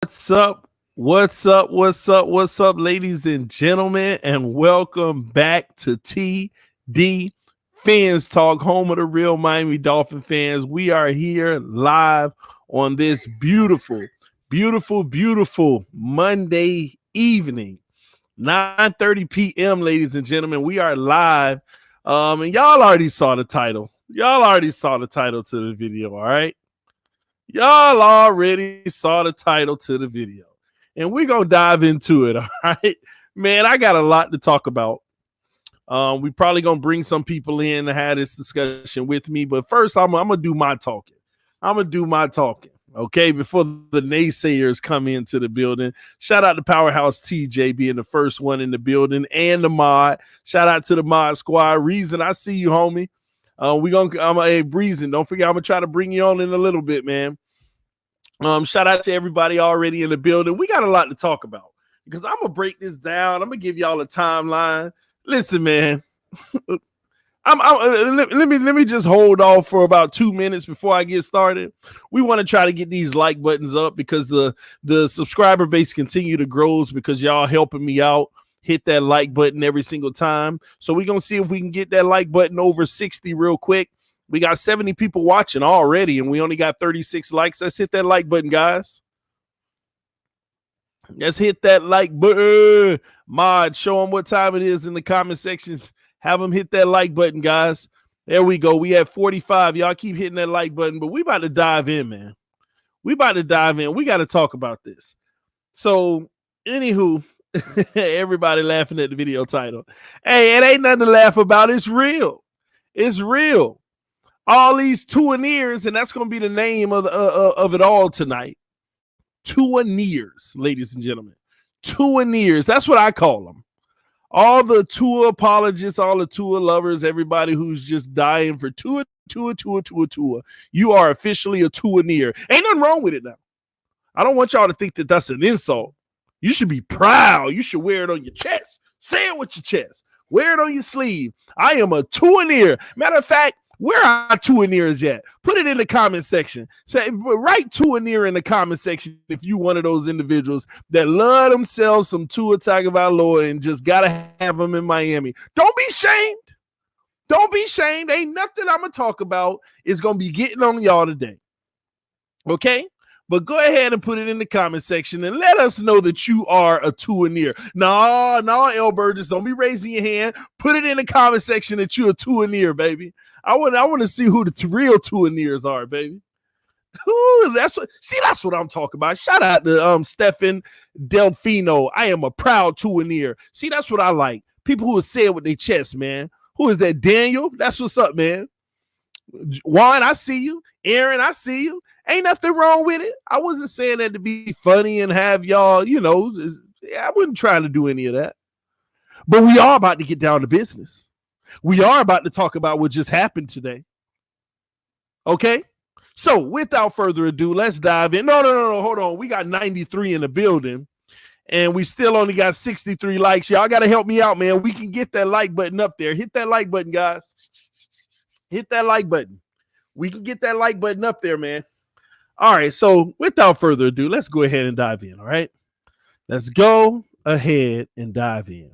What's up? What's up, ladies and gentlemen, and welcome back to TD Fans Talk, home of the real Miami Dolphin fans. We are here live on this beautiful Monday evening, 9:30 p.m., ladies and gentlemen. We are live, and y'all already saw the title. Y'all already saw the title to the video, all right? Y'all already saw the title to the video, and we're going to dive into it, all right? Man, I got a lot to talk about. We probably going to bring some people in to have this discussion with me, but first, I'm going to do my talking. Okay, before the naysayers come into the building. Shout out to Powerhouse TJ being the first one in the building, and the mod. Shout out to the mod squad. Reason, I see you, homie. Breezing. Don't forget, I'm gonna try to bring you on in a little bit, man. Shout out to everybody already in the building. We got a lot to talk about because I'm gonna break this down. I'm gonna give y'all a timeline. Listen, man. Let me just hold off for about 2 minutes before I get started. We want to try to get these like buttons up because the subscriber base continue to grow because y'all helping me out. Hit that like button every single time. So we're going to see if we can get that like button over 60 real quick. We got 70 people watching already, and we only got 36 likes. Let's hit that like button, guys. Let's hit that like button. Mod, show them what time it is in the comment section. Have them hit that like button, guys. There we go. We have 45. Y'all keep hitting that like button, but we about to dive in, man. We got to talk about this. So, anywho, everybody laughing at the video title. Hey, it ain't nothing to laugh about. It's real. It's real. All these Tua-neers, and that's going to be the name of it all tonight. Tua-neers, ladies and gentlemen. Tua-neers. That's what I call them. All the Tua apologists, all the Tua lovers, everybody who's just dying for Tua. You are officially a Tua-neer. Ain't nothing wrong with it now. I don't want y'all to think that that's an insult. You should be proud. You should wear it on your chest. Say it with your chest. Wear it on your sleeve. I am a Tua-neer. Matter of fact, where are Tua-neers at? Put it in the comment section. Say, write Tua-neer in the comment section if you one of those individuals that love themselves some Tua Tagovailoa and just got to have them in Miami. Don't be shamed. Don't be shamed. Ain't nothing I'm going to talk about is going to be getting on y'all today. Okay? But go ahead and put it in the comment section and let us know that you are a Tua-neer. No, L. Burgess, don't be raising your hand. Put it in the comment section that you're a Tua-neer, baby. I want to see who the real Tua-neers are, baby. Ooh, that's what I'm talking about. Shout out to Stefan Delfino. I am a proud Tua-neer. See, that's what I like. People who say it with their chest, man. Who is that? Daniel? That's what's up, man. Juan, I see you. Aaron, I see you. Ain't nothing wrong with it. I wasn't saying that to be funny and have y'all, I wasn't trying to do any of that. But we are about to get down to business. We are about to talk about what just happened today. Okay? So, without further ado, let's dive in. No, hold on. We got 93 in the building, and we still only got 63 likes. Y'all got to help me out, man. We can get that like button up there. Hit that like button, guys. Hit that like button. We can get that like button up there, man. All right, so without further ado, let's go ahead and dive in, all right? Let's go ahead and dive in.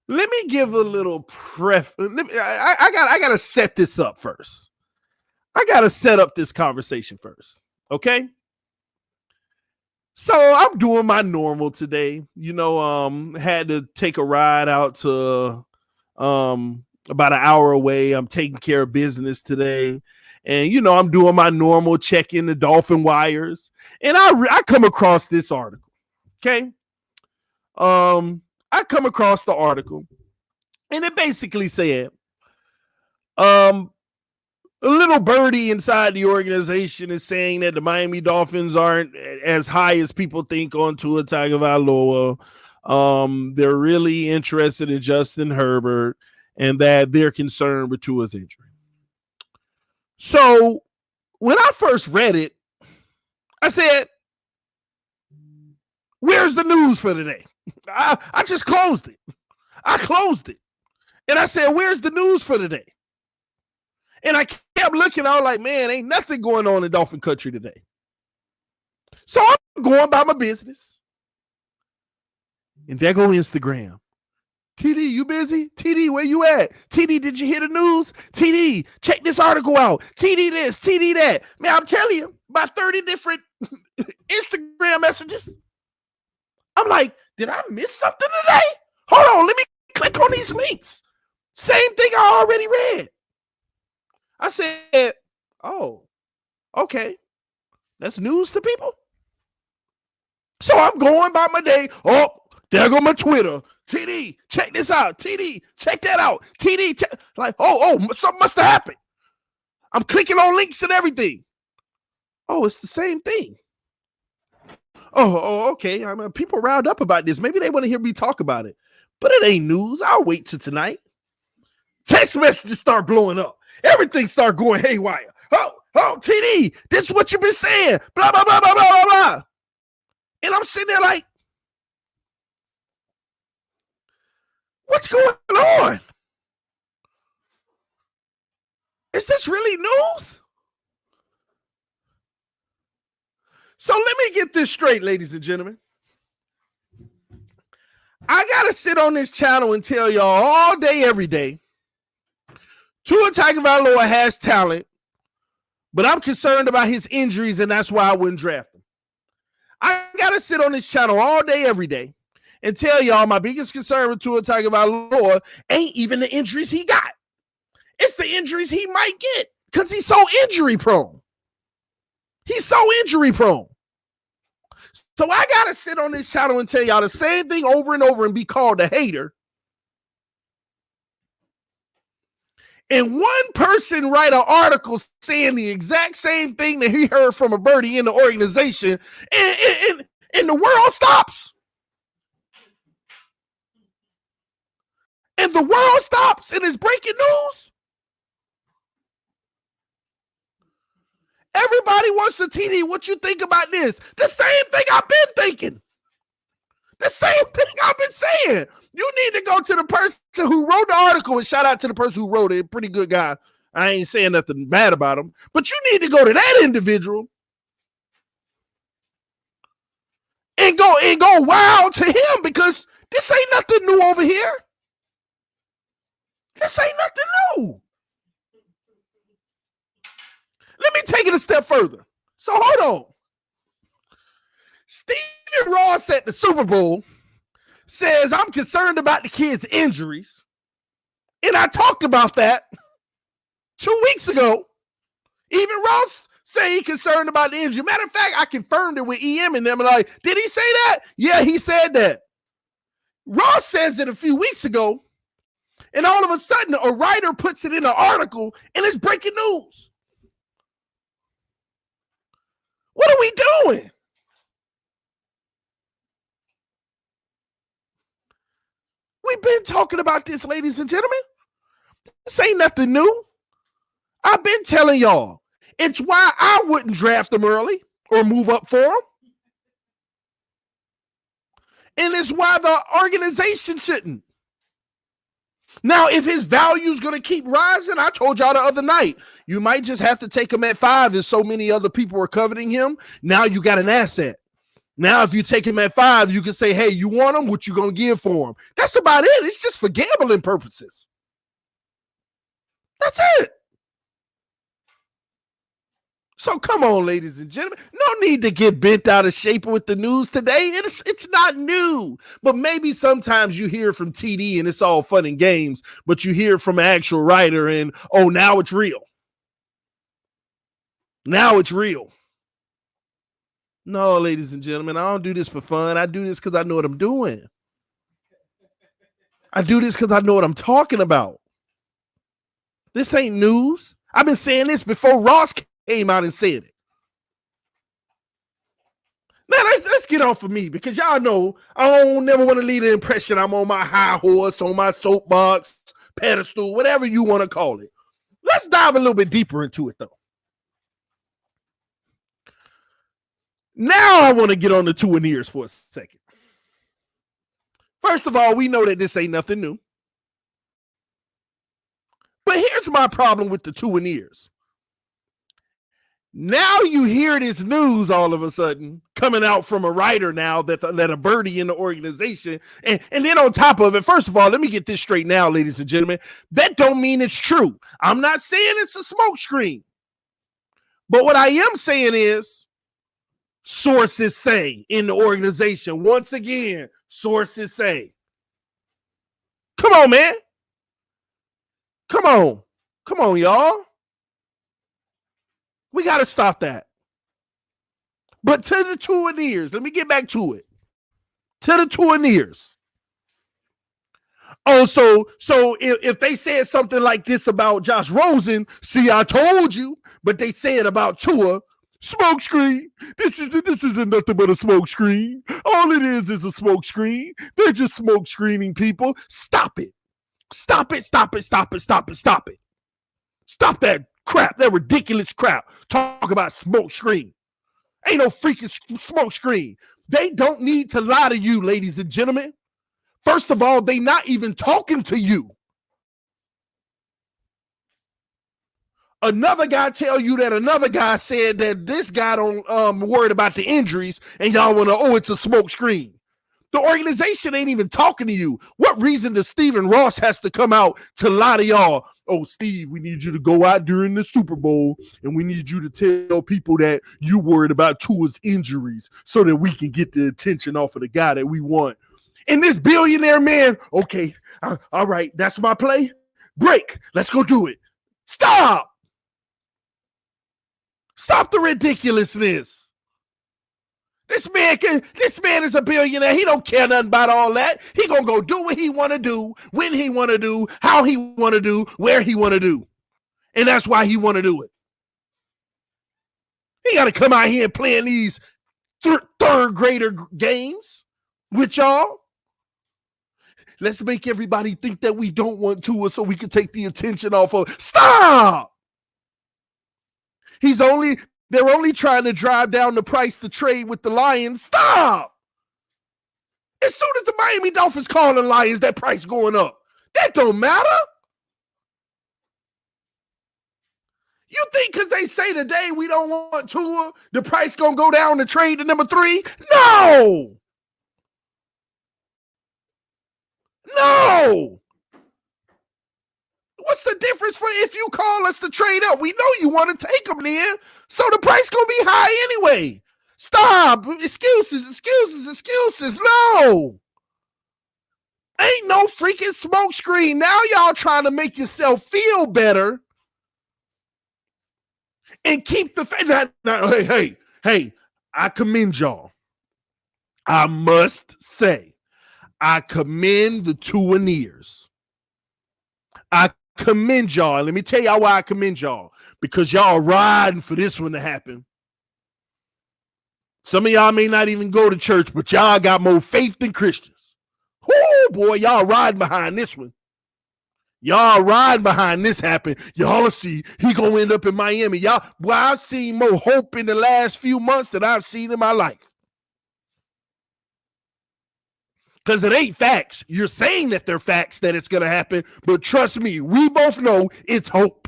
Let me give a little I got to set this up first. I got to set up this conversation first, okay? So I'm doing my normal today. Had to take a ride out to about an hour away. I'm taking care of business today. And, I'm doing my normal checking the Dolphin wires. And I come across this article. Okay. I come across the article. And it basically said, a little birdie inside the organization is saying that the Miami Dolphins aren't as high as people think on Tua Tagovailoa. They're really interested in Justin Herbert and that they're concerned with Tua's injury. So when I first read it, I said, where's the news for today? I just closed it. I closed it. And I said, where's the news for today? And I kept looking. I was like, man, ain't nothing going on in Dolphin country today. So I'm going by my business. And there go Instagram. TD, you busy? TD, where you at? TD, did you hear the news? TD, check this article out. TD this, TD that. Man, I'm telling you, about 30 different Instagram messages. I'm like, did I miss something today? Hold on, let me click on these links. Same thing I already read. I said, oh, okay. That's news to people? So I'm going by my day. Oh, there go my Twitter. TD, check this out. TD, check that out. TD, like, something must have happened. I'm clicking on links and everything. Oh, it's the same thing. Oh, okay. I mean, people riled up about this. Maybe they want to hear me talk about it. But it ain't news. I'll wait till tonight. Text messages start blowing up. Everything start going haywire. Oh, TD, this is what you've been saying. Blah, blah, blah, blah, blah, blah, blah. And I'm sitting there like, what's going on? Is this really news? So let me get this straight, ladies and gentlemen. I got to sit on this channel and tell y'all all day, every day, Tua Tagovailoa has talent, but I'm concerned about his injuries, and that's why I wouldn't draft him. I got to sit on this channel all day, every day, and tell y'all my biggest concern with Tua Tagovailoa ain't even the injuries he got. It's the injuries he might get because he's so injury prone. He's so injury prone. So I got to sit on this channel and tell y'all the same thing over and over and be called a hater. And one person write an article saying the exact same thing that he heard from a birdie in the organization, and the world stops. And the world stops, and it's breaking news. Everybody wants to TD. What you think about this? The same thing I've been thinking. The same thing I've been saying. You need to go to the person who wrote the article, and shout out to the person who wrote it. Pretty good guy. I ain't saying nothing bad about him. But you need to go to that individual and go wild to him, because this ain't nothing new over here. This ain't nothing new. Let me take it a step further. So hold on. Stephen Ross at the Super Bowl says, I'm concerned about the kids' injuries. And I talked about that 2 weeks ago. Even Ross said he's concerned about the injury. Matter of fact, I confirmed it with EM and them. And like, did he say that? Yeah, he said that. Ross says it a few weeks ago. And all of a sudden, a writer puts it in an article and it's breaking news. What are we doing? We've been talking about this, ladies and gentlemen. This ain't nothing new. I've been telling y'all. It's why I wouldn't draft him early or move up for him. And it's why the organization shouldn't. Now, if his value is going to keep rising, I told y'all the other night, you might just have to take him at 5 if so many other people are coveting him. Now you got an asset. Now, if you take him at 5, you can say, hey, you want him? What you going to give for him? That's about it. It's just for gambling purposes. That's it. So come on, ladies and gentlemen. No need to get bent out of shape with the news today. It's not new. But maybe sometimes you hear from TD and it's all fun and games, but you hear from an actual writer and, oh, now it's real. Now it's real. No, ladies and gentlemen, I don't do this for fun. I do this because I know what I'm doing. I do this because I know what I'm talking about. This ain't news. I've been saying this before Ross came out and said it. Now, let's get off of me, because y'all know I don't never want to leave the impression I'm on my high horse, on my soapbox, pedestal, whatever you want to call it. Let's dive a little bit deeper into it, though. Now I want to get on the two and ears for a second. First of all, we know that this ain't nothing new. But here's my problem with the two and ears. Now you hear this news all of a sudden coming out from a writer now that a birdie in the organization. And then on top of it, first of all, let me get this straight now, ladies and gentlemen. That don't mean it's true. I'm not saying it's a smokescreen. But what I am saying is sources say in the organization. Once again, sources say. Come on, man. Come on. Come on, y'all. We got to stop that. But to the Tuaneers, let me get back to it. To the Tuaneers. Oh, so if they said something like this about Josh Rosen, see, I told you, but they say it about Tua, smokescreen. This isn't nothing but a smokescreen. All it is a smokescreen. They're just smoke screening people. Stop it. Stop it. Stop it. Stop it. Stop it. Stop it. Stop that crap. That ridiculous crap. Talk about smokescreen. Ain't no freaking smokescreen. They don't need to lie to you, ladies and gentlemen. First of all, they not even talking to you. Another guy tell you that another guy said that this guy don't worried about the injuries, and y'all want to, it's a smoke screen. The organization ain't even talking to you. What reason does Stephen Ross has to come out to lie to y'all? Oh, Steve, we need you to go out during the Super Bowl, and we need you to tell people that you worried about Tua's injuries so that we can get the attention off of the guy that we want. And this billionaire man, okay, all right, that's my play. Break. Let's go do it. Stop. Stop the ridiculousness. This man is a billionaire. He don't care nothing about all that. He gonna go do what he want to do, when he want to do, how he want to do, where he want to do. And that's why he want to do it. He got to come out here and playing these third grader games with y'all. Let's make everybody think that we don't want Tua so we can take the attention off of. Stop! They're only trying to drive down the price to trade with the Lions. Stop! As soon as the Miami Dolphins call the Lions, that price going up. That don't matter. You think because they say today we don't want Tua, the price gonna go down to trade to number 3? No! No! What's the difference for if you call us to trade up? We know you want to take them there, so the price gonna be high anyway. Stop. Excuses. No. Ain't no freaking smoke screen. Now y'all trying to make yourself feel better and keep the hey, I commend y'all. I must say, I commend the Tuaneers. I commend y'all. Let me tell y'all why I commend y'all. Because y'all riding for this one to happen. Some of y'all may not even go to church, but y'all got more faith than Christians. Whoo, boy, y'all riding behind this one. Y'all riding behind this happen. Y'all see he gonna end up in Miami. Y'all, boy, I've seen more hope in the last few months than I've seen in my life. Because it ain't facts. You're saying that they're facts that it's going to happen. But trust me, we both know it's hope.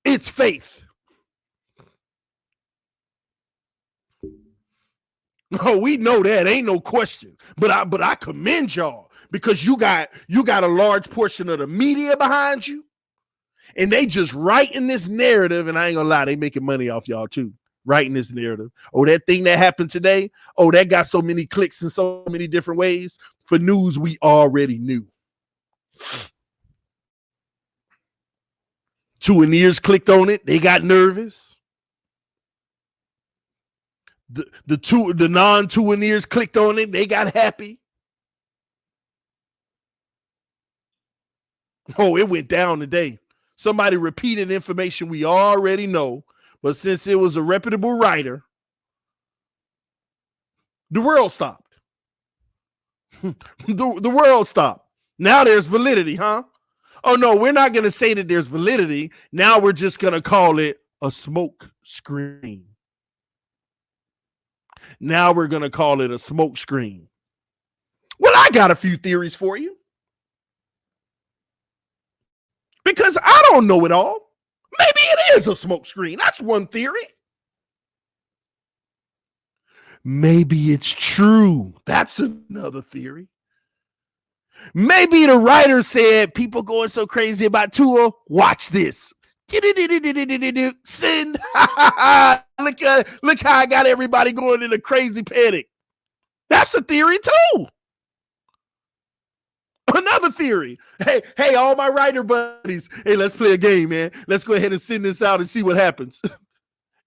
It's faith. Oh, we know that. Ain't no question. But I commend y'all because you got a large portion of the media behind you. And they just writing this narrative. And I ain't going to lie, they making money off y'all too. Writing this narrative. Oh, that thing that happened today. Oh, that got so many clicks in so many different ways. For news we already knew. Tuaneers clicked on it. They got nervous. The non-Tuaneers clicked on it. They got happy. Oh, it went down today. Somebody repeated information we already know. But since it was a reputable writer, the world stopped. the world stopped. Now there's validity, huh? Oh, no, we're not going to say that there's validity. Now we're just going to call it a smoke screen. Now we're going to call it a smoke screen. Well, I got a few theories for you. Because I don't know it all. Maybe it is a smoke screen. That's one theory. Maybe it's true. That's another theory. Maybe the writer said people going so crazy about Tua. Watch this. Send. Look how I got everybody going in a crazy panic. That's a theory too. Another theory. Hey, all my writer buddies. Hey, let's play a game, man. Let's go ahead and send this out and see what happens.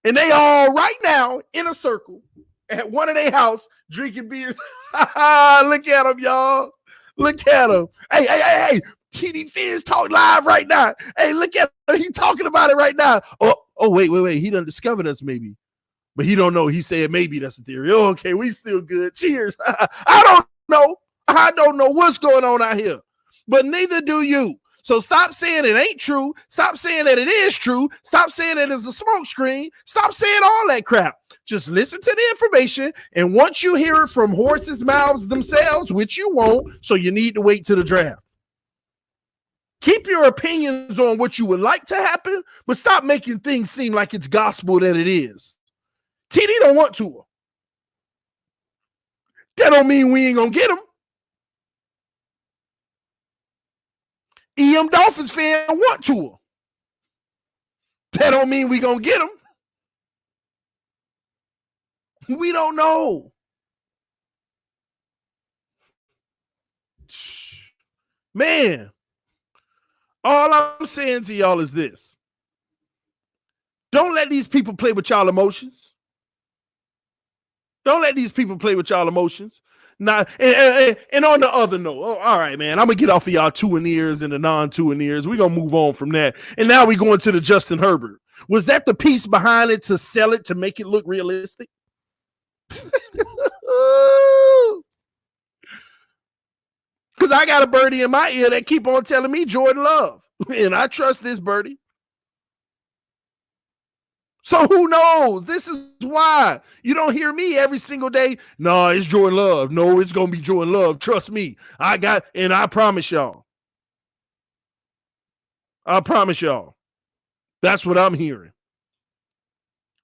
And they all right now in a circle at one of their house drinking beers. Look at them, y'all. Look at them. Hey. TD FinStalk live right now. Hey, look at him. He's talking about it right now. Oh, wait. He done discovered us maybe. But he don't know. He said maybe that's a theory. Oh, okay, we still good. Cheers. I don't know. I don't know what's going on out here. But neither do you. So stop saying it ain't true. Stop saying that it is true. Stop saying that it's a smoke screen. Stop saying all that crap. Just listen to the information. And once you hear it from horses' mouths themselves, which you won't, so you need to wait to the draft. Keep your opinions on what you would like to happen, but stop making things seem like it's gospel that it is. TD don't want to. That don't mean we ain't going to get him. Dolphins fan want to. That don't mean we going to get him. We don't know. Man, all I'm saying to y'all is this. Don't let these people play with y'all emotions. Don't let these people play with y'all emotions. Now, and on the other note, all right, man, I'm going to get off of y'all two-and-ears and the non-two-and-ears. We're going to move on from that. And now we're going to the Justin Herbert. Was that the piece behind it to sell it, to make it look realistic? Because I got a birdie in my ear that keep on telling me Jordan Love. And I trust this birdie. So who knows? This is why you don't hear me every single day. No, it's Jordan Love. No, it's going to be Jordan Love. Trust me. And I promise y'all. That's what I'm hearing.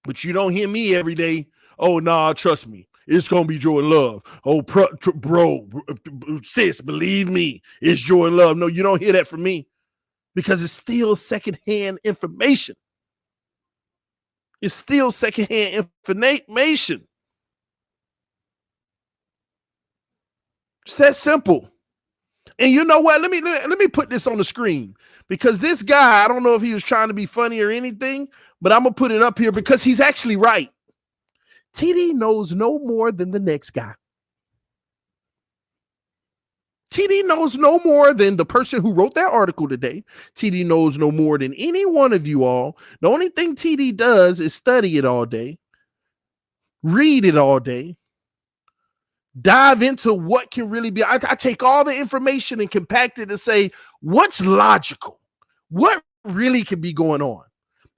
But you don't hear me every day. Oh, nah, trust me. It's going to be Jordan Love. Oh, bro, sis, believe me. It's Jordan Love. No, you don't hear that from me because it's still secondhand information. It's still secondhand information. It's that simple. And you know what? Let me put this on the screen because this guy, I don't know if he was trying to be funny or anything, but I'm going to put it up here because he's actually right. TD knows no more than the next guy. TD knows no more than the person who wrote that article today. TD knows no more than any one of you all. The only thing TD does is study it all day, read it all day, dive into what can really be. I take all the information and compact it to say, what's logical? What really can be going on?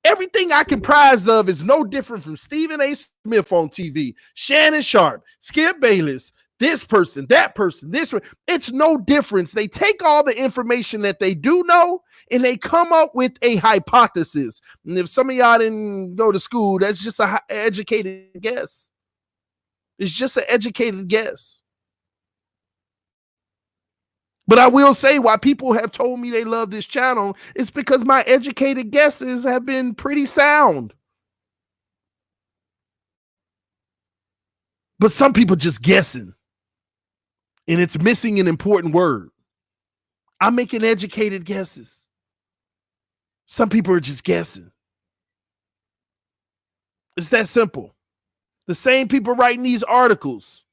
Everything I comprised of is no different from Stephen A. Smith on TV, Shannon Sharp, Skip Bayless, this person, that person, this one. It's no difference. They take all the information that they do know and they come up with a hypothesis. And if some of y'all didn't go to school, that's just an educated guess. It's just an educated guess. But I will say why people have told me they love this channel is because my educated guesses have been pretty sound. But some people just guessing. And it's missing an important word. I'm making educated guesses. Some people are just guessing. It's that simple. The same people writing these articles.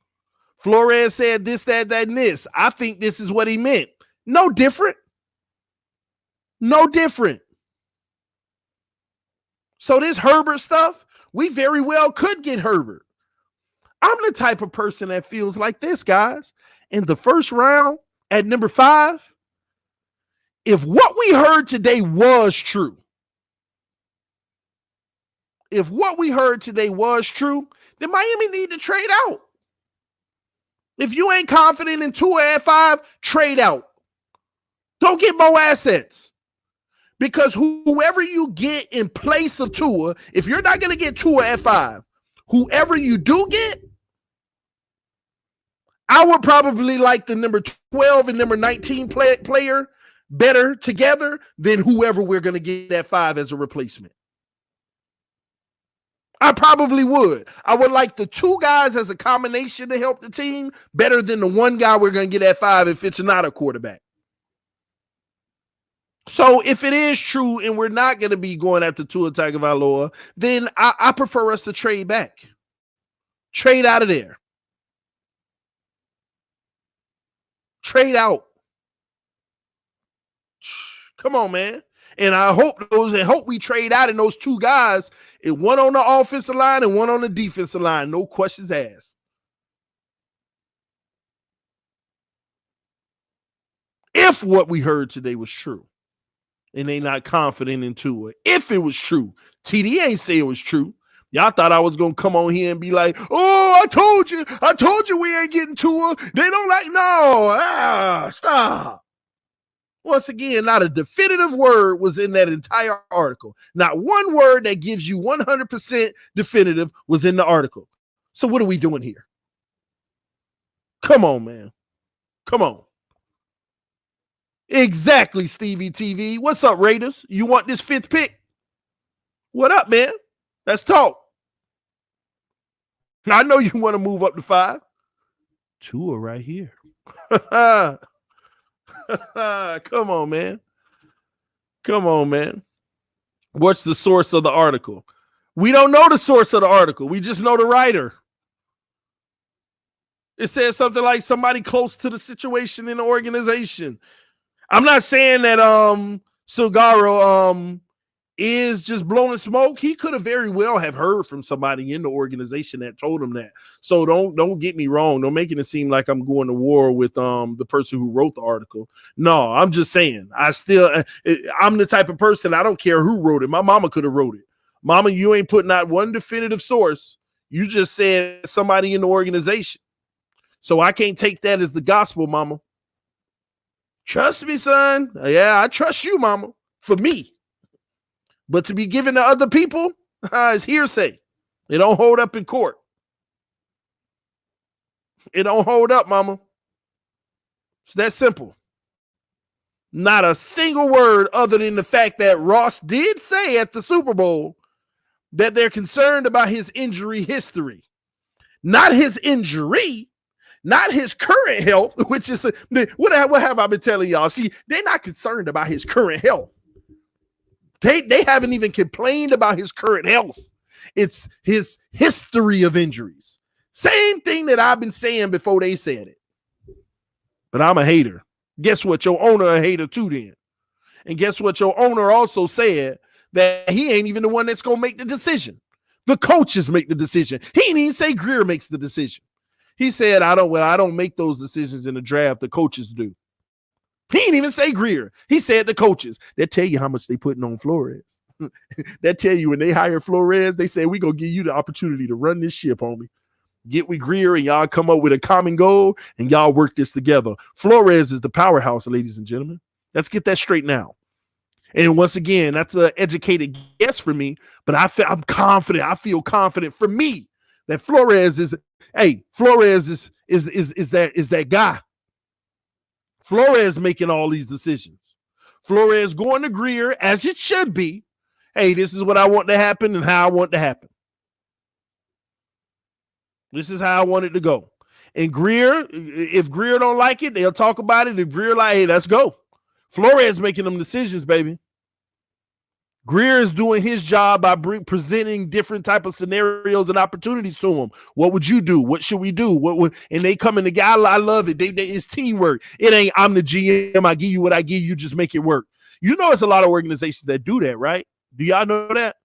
Flores said this, that, and this. I think this is what he meant. No different. No different. So this Herbert stuff, we very well could get Herbert. I'm the type of person that feels like this, guys. In the first round, at number 5, if what we heard today was true, then Miami need to trade out. If you ain't confident in Tua at 5, trade out. Don't get more assets. Because whoever you get in place of Tua, if you're not going to get Tua at 5, whoever you do get, I would probably like the number 12 and number 19 player better together than whoever we're going to get at 5 as a replacement. I probably would. I would like the 2 guys as a combination to help the team better than the 1 guy we're going to get at 5 if it's not a quarterback. So if it is true and we're not going to be going after Tua Tagovailoa, then I prefer us to trade back. Trade out of there. Trade out. Come on, man. And I hope we trade out in those 2 guys, one on the offensive line and one on the defensive line. No questions asked. If what we heard today was true, and they not confident in Tua. If it was true, TD ain't say it was true. Y'all thought I was going to come on here and be like, oh, I told you we ain't getting Tua. They don't like, no, stop. Once again, not a definitive word was in that entire article. Not one word that gives you 100% definitive was in the article. So what are we doing here? Come on, man. Come on. Exactly, Stevie TV. What's up, Raiders? You want this 5th pick? What up, man? Let's talk. I know you want to move up to 5. Tua right here. Come on, man. Come on, man. What's the source of the article? We don't know the source of the article. We just know the writer. It says something like somebody close to the situation in the organization. I'm not saying that Silgaro is just blowing smoke. He could have very well have heard from somebody in the organization that told him that. So don't get me wrong. Don't make it seem like I'm going to war with the person who wrote the article. No, I'm just saying I'm the type of person, I don't care who wrote it. My mama could have wrote it. Mama, you ain't putting out one definitive source. You just said somebody in the organization. So I can't take that as the gospel, mama. Trust me, son. Yeah, I trust you, mama, for me. But to be given to other people is hearsay. It don't hold up in court. It don't hold up, mama. It's that simple. Not a single word other than the fact that Ross did say at the Super Bowl that they're concerned about his injury history. Not his injury. Not his current health, which is what have I been telling y'all? See, they're not concerned about his current health. They haven't even complained about his current health. It's his history of injuries. Same thing that I've been saying before they said it. But I'm a hater. Guess what? Your owner a hater too then. And guess what? Your owner also said that he ain't even the one that's going to make the decision. The coaches make the decision. He didn't even say Greer makes the decision. He said, I don't make those decisions in the draft. The coaches do. He didn't even say Greer. He said the coaches. They tell you how much they putting on Flores. They tell you when they hire Flores, they say, we're going to give you the opportunity to run this ship, homie. Get with Greer and y'all come up with a common goal and y'all work this together. Flores is the powerhouse, ladies and gentlemen. Let's get that straight now. And once again, that's an educated guess for me, but I'm confident. I feel confident for me that Flores is that guy. Flores making all these decisions. Flores going to Greer as it should be. Hey, this is what I want to happen and how I want to happen. This is how I want it to go. And Greer, if Greer don't like it, they'll talk about it. If Greer like, hey, let's go. Flores making them decisions, baby. Greer is doing his job by presenting different type of scenarios and opportunities to him. What would you do? What should we do? And they coming together. I love it. It's teamwork. It ain't I'm the GM. I give you what I give you. Just make it work. You know, it's a lot of organizations that do that, right? Do y'all know that?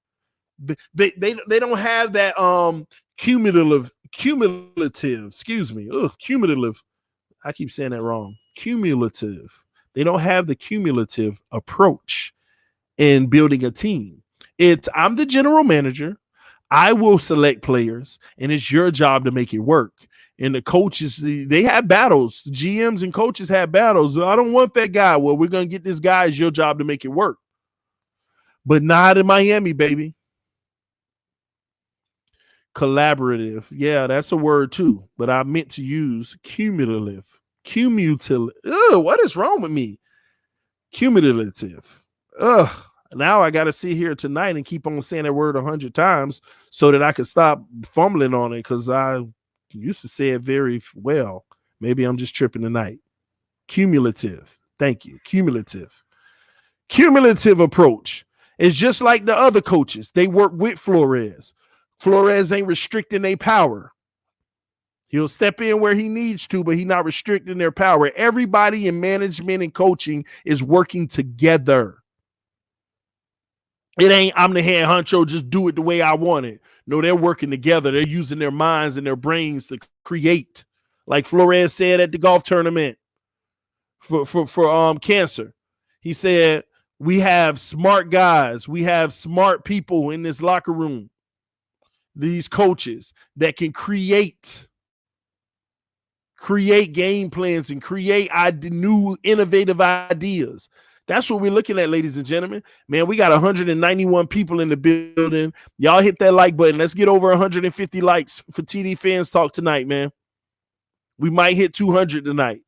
They don't have that cumulative. Excuse me. Cumulative. I keep saying that wrong. Cumulative. They don't have the cumulative approach in building a team. I'm the general manager. I will select players, and it's your job to make it work. And the coaches, they have battles. GMs and coaches have battles. I don't want that guy. Well, we're going to get this guy. It's your job to make it work. but not in Miami, baby. Collaborative. Yeah, that's a word too, but I meant to use cumulative. Cumulative. Ugh, what is wrong with me? Cumulative. Ugh. Now I got to sit here tonight and keep on saying that word 100 times so that I can stop fumbling on it, because I used to say it very well. Maybe I'm just tripping tonight. Cumulative. Thank you. Cumulative. Cumulative approach is just like the other coaches. They work with Flores. Flores ain't restricting their power. He'll step in where he needs to, but he's not restricting their power. Everybody in management and coaching is working together. It ain't, I'm the head honcho, just do it the way I want it. No, they're working together. They're using their minds and their brains to create. Like Flores said at the golf tournament for cancer. He said, we have smart guys. We have smart people in this locker room. These coaches that can create game plans and create new innovative ideas. That's what we're looking at, ladies and gentlemen. Man, we got 191 people in the building. Y'all hit that like button. Let's get over 150 likes for TD Fans Talk tonight, man. We might hit 200 tonight.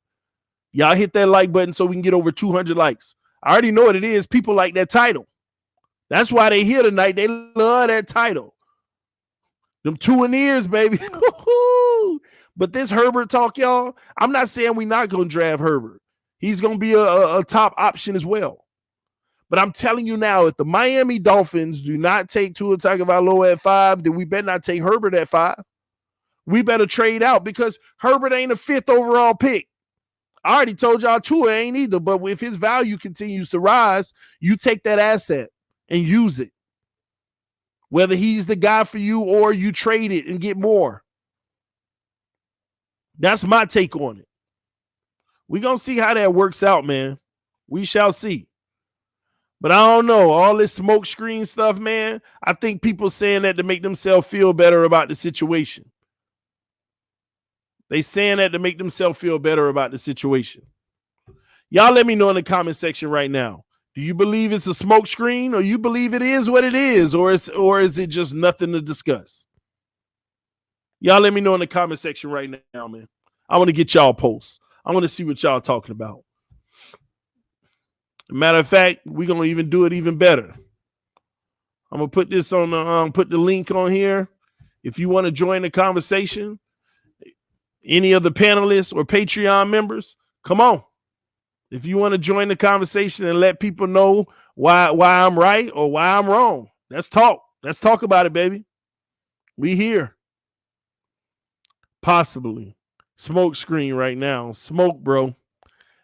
Y'all hit that like button so we can get over 200 likes. I already know what it is. People like that title. That's why they here tonight. They love that title. Them 2 in ears, baby. But this Herbert talk, y'all, I'm not saying we're not going to draft Herbert. He's going to be a top option as well. But I'm telling you now, if the Miami Dolphins do not take Tua Tagovailoa at 5, then we better not take Herbert at 5. We better trade out, because Herbert ain't a 5th overall pick. I already told y'all Tua ain't either, but if his value continues to rise, you take that asset and use it. Whether he's the guy for you or you trade it and get more. That's my take on it. We're going to see how that works out, man. We shall see. But I don't know. All this smokescreen stuff, man, I think people saying that to make themselves feel better about the situation. They saying that to make themselves feel better about the situation. Y'all let me know in the comment section right now. Do you believe it's a smokescreen, or you believe it is what it is, or is it just nothing to discuss? Y'all let me know in the comment section right now, man. I want to get y'all posts. I want to see what y'all talking about. Matter of fact, we're going to even do it even better. I'm going to put this on the put the link on here. If you want to join the conversation, any of the panelists or Patreon members, come on. If you want to join the conversation and let people know why I'm right or why I'm wrong, let's talk. Let's talk about it, baby. We here. Possibly. Smoke screen right now. Smoke, bro.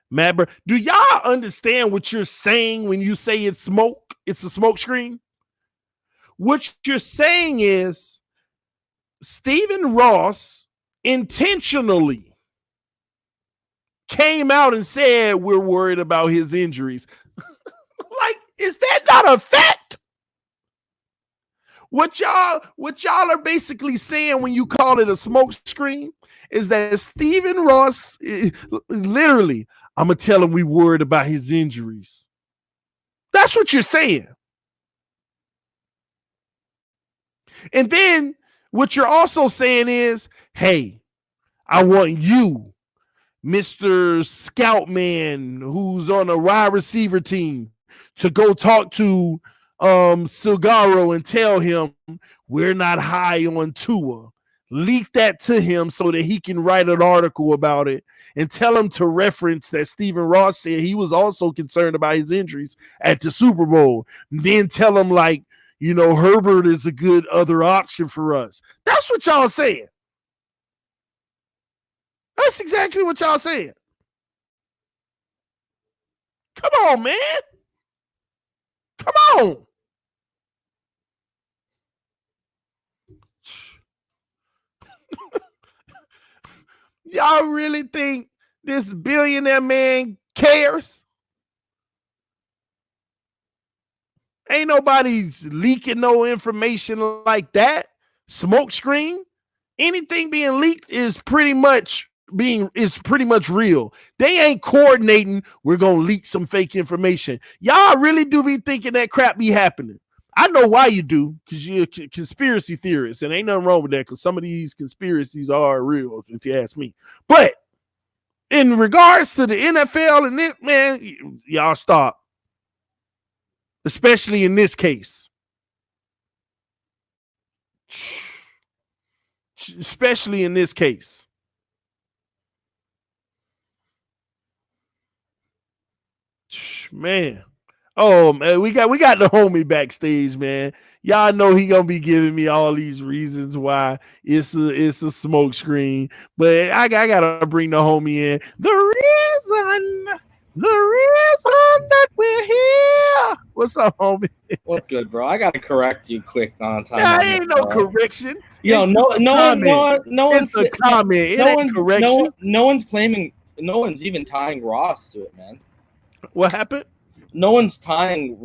Matt, bro. Do y'all understand what you're saying when you say it's smoke? It's a smoke screen. What you're saying is Stephen Ross intentionally came out and said we're worried about his injuries. Like, is that not a fact? What y'all are basically saying when you call it a smoke screen is that Stephen Ross, literally, I'm going to tell him we worried about his injuries. That's what you're saying. And then what you're also saying is, hey, I want you, Mr. Scoutman, who's on a wide receiver team, to go talk to Silgaro and tell him we're not high on Tua. Leak that to him so that he can write an article about it and tell him to reference that Stephen Ross said he was also concerned about his injuries at the Super Bowl. And then tell him, like, you know, Herbert is a good other option for us. That's what y'all saying. That's exactly what y'all saying. Come on, man. Come on. Y'all really think this billionaire man cares? Ain't nobody's leaking no information like that. Smoke screen. Anything being leaked is pretty much is pretty much real. They ain't coordinating. We're gonna leak some fake information. Y'all really do be thinking that crap be happening. I know why you do, because you're a conspiracy theorist, and ain't nothing wrong with that, because some of these conspiracies are real, if you ask me. But in regards to the NFL and this, man, y'all stop. Especially in this case. Especially in this case. Man. Oh man, we got the homie backstage, man. Y'all know he gonna be giving me all these reasons why it's a smoke screen, but I gotta bring the homie in. The reason that we're here. What's up, homie? What's good, bro? I gotta correct you quick on time. Nah, ain't no correction. Yo, no one's a comment. It ain't correction. No one's claiming. No one's even tying Ross to it, man. What happened? No one's tying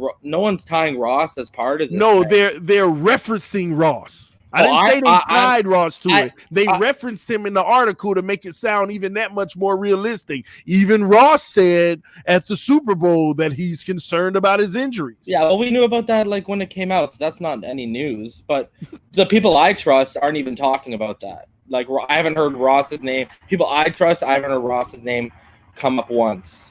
Ross as part of this. No, man. They're referencing Ross. I didn't say they tied Ross to it. They referenced him in the article to make it sound even that much more realistic. Even Ross said at the Super Bowl that he's concerned about his injuries. Yeah, well, we knew about that like when it came out. So that's not any news. But the people I trust aren't even talking about that. Like, I haven't heard Ross's name. People I trust, I haven't heard Ross's name come up once.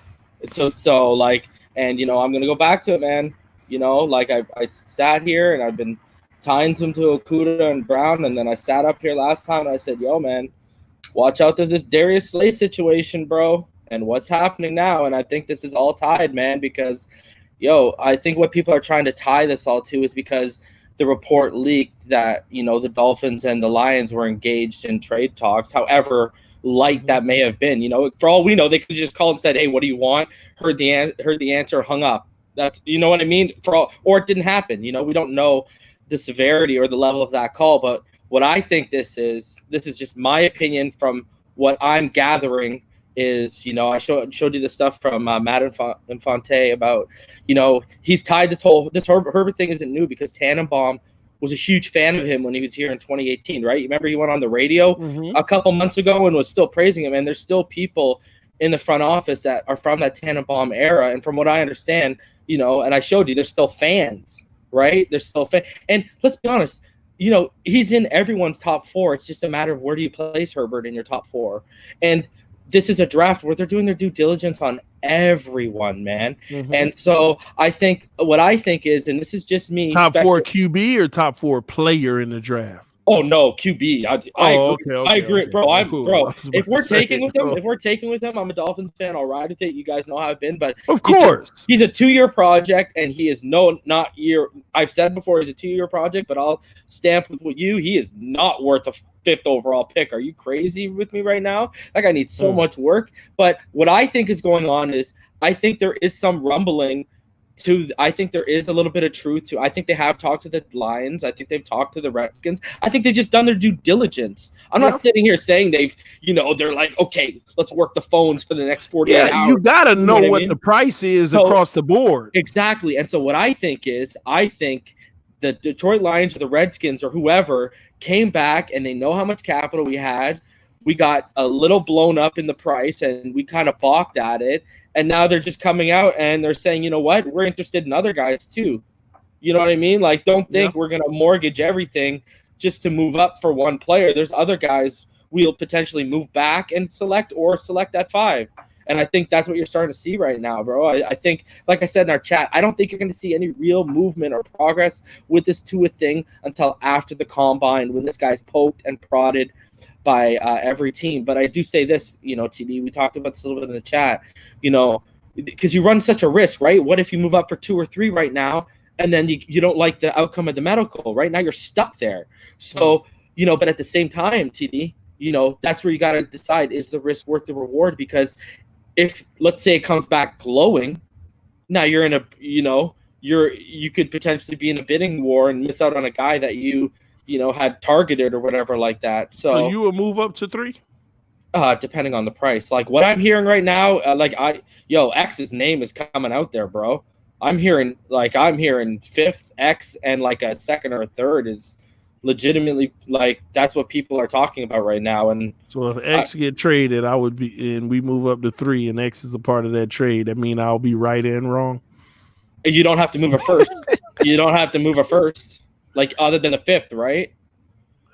So like, and I'm gonna go back to it, man. Like I sat here and I've been tying him to Okuda and Brown, and then I sat up here last time and I said, yo, man, watch out, there's this Darius Slay situation, bro, and what's happening now. And I think this is all tied, man, because I think what people are trying to tie this all to is because the report leaked that the Dolphins and the Lions were engaged in trade talks, however light that may have been. For all we know, they could just call and said, hey, what do you want? Heard the answer, hung up. That's what I mean. Or it didn't happen. We don't know the severity or the level of that call. But what I think this is just my opinion from what I'm gathering is, I showed you the stuff from Matt Infante about, he's tied this Herbert thing isn't new because Tannenbaum was a huge fan of him when he was here in 2018, right? You remember he went on the radio a couple months ago and was still praising him. And there's still people in the front office that are from that Tannenbaum era. And from what I understand, and I showed you, there's still fans. Right? They're still and let's be honest, he's in everyone's top 4. It's just a matter of where do you place Herbert in your top 4. And this is a draft where they're doing their due diligence on everyone, man. And so I think is, and this is just me, top 4 QB or top 4 player in the draft? Oh no, QB. I agree, bro. Cool. If we're taking with him, I'm a Dolphins fan. I'll ride with it. You guys know how I've been, but of course, he's a 2-year project, and he is not year. I've said before, he's a 2-year project, but I'll stamp with you. He is not worth a 5th overall pick. Are you crazy with me right now? That guy needs so much work. But what I think is going on is, I think there is some rumbling. I think there is a little bit of truth to. I think they have talked to the Lions. I think they've talked to the Redskins. I think they've just done their due diligence. I'm not sitting here saying they've, they're like, okay, let's work the phones for the next 48 hours. You gotta know what the price is across the board. Exactly. And so what I think is, the Detroit Lions or the Redskins or whoever came back and they know how much capital we had. We got a little blown up in the price and we kind of balked at it. And now they're just coming out and they're saying, you know what, we're interested in other guys too. You know what I mean? Like, don't think we're going to mortgage everything just to move up for one player. There's other guys we'll potentially move back and select at 5. And I think that's what you're starting to see right now, bro. I think, like I said in our chat, I don't think you're going to see any real movement or progress with this Tua thing until after the combine, when this guy's poked and prodded by every team. But I do say this, TD, we talked about this a little bit in the chat, because you run such a risk, right? What if you move up for 2 or 3 right now and then you don't like the outcome of the medical? Right now you're stuck there. So, but at the same time, TD, that's where you got to decide, is the risk worth the reward? Because if, let's say, it comes back glowing, now you're in a, you could potentially be in a bidding war and miss out on a guy that you had targeted or whatever like that. So you will move up to 3? Depending on the price. Like what I'm hearing right now, X's name is coming out there, bro. I'm hearing 5th X and like a 2nd or a 3rd is legitimately, like, that's what people are talking about right now. And so if X get traded, I would be, and we move up to 3, and X is a part of that trade. I mean, I'll be right and wrong. You don't have to move a first. You don't have to move a first, like, other than the 5th, right?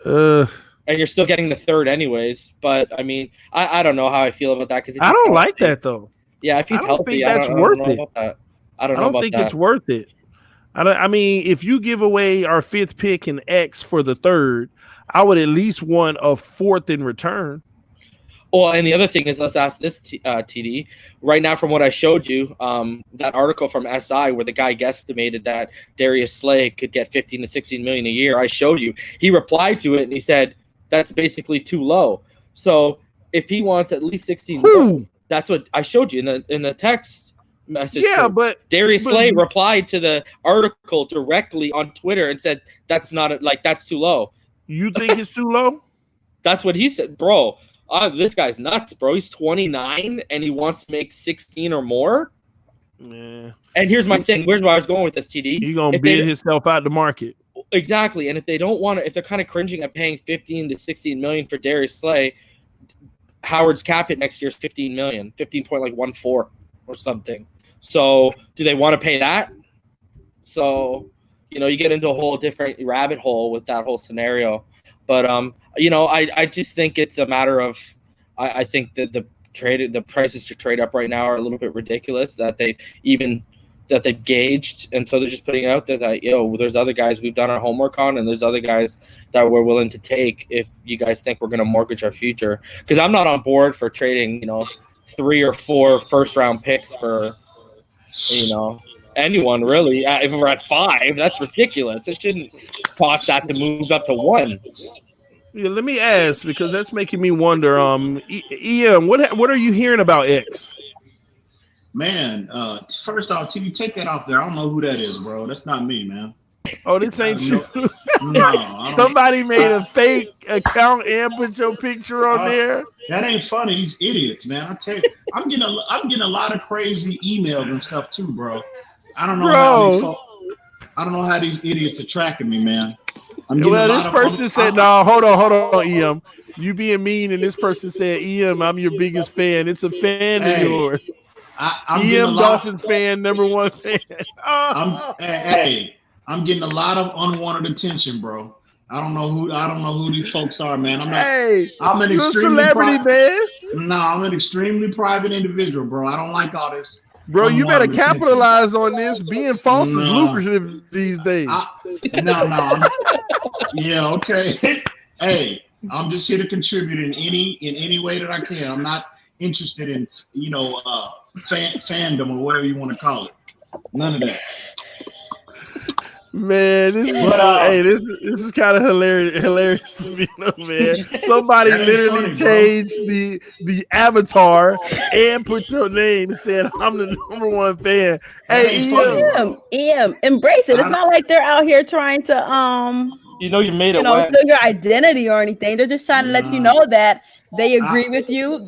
And you're still getting the 3rd anyways. But I mean, I don't know how I feel about that, because I don't like that though. Yeah, if he's healthy, I don't think that's worth it. About that. I don't think it's worth it. I mean, if you give away our 5th pick and X for the 3rd, I would at least want a 4th in return. Well, and the other thing is, let's ask this, TD. Right now, from what I showed you, that article from SI where the guy guesstimated that Darius Slay could get 15 to 16 million a year, I showed you. He replied to it and he said that's basically too low. So if he wants at least 16 million, that's what I showed you in the text message. Yeah, but Darius Slay replied to the article directly on Twitter and said that's too low. You think it's too low? That's what he said, bro. This guy's nuts, bro. He's 29 and he wants to make 16 or more. Yeah. And here's my thing. Where's where I was going with this, TD? He's gonna bid himself out the market. Exactly. And if they don't want to, if they're kind of cringing at paying 15 to 16 million for Darius Slay, Howard's cap hit next year is 15 million, 15.14 or something. So do they want to pay that? So, you get into a whole different rabbit hole with that whole scenario. But I just think it's a matter of I think that the prices to trade up right now are a little bit ridiculous, that they've gauged, and so they're just putting it out there that there's other guys we've done our homework on, and there's other guys that we're willing to take if you guys think we're going to mortgage our future. Because I'm not on board for trading 3 or 4 first-round picks for anyone really. If we're at 5, that's ridiculous. It shouldn't cost that to move up to 1. Yeah, let me ask, because that's making me wonder. Ian, what are you hearing about X? Man, first off, TV, take that off there. I don't know who that is, bro. That's not me, man. Oh, this ain't you. No, somebody made a fake account and put your picture on there. That ain't funny. These idiots, man. I tell you, I'm getting a lot of crazy emails and stuff too, bro. I don't know how these idiots are tracking me, man. This person said, "No, hold on, EM. You being mean," and this person said, "EM, I'm your biggest fan. It's a fan of yours. EM Dolphins fan, #1 fan." I'm getting a lot of unwanted attention, bro. I don't know who these folks are, man. I'm an extremely celebrity, man. No, I'm an extremely private individual, bro. I don't like all this. Bro, you better capitalize on this. Being false is lucrative these days. Yeah, okay. Hey, I'm just here to contribute in any way that I can. I'm not interested in fandom or whatever you want to call it. None of that. Man, this is kind of hilarious to me, man. Somebody literally changed the avatar and put your name and said, "I'm the #1 fan." Hey, EM, embrace it. It's not like they're out here trying to you made it steal your identity or anything. They're just trying to let you know that they agree with you.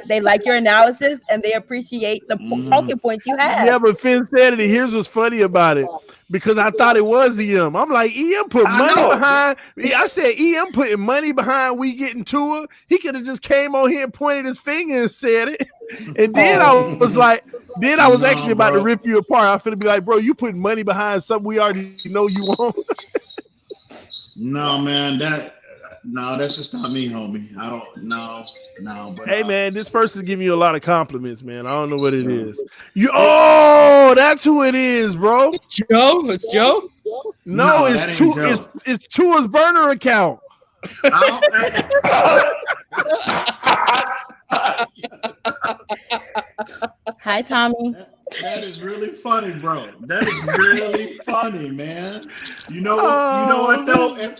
They like your analysis, and they appreciate the talking points you have. Yeah, but Finsanity, here's what's funny about it. Because I thought it was EM. I'm like, EM put money behind. I said, EM putting money behind we getting Tua. He could have just came on here and pointed his finger and said it. And then I was like, I was actually about to rip you apart. I finna be like, bro, you putting money behind something we already know you want. No, man, that's just not me, homie. I don't know. But hey, man, this person's giving you a lot of compliments, man. I don't know what it is. That's who it is, bro. It's Joe. It's Joe. No, it's Tua's burner account. Hi, Tommy. That is really funny, bro. That is really funny, man. You know what though? Hey,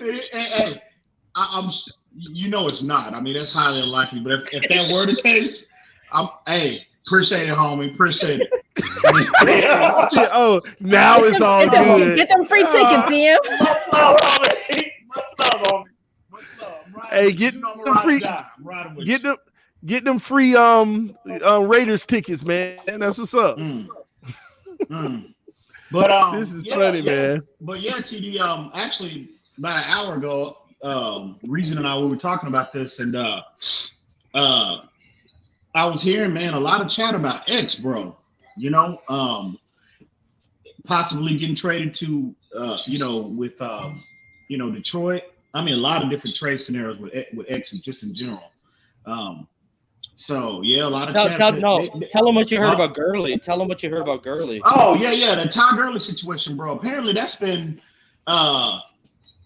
it's not. I mean, that's highly unlikely. But if that were the case, appreciate it, homie. Appreciate it. Now it's all good. Get them free tickets, Ian. Hey, get them free Raiders tickets, man. That's what's up. But this is funny, man. But yeah, TD. Actually, about an hour ago, Reason and I we were talking about this, and I was hearing, man, a lot of chat about X, bro. You know, possibly getting traded to, you know, with, you know, Detroit. I mean, a lot of different trade scenarios with X just in general. So yeah, a lot of chat. Tell them what you heard about Gurley. Tell them what you heard about Gurley. Oh yeah, the Todd Gurley situation, bro. Apparently that's been not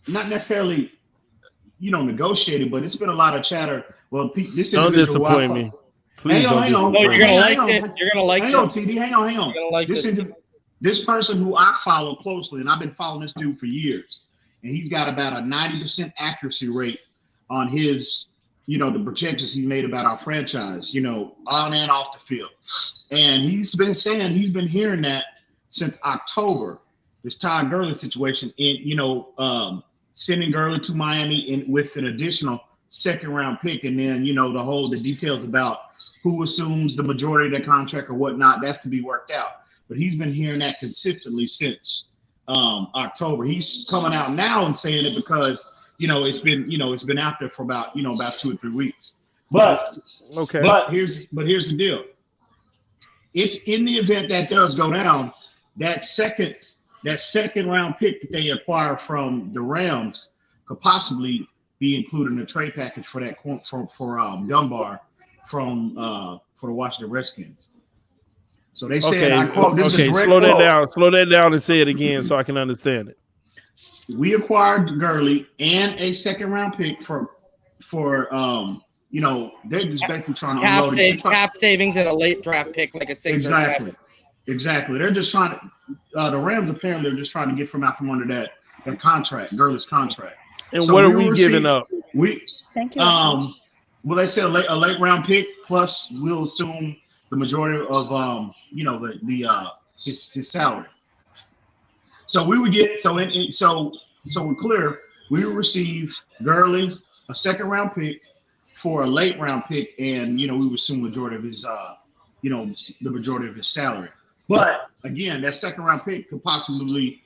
necessarily, you know, negotiated, but it's been a lot of chatter. Well, this don't disappoint me. Please hang on. No, you're gonna like it. You're gonna like it. Hang on, TD. Hang on. You're gonna like this person who I follow closely, and I've been following this dude for years, and he's got about a 90% accuracy rate on his, you know, the projections he made about our franchise, you know, on and off the field. And he's been saying, he's been hearing that since October, this Todd Gurley situation, in, you know, sending Gurley to Miami with an additional second-round pick, and then, you know, the details about who assumes the majority of the contract or whatnot, that's to be worked out. But he's been hearing that consistently since October. He's coming out now and saying it because, you know, it's been out there for about 2 or 3 weeks. But here's the deal. If in the event that does go down, that second round pick that they acquire from the Rams could possibly be included in the trade package for that for Dunbar from for the Washington Redskins. So they said, I quote, this is a direct slow quote. that down and say it again so I can understand it. We acquired Gurley and a second round pick for you know, they're just basically trying to unload it. Cap savings and a late draft pick, like a 6th. Exactly. They're just trying to the Rams apparently are just trying to get from out from under that contract, Gurley's contract. And so what are we giving up? Thank you. Well, they said a late round pick, plus we'll assume the majority of you know, his salary. So we would get so we're clear. We would receive Gurley, a second round pick for a late round pick, and, you know, we would assume majority of his you know, the majority of his salary. But again, that second round pick could possibly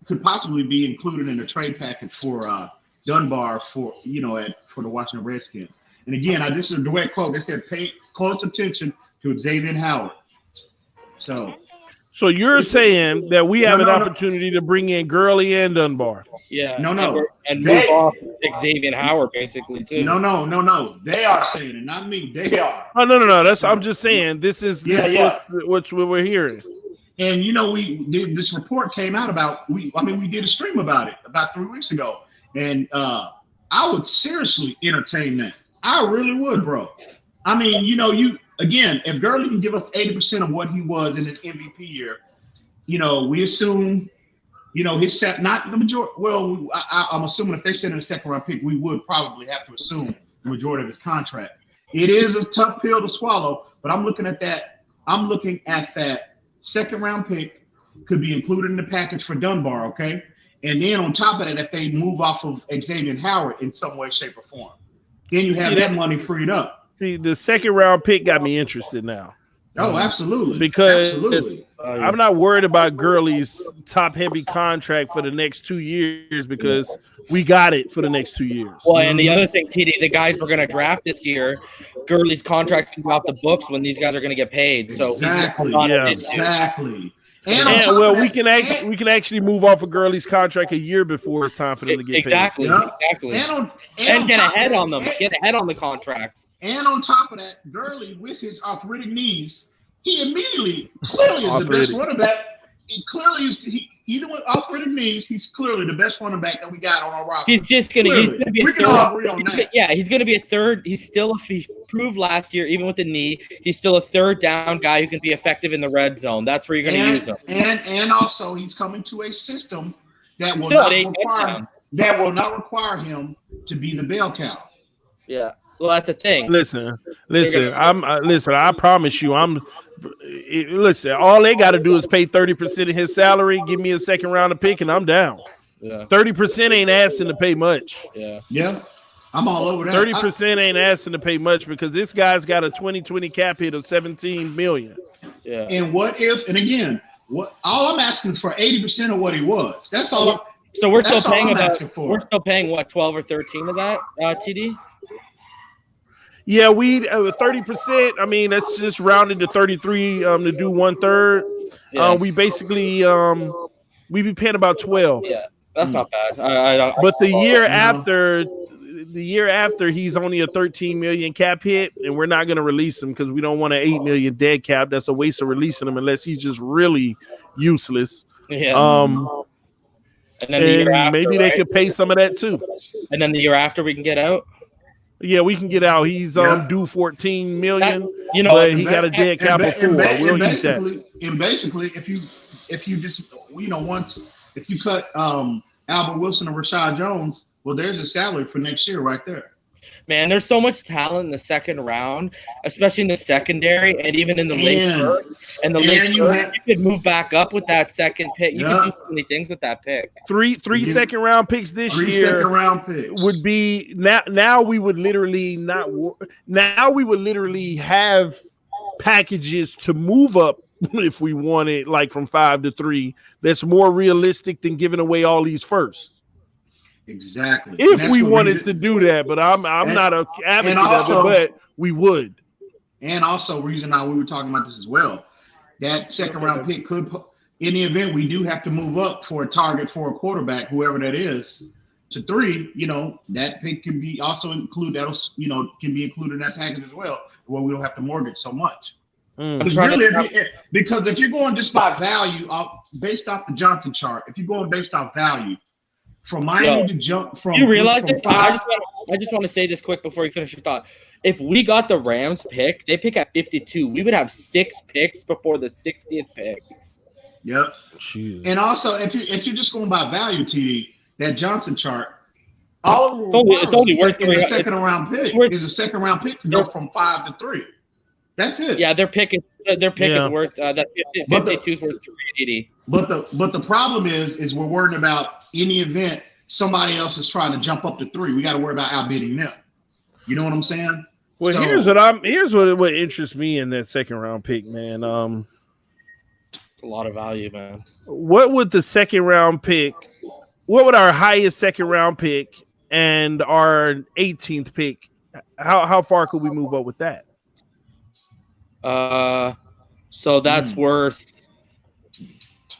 be included in the trade package for Dunbar for, you know, for the Washington Redskins. And again, this is a direct quote. They said, pay close attention to Xavier Howard. So you're saying that we have an opportunity to bring in Gurley and Dunbar? Yeah. No. And move off Xavier Howard basically too. No. They are saying it, not me. They are. Oh no. I'm just saying this is what we're hearing. And, you know, this report came out about we did a stream about it about 3 weeks ago, and I would seriously entertain that. I really would, bro. I mean, you know, if Gurley can give us 80% of what he was in his MVP year, you know, we assume, you know, his set, not the majority. Well, I'm assuming if they send in a second round pick, we would probably have to assume the majority of his contract. It is a tough pill to swallow, but I'm looking at that. I'm looking at that second round pick could be included in the package for Dunbar, okay? And then on top of that, if they move off of Xavier Howard in some way, shape, or form, then you have that money freed up. See, the second round pick got me interested now. Oh, absolutely. Because I'm not worried about Gurley's top heavy contract for the next 2 years because we got it for the next 2 years. Well, and the other thing, TD, the guys we're going to draft this year, Gurley's contract's going to go off the books when these guys are going to get paid. So exactly. And well, we can actually move off of Gurley's contract a year before it's time for them to get paid. Exactly. And get ahead on them. Get ahead on the contracts. And on top of that, Gurley, with his arthritic knees, he immediately clearly is the best running back. He clearly is. Even with arthritic knees, he's clearly the best running back that we got on our roster. He's going to be a third. We can all agree on that. Yeah, he's going to be a third. He proved last year, even with the knee, he's still a third down guy who can be effective in the red zone. That's where you're going to use him. And also, he's coming to a system that will not require him to be the bell cow. Yeah. Well, that's the thing. Listen. I promise you, listen. All they got to do is pay 30% of his salary, give me a second round of pick, and I'm down. Yeah, 30% ain't asking to pay much. Yeah. I'm all over that. 30% ain't asking to pay much because this guy's got a 2020 cap hit of $17 million. Yeah. And what if? And again, all I'm asking is for 80% of what he was. That's all. So we're That's still all paying I'm about. asking for. We're still paying what 12 or 13 of that TD. Yeah, we 30%. I mean, that's just rounded to 33 to do 1/3. Yeah. We basically we be paying about 12. Yeah, that's not bad. I don't. But the year No. after, he's only a 13 million cap hit, and we're not going to release him because we don't want an 8 million dead cap. That's a waste of releasing him unless he's just really useless. Yeah. And then the year after, maybe they could pay some of that too. And then the year after, we can get out. Yeah, we can get out. He's due 14 million. But he got a dead cap of 4. We'll use that. And basically, if you just once if you cut Albert Wilson and Rashad Jones, well, there's a salary for next year right there. Man, there's so much talent in the second round, especially in the secondary and even in the late third. And the late third, you could move back up with that second pick. You could do so many things with that pick. Three second round picks this year. 3 second round picks would be now we would literally have packages to move up if we wanted, like from 5 to 3. That's more realistic than giving away all these firsts. Exactly. If we wanted to do that, but I'm not an advocate of it, but we would. And also, reason why we were talking about this as well, that second round pick could, in the event we do have to move up for a target for a quarterback, whoever that is, to 3. That pick can be also included. Can be included in that package as well, where we don't have to mortgage so much. Because if you're going just by value, based off the Johnson chart, if you're going based off value. From Miami to jump from. You realize this? I just want to say this quick before you finish your thought. If we got the Rams pick, they pick at 52. We would have 6 picks before the 60th pick. Yep. Jeez. And also, if you're just going by value, TD, that Johnson chart, it's only worth a second round pick. Is a second round pick to go from 5 to 3. That's it. Yeah, their pick is worth that 52 is worth 380. But the problem is we're worried about any event somebody else is trying to jump up to 3. We got to worry about outbidding them. You know what I'm saying? Well, here's what interests me in that second round pick, man. It's a lot of value, man. What would the second round pick? What would our highest second round pick and our 18th pick? How far could we move up with that? So that's worth.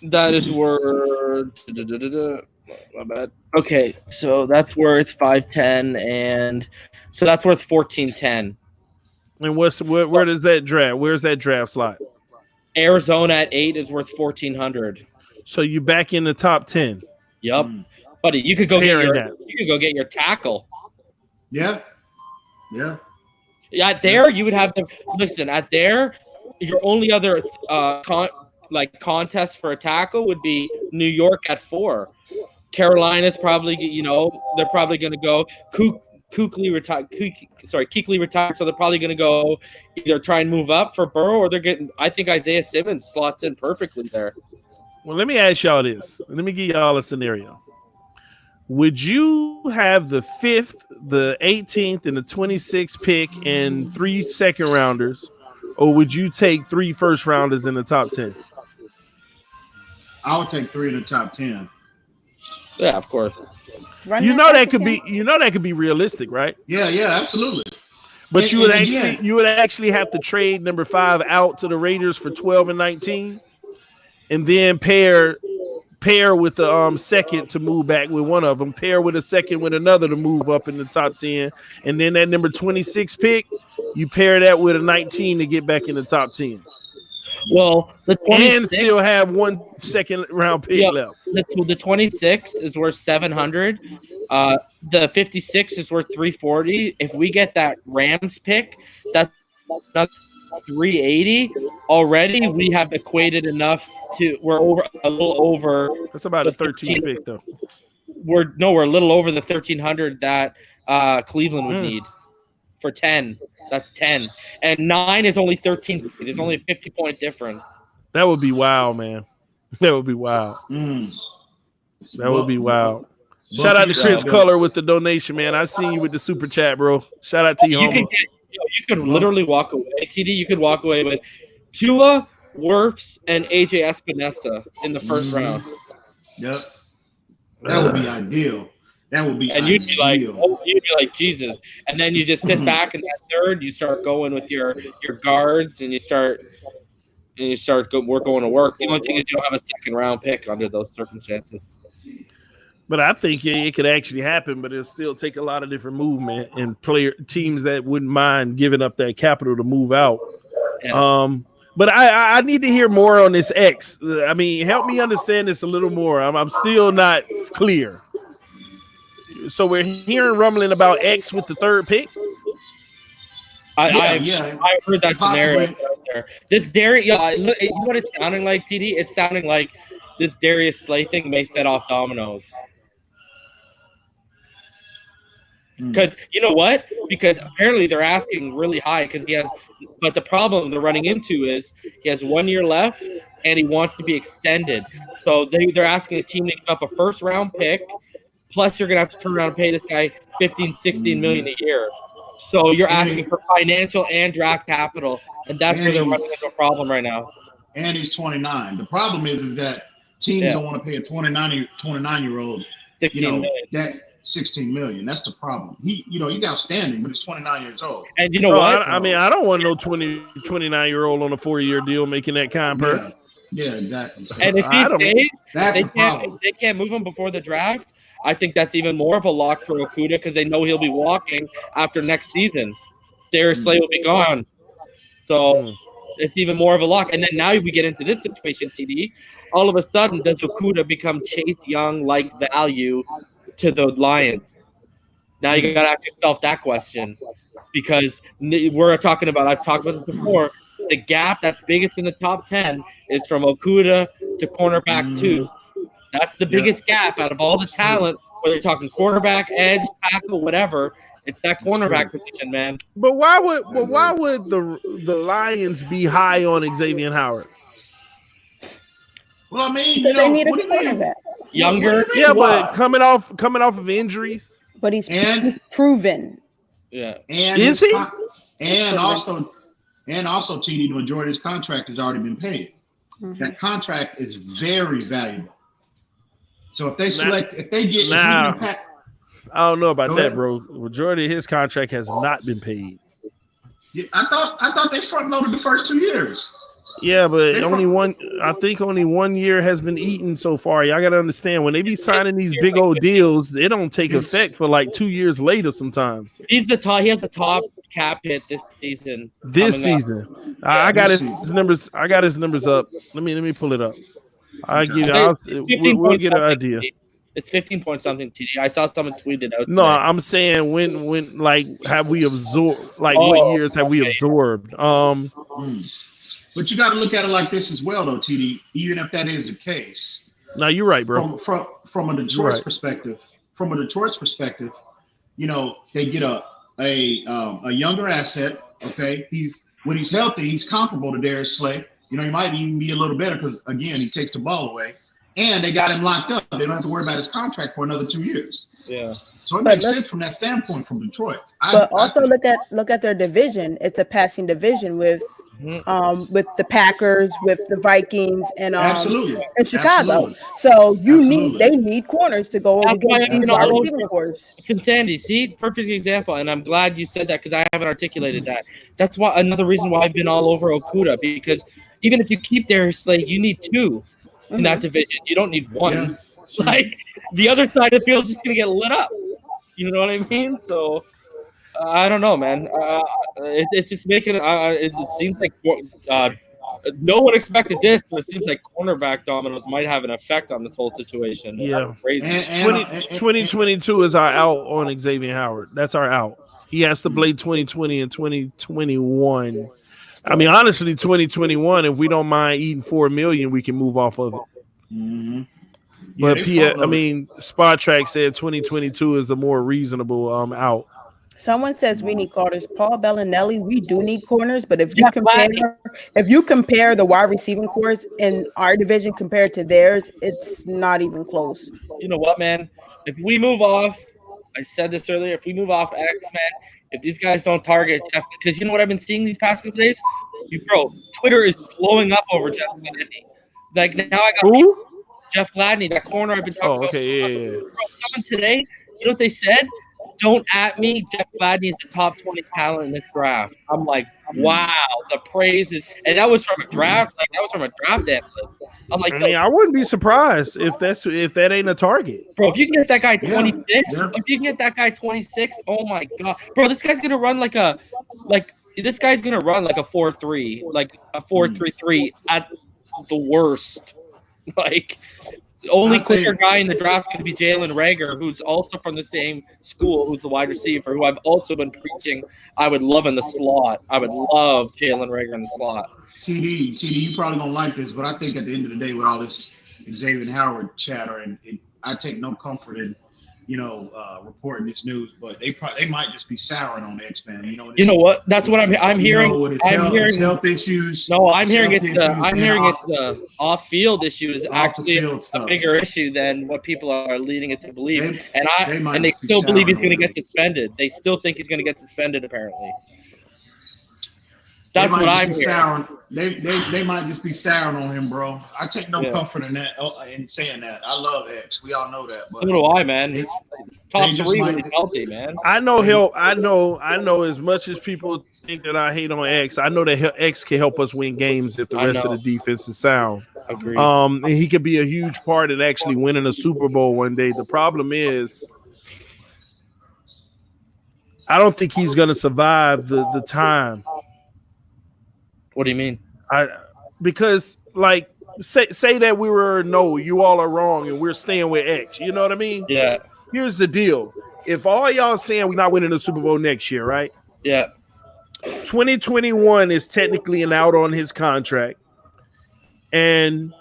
That is worth. My bad. Okay, so that's worth 510, and so that's worth 1410. And where does that draft? Where's that draft slot? Arizona at 8 is worth 1400. So you back in the top 10. Yep, buddy. You could go get your tackle. Yeah. At there, you would have to listen. At there, your only other contest for a tackle would be New York at 4. Carolina's probably, they're probably going to go. Kuechly retired, so they're probably going to go either try and move up for Burrow, or they're getting. I think Isaiah Simmons slots in perfectly there. Well, let me ask y'all this. Let me give y'all a scenario. Would you have the 5th, the 18th, and the 26th pick and 3 second rounders, or would you take 3 first rounders in the top 10? I would take 3 in the top 10. Yeah, of course. That could be realistic, right? Yeah, absolutely. But you would actually have to trade number 5 out to the Raiders for 12 and 19, and then pair with the second to move back with one of them, pair with a second with another to move up in the top 10, and then that number 26 pick, you pair that with a 19 to get back in the top 10. Well, and still have 1 second round pick left. The 26 is worth 700. The 56 is worth 340. If we get that Rams pick, that's 380. Already, we have equated enough we're a little over. That's about a 13 pick, though. We're a little over the 1300 that Cleveland would need for 10. That's 10. And 9 is only 13. There's only a 50-point difference. That would be wild, man. That would be wild. That would be wild. Shout out to Chris Culler with the donation, man. I seen you with the super chat, bro. Shout out to you, homie. You could literally walk away. TD, you could walk away with Tua, Wirfs, and AJ Espinosa in the first round. Yep. That would be ideal. That would be and ideal. you'd be like Jesus, and then you just sit back in that third. You start going with your guards, and we're going to work. The only thing is you don't have a second round pick under those circumstances. But I think it could actually happen, but it'll still take a lot of different movement and teams that wouldn't mind giving up that capital to move out. Yeah. But I need to hear more on this X. I mean, help me understand this a little more. I'm still not clear. So we're hearing rumbling about X with the third pick. I heard that scenario out there. This Darius, you know what it's sounding like, TD? It's sounding like this Darius Slay thing may set off dominoes. Because you know what? Because apparently they're asking really high but the problem they're running into is he has 1 year left and he wants to be extended. So they're asking a team to give up a first round pick, plus you're gonna have to turn around and pay this guy 15-16 million a year. So you're asking for financial and draft capital, and that's where they're running into a problem right now. And he's 29. The problem is that teams don't want to pay a 29-year-old 16 million. 16 million. That's the problem. He's outstanding, but he's 29 years old. And you know what? I mean, I don't want no 29-year-old on a 4-year deal making that kind per. Yeah, exactly. So, and if he stays, they can't move him before the draft. I think that's even more of a lock for Okudah because they know he'll be walking after next season. Darius Slay will be gone. So it's even more of a lock. And then now we get into this situation, TD. All of a sudden, does Okudah become Chase Young-like value to the Lions? Now you got to ask yourself that question because I've talked about this before. The gap that's biggest in the top 10 is from Okudah to cornerback 2. That's the biggest gap out of all the talent, whether you're talking quarterback, edge, tackle, whatever. It's that cornerback position, man. But why would the Lions be high on Xavier Howard? Well, I mean, they need a cornerback. Younger, but coming off of injuries. But he's proven. Yeah, and is he? And also, TD, the majority of his contract has already been paid. That contract is very valuable. So if they get I don't know about that, bro. The majority of his contract has not been paid. Yeah, I thought they front loaded the first 2 years. Yeah, but I think only 1 year has been eaten so far. Y'all gotta understand when they be signing these big old deals, they don't take effect for like 2 years later sometimes. He has the top cap hit this season. I got his numbers. I got his numbers up. Let me pull it up. We'll get an idea. It's 15 point something, TD. I saw someone tweeted out. No, I'm saying when like have we absorbed what years have we absorbed? But you got to look at it like this as well, though, TD. Even if that is the case. No, you're right, bro. From a Detroit's perspective, they get a younger asset. Okay, when he's healthy, he's comparable to Darius Slay. He might even be a little better because again, he takes the ball away, and they got him locked up. They don't have to worry about his contract for another 2 years. Yeah. So it makes sense from that standpoint from Detroit. But also look at their division. It's a passing division with the Packers, with the Vikings, and Chicago. Absolutely. So they need corners to go against these wide receiver cores. Insanity. See, perfect example. And I'm glad you said that because I haven't articulated that. That's another reason why I've been all over Okudah, because even if you keep Darius Slay, you need 2 in that division. You don't need 1. Yeah. Like the other side of the field is just gonna get lit up. You know what I mean? So I don't know, man. It's just making it seems like no one expected this, but it seems like cornerback dominoes might have an effect on this whole situation. Yeah, crazy. 2022 is our out on Xavier Howard. That's our out. He has to play 2020 and 2021. I mean, honestly, 2021. If we don't mind eating $4 million, we can move off of it. Mm-hmm. But Spot Track said 2022 is the more reasonable out. Someone says we need corners. Paul Bellinelli, we do need corners, but if you compare the wide receiving cores in our division compared to theirs, it's not even close. You know what, man? If we move off, I said this earlier, if we move off X, man, if these guys don't target Jeff, because you know what I've been seeing these past couple days? Twitter is blowing up over Jeff Kennedy. Like now I got who? Jeff Gladney, that corner I've been talking about. Okay, yeah. Bro, someone today, you know what they said? Don't at me. Jeff Gladney is a top 20 talent in this draft. I'm like, wow, the praise is, and that was from a draft, analyst. I'm like, I mean, I wouldn't be surprised if that ain't a target. bro, if you can get that guy 26, Yeah. if you can get that guy 26, oh my god, bro, this guy's gonna run like a 4.3, like a 4.33 at the worst. Like, the only quicker guy in the draft is going to be Jalen Reagor, who's also from the same school, who's the wide receiver, who I've also been preaching I would love in the slot. I would love Jalen Reagor in the slot. TD, you probably don't like this, but I think at the end of the day, with all this Xavier Howard chatter, and I take no comfort in, reporting this news, but they might just be souring on X-Men. You know what? That's what I'm hearing. I'm hearing health issues. No, I'm hearing it's the off-field issue is actually a bigger issue than what people are leading it to believe. They still believe he's going to get suspended. They still think he's going to get suspended. Apparently, that's what I'm hearing. They might just be souring on him, bro. I take no comfort in that. In saying that, I love X. We all know that. But so do I, man. He's top 3 when he's healthy, man. I know. As much as people think that I hate on X, I know that X can help us win games if the rest of the defense is sound. Agreed. And he could be a huge part in actually winning a Super Bowl one day. The problem is, I don't think he's going to survive the time. What do you mean? Because like say that you all are wrong and we're staying with X. You know what I mean? Yeah. Here's the deal. If all y'all saying we're not winning the Super Bowl next year, right? Yeah. 2021 is technically an out on his contract. And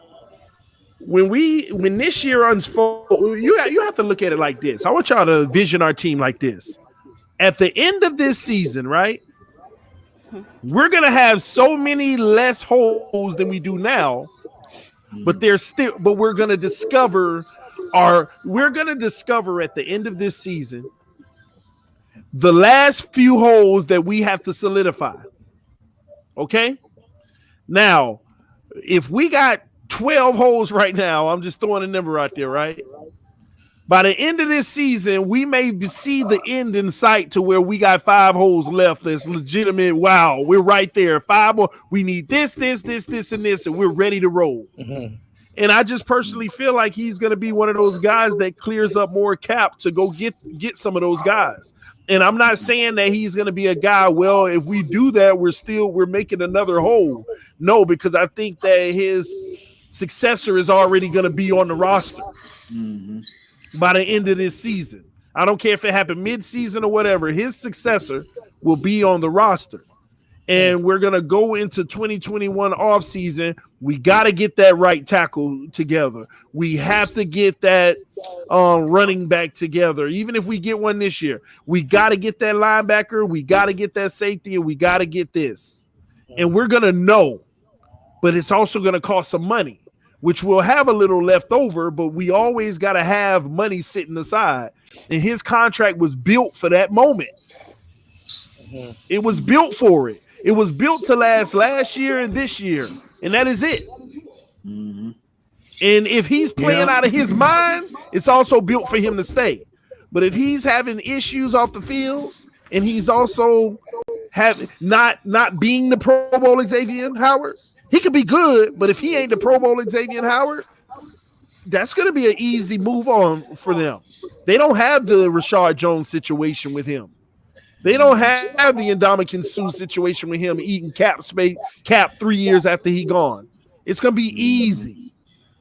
when this year unfolds, you have to look at it like this. I want y'all to vision our team like this. At the end of this season, right? We're gonna have so many less holes than we do now, but we're gonna discover at the end of this season the last few holes that we have to solidify. Okay? Now, if we got 12 holes right now, I'm just throwing a number out there, right? By the end of this season, we may see the end in sight to where we got 5 holes left. That's legitimate. Wow, we're right there. 5 more. We need this, and this, and we're ready to roll. Mm-hmm. And I just personally feel like he's going to be one of those guys that clears up more cap to go get some of those guys. And I'm not saying that he's going to be a guy, well, if we do that, we're making another hole. No, because I think that his successor is already going to be on the roster. Mm-hmm. By the end of this season. I don't care if it happened mid-season or whatever. His successor will be on the roster. And we're going to go into 2021 offseason. We got to get that right tackle together. We have to get that running back together. Even if we get one this year, we got to get that linebacker. We got to get that safety, and we got to get this. And we're going to know, but it's also going to cost some money, which we'll have a little left over, but we always got to have money sitting aside. And his contract was built for that moment. Mm-hmm. It was built for it. It was built to last year and this year, and that is it. Mm-hmm. And if he's playing out of his mind, it's also built for him to stay. But if he's having issues off the field, and he's also not being the Pro Bowl Xavier Howard, he could be good, but if he ain't the Pro Bowl Xavier Howard, that's going to be an easy move on for them. They don't have the Rashad Jones situation with him. They don't have the Ndamukong Suh situation with him eating cap 3 years after he gone. It's going to be easy.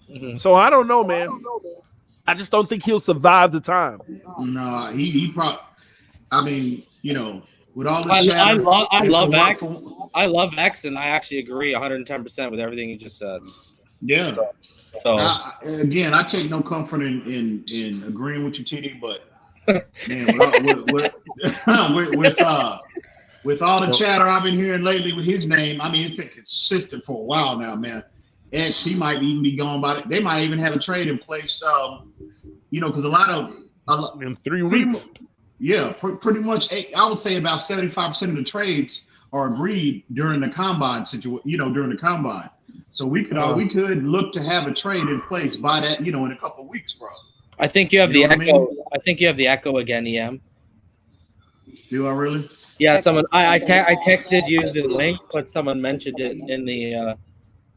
Mm-hmm. So I don't know, man. I just don't think he'll survive the time. No, he probably. I mean, with all the I love X, and I actually agree 110% with everything you just said. Yeah. So again, I take no comfort in agreeing with you, TD, but man, with all the chatter I've been hearing lately with his name, I mean, it's been consistent for a while now, man. X, he might even be gone by it. They might even have a trade in place, because a lot in 3 weeks. Yeah, pretty much. I would say about 75% of the trades are agreed during the combine situation. During the combine. So we could look to have a trade in place by that, in a couple of weeks, bro. I think you have You the know echo. what I mean? I think you have the echo again, EM. Do I really? Yeah, someone. I texted you the link, but someone mentioned it in the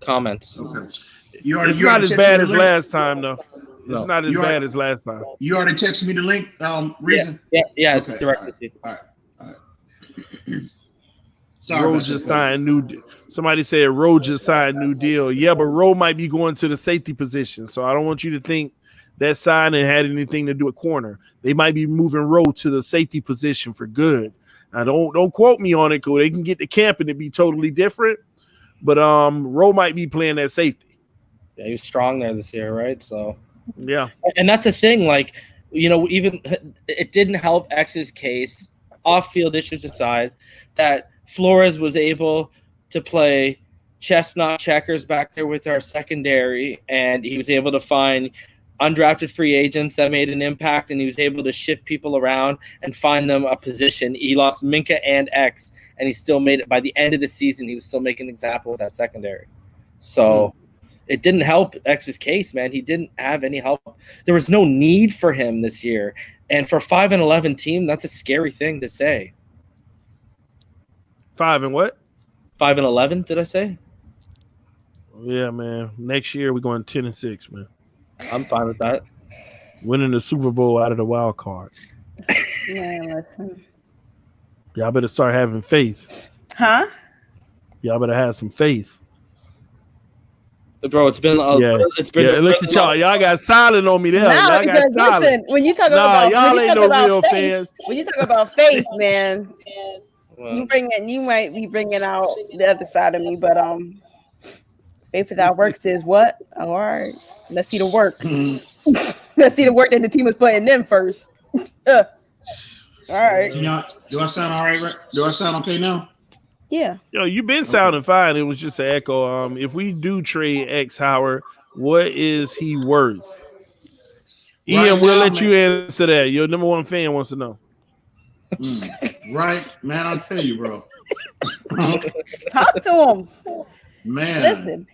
comments. Okay. It's not as bad as last time, though. No. It's not as bad as last time. You already texted me the link. Reason. Yeah. It's Okay, directed to you. All right. Sorry. Rowe just signed new. Somebody said Rowe just signed new deal. Yeah, but Rowe might be going to the safety position, so I don't want you to think that signing had anything to do with corner. They might be moving Rowe to the safety position for good. Now, don't quote me on it, because they can get to camp and it be totally different. But Rowe might be playing that safety. Yeah, he was strong there this year, right? So yeah, and that's the thing. Like, even it didn't help X's case, off-field issues aside, that Flores was able to play chestnut checkers back there with our secondary, and he was able to find undrafted free agents that made an impact, and he was able to shift people around and find them a position. He lost Minka and X, and he still made it. By the end of the season, he was still making an example with that secondary. So it didn't help X's case, man. He didn't have any help. There was no need for him this year. And for a 5-11 team, that's a scary thing to say. 5 and what? 5-11, did I say? Yeah, man. Next year we're going 10-6, man. I'm fine with that. Winning the Super Bowl out of the wild card. Yeah, listen. Y'all better start having faith. Huh? Y'all better have some faith. Bro, it's been look at y'all. Y'all got silent on me there. No, y'all because listen, when you talk about y'all ain't no real fans. When you talk about faith, man, Well, you might be bringing out the other side of me, but faith without works is what? Oh, all right, let's see the work. Let's see the work that the team is putting in first. All right. Do I sound all right? Do I sound okay now? Yeah. Yo, you've been sounding fine. It was just an echo. If we do trade X Howard, what is he worth? Ian, we'll let you answer that. Your number one fan wants to know. Right, man. I'll tell you, bro. Talk to him, man. Listen,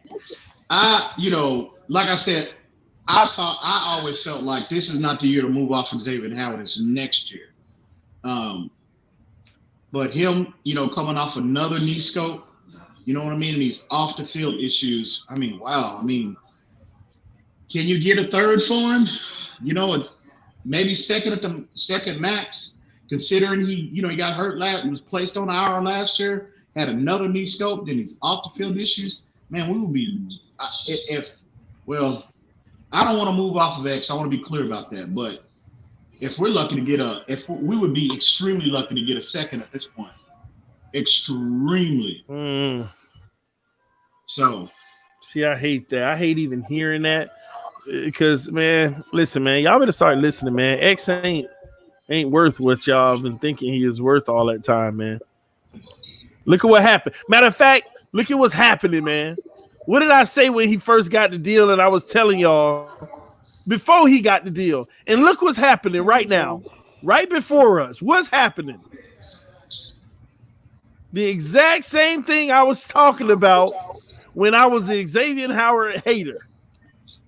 like I said, I always felt like this is not the year to move off of Xavier Howard. It's next year. But him, coming off another knee scope, you know what I mean? And these off the field issues. I mean, wow. I mean, can you get a third for him? It's maybe second max, considering he got hurt he was placed on IR last year, had another knee scope, then these off the field issues. Man, we would be I don't want to move off of X. I want to be clear about that. But if we're lucky to get we would be extremely lucky to get a second at this point. Extremely. So. See, I hate that. I hate even hearing that because, man, listen, man, y'all better start listening, man. X ain't worth what y'all been thinking he is worth all that time, man. Look at what happened. Matter of fact, look at what's happening, man. What did I say when he first got the deal? And I was telling y'all before he got the deal. And look what's happening right now, right before us. What's happening? The exact same thing I was talking about when I was the Xavier Howard hater.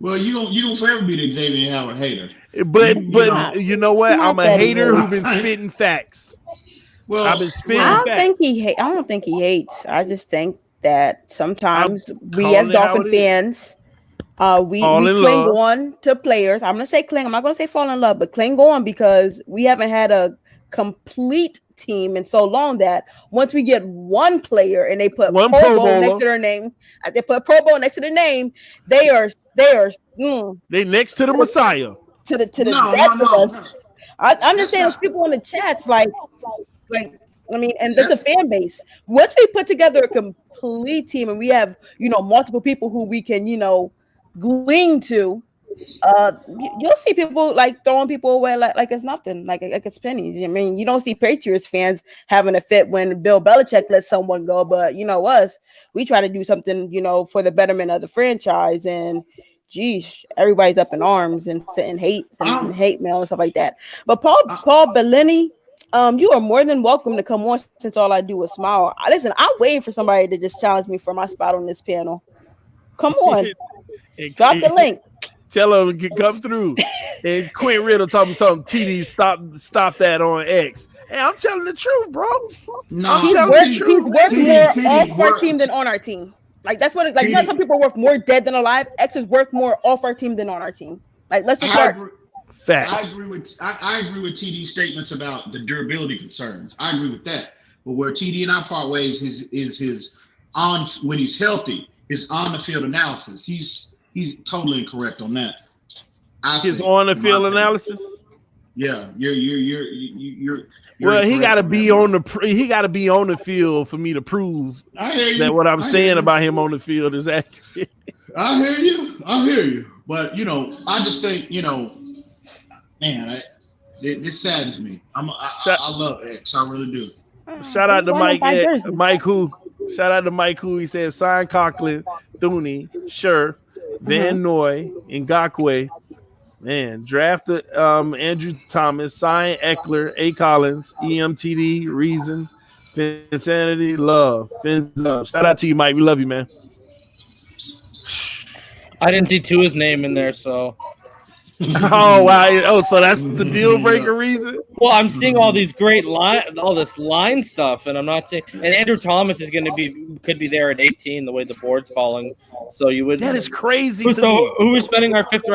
Well, you don't forever be the Xavier Howard hater. But you know what? I'm a hater who's been spitting facts. Well, I've been spitting facts. I don't think he hates. I just think that sometimes we as Dolphin fans, we cling on to players. I'm gonna say cling. I'm not gonna say fall in love, but cling on because we haven't had a complete team in so long that once we get one player and they put Pro Bowl next to their name, they put Pro Bowl next to their name, they next to the Messiah. To the death of us. I'm just saying, people in the chats, like I mean, and there's a fan base. Once we put together a complete team and we have multiple people who we can glean to, you'll see people like throwing people away like it's nothing, like it's pennies. I mean, you don't see Patriots fans having a fit when Bill Belichick lets someone go, but us, we try to do something for the betterment of the franchise, and geez, everybody's up in arms and sending hate mail and stuff like that. But Paul Bellini, you are more than welcome to come on since all I do is smile. Listen, I'm waiting for somebody to just challenge me for my spot on this panel. Come on, And- drop the link. Tell them to come through. And Quinn Riddle talking TD, stop that on X. Hey, I'm telling the truth, bro. No, He's telling worth, the he's truth, worth TD, more TD off our worth- team than on our team. Like that's what it, like. You know, TD some people are worth more dead than alive. X is worth more off our team than on our team. Like let's just start. I Facts. agree with TD's statements about the durability concerns. I agree with that. But where TD and I part ways is his on when he's healthy, his on the field analysis. He's totally incorrect on that. His on the field analysis. Yeah, you're Well, he got to incorrect be on that, on the he got to be on the field for me to prove bro. I hear you. that what I'm I hear saying you. about him on the field is accurate. I hear you. But I just think man, this saddens me. I love X. I really do. Shout out to Mike. Jerseys. Mike who? Shout out to Mike who? He said sign Conklin, Thuney, Scherf, Van Noy, Ngakwe. Man, drafted Andrew Thomas, sign Eckler, A. Collins, EMTD, Reason, Insanity, Love, Fins up. Shout out to you, Mike. We love you, man. I didn't see Tua's name in there, so. Oh wow! Oh, so that's the deal breaker reason. Well, I'm seeing all these great all this line stuff, and I'm not seeing. And Andrew Thomas could be there at 18, the way the board's falling. So you would. That is crazy. So who are spending our fifth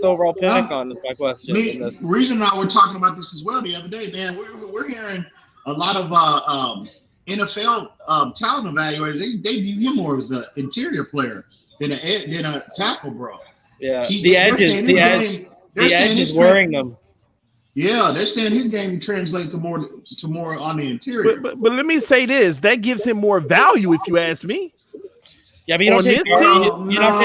overall pick on? Is my question. Reason and I were talking about this as well the other day, man. We're hearing a lot of NFL talent evaluators. They view him more as an interior player than a tackle, bro. Yeah, the edge is worrying them. Yeah, they're saying his game translates to more on the interior. But let me say this: that gives him more value, if you ask me. Yeah, but you're not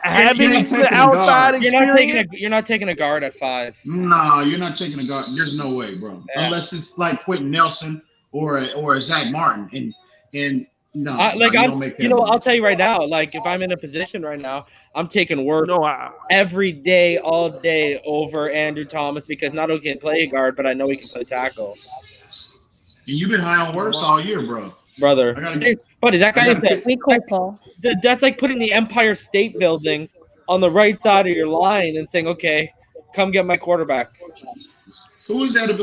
having the outside experience. You're not taking a guard at 5. No, you're not taking a guard. There's no way, bro. Yeah. Unless it's like Quentin Nelson or a Zach Martin, and. No, I'll tell you right now. Like, if I'm in a position right now, I'm taking work every day, all day over Andrew Thomas because not only can he play a guard, but I know he can play tackle. And you've been high on worse all year, brother. Buddy, that guy is Paul. That's like putting the Empire State Building on the right side of your line and saying, "Okay, come get my quarterback." Who is that? Has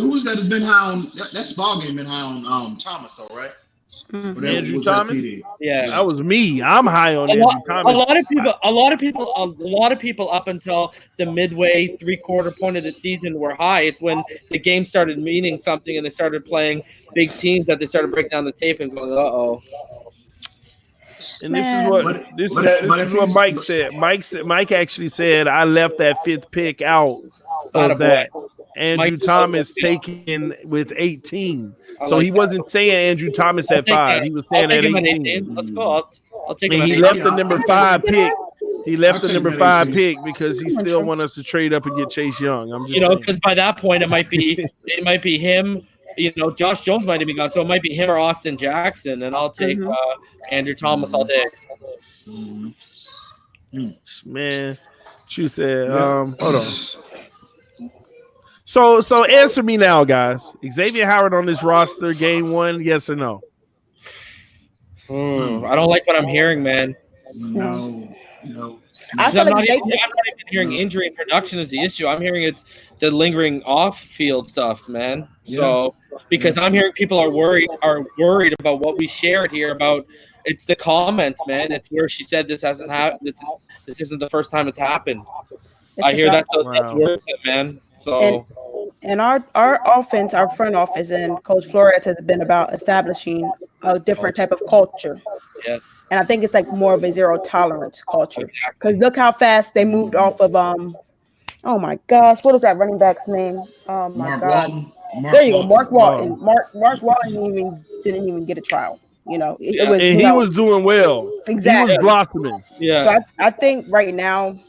been high on? That's ball game been high on Thomas though, right? Andrew Thomas. Yeah, that was me. I'm high on Andrew Thomas. A lot of people up until the midway 3/4 point of the season were high. It's when the game started meaning something and they started playing big teams that they started breaking down the tape and going, "Uh-oh." And this is what Mike said. Mike actually said I left that 5th pick out of that. Andrew Thomas taken with 18. So he wasn't saying Andrew Thomas at 5. He was saying at 18. Let's go. I'll take him. And he left the number 5 pick. He left the number 5 pick because he still wants us to trade up and get Chase Young. I'm just because by that point it might be him. Josh Jones might have been gone, so it might be him or Austin Jackson, and I'll take Andrew Thomas all day. Man, you said, hold on. So answer me now, guys. Xavier Howard on this roster, game 1, yes or no? I don't like what I'm hearing, man. No. I'm not even hearing injury and production is the issue. I'm hearing it's the lingering off-field stuff, man. So because I'm hearing people are worried about what we shared here about. It's the comment, man. It's where she said this hasn't happened. This isn't the first time it's happened. I hear that's worth it, man. So. And our offense, our front office, and Coach Flores has been about establishing a different type of culture. Yeah. And I think it's like more of a zero tolerance culture. Because look how fast they moved off of oh my gosh, what is that running back's name? Oh my God. There you go, Mark Walton. Mark Walton didn't even get a trial. He was doing well. Exactly. He was blossoming. Yeah. So I think right now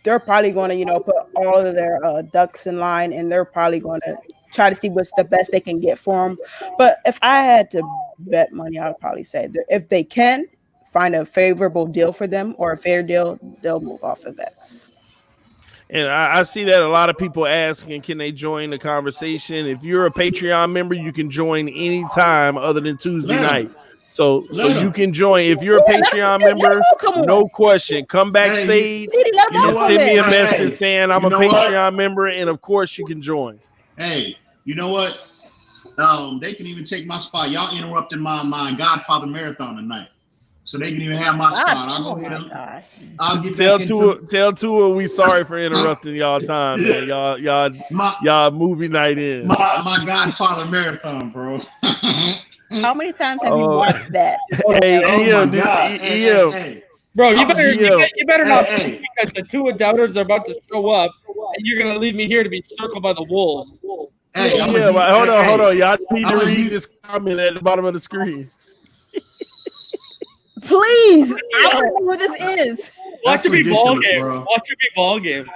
they're probably going to, put all of their ducks in line, and they're probably going to try to see what's the best they can get for them. But if I had to bet money, I would probably say that if they can find a favorable deal for them or a fair deal, they'll move off of X. And I see that a lot of people asking, can they join the conversation? If you're a Patreon member, you can join anytime other than Tuesday night. So you can join if you're a Patreon member. No question. Come backstage and send me a message saying I'm a Patreon member, and of course you can join. Hey, you know what? They can even take my spot. Y'all interrupted my Godfather marathon tonight, so they can even have my spot. I'll go ahead and I'll get tell Tua we sorry for interrupting y'all time, man. Y'all movie night in. My Godfather marathon, bro. How many times have you watched that? Bro, you better not think that the Tua doubters are about to show up and you're gonna leave me here to be circled by the wolves. Hold on. Y'all need to read this comment at the bottom of the screen. Please, I don't know who this is. Watch it be ball game. Bro. Watch it be ball game.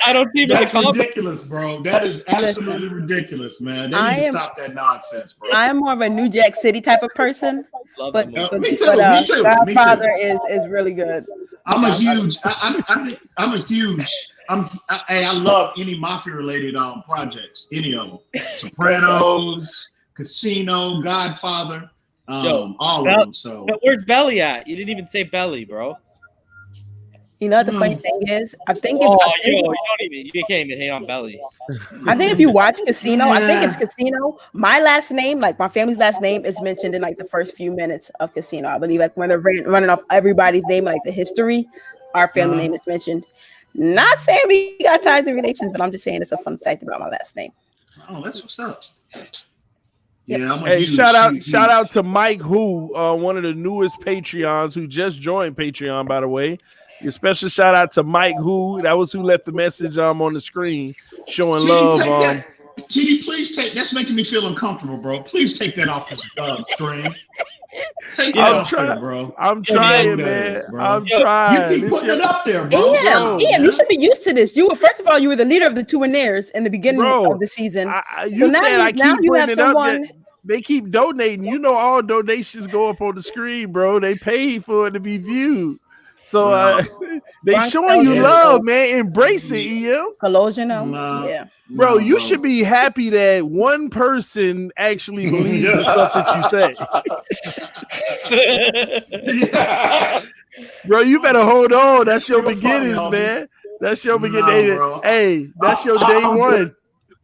I don't see that's ridiculous, bro. That is absolutely ridiculous, man. They need to stop that nonsense, bro. I am more of a New Jack City type of person, but me too. Godfather is really good. I love any mafia related projects, any of them. Sopranos, Casino, Godfather, all of them. So, but where's Belly at? You didn't even say Belly, bro. You know what the funny thing is? You can't even hang on Belly. I think if you watch Casino, I think it's Casino. My last name, like my family's last name, is mentioned in like the first few minutes of Casino. I believe like when they're running off everybody's name, like the history, our family name is mentioned. Not saying we got ties and relations, but I'm just saying it's a fun fact about my last name. Oh, that's what's up. Yeah, hey, shout out to Mike Who, one of the newest Patreons who just joined Patreon, by the way. A special shout out to Mike Who. That was who left the message on the screen showing love. TD, please take. That's making me feel uncomfortable, bro. Please take that off the screen. Take it off there, bro. I'm trying, man. I'm trying. You keep putting it up there, bro. Ian, you should be used to this. First of all, you were the leader of the Tuinaires in the beginning of the season. You said I keep putting it up. They keep donating. You know, all donations go up on the screen, bro. They pay for it to be viewed. So they showing you love, man. Embrace it, EM. Bro, you should be happy that one person actually believes the stuff that you say. Bro, you better hold on. That's your beginnings, man. That's your beginning. Hey, that's your day one.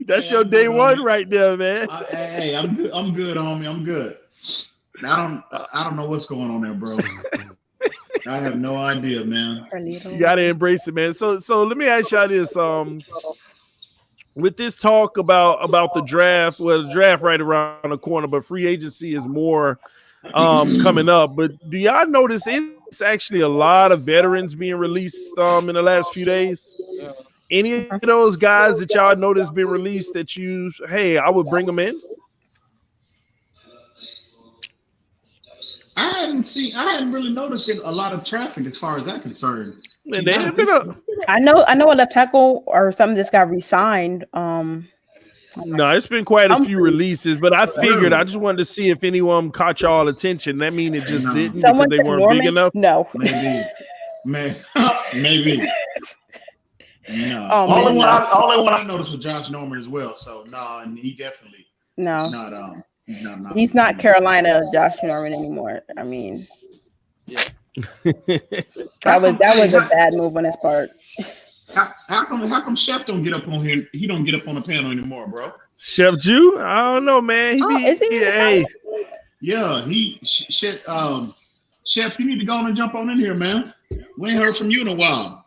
That's your day one right there, man. Hey, I'm good, homie. I'm good. I don't know what's going on there, bro. I have no idea, man. You gotta embrace it, man. So let me ask y'all this. With this talk about the draft, well, the draft right around the corner, but free agency is more coming up. But do y'all notice it's actually a lot of veterans being released in the last few days? Any of those guys that y'all notice been released that I would bring them in? I hadn't really noticed a lot of traffic as far as that concerned. I know a left tackle or something that's got re-signed. No, it's been quite a few releases, but I figured I just wanted to see if anyone caught y'all attention. That means it just didn't because they weren't big enough. No, maybe. No. Only one I noticed was Josh Norman as well. So and he definitely he's not Carolina Josh Norman anymore. I mean, that was a bad move on his part. How come Chef don't get up on here? He don't get up on the panel anymore, bro. Chef Jew? I don't know, man. Is he? Yeah, Chef, you need to go on and jump on in here, man. We ain't heard from you in a while.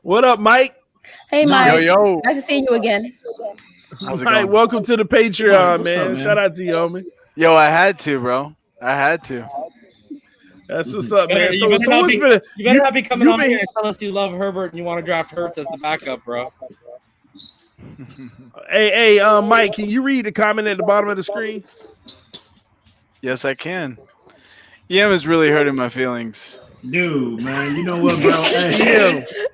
What up, Mike? Hey, Mike. Yo. Nice to see you again. Mike, welcome to the Patreon, man. Shout out to you, homie. Yo, I had to, bro. I had to. That's what's up, man. You better not be coming on here and tell us you love Herbert and you want to draft Hurts as the backup, bro. Hey, Mike, can you read the comment at the bottom of the screen? Yes, I can. EM is really hurting my feelings. Dude, man, you know what, bro?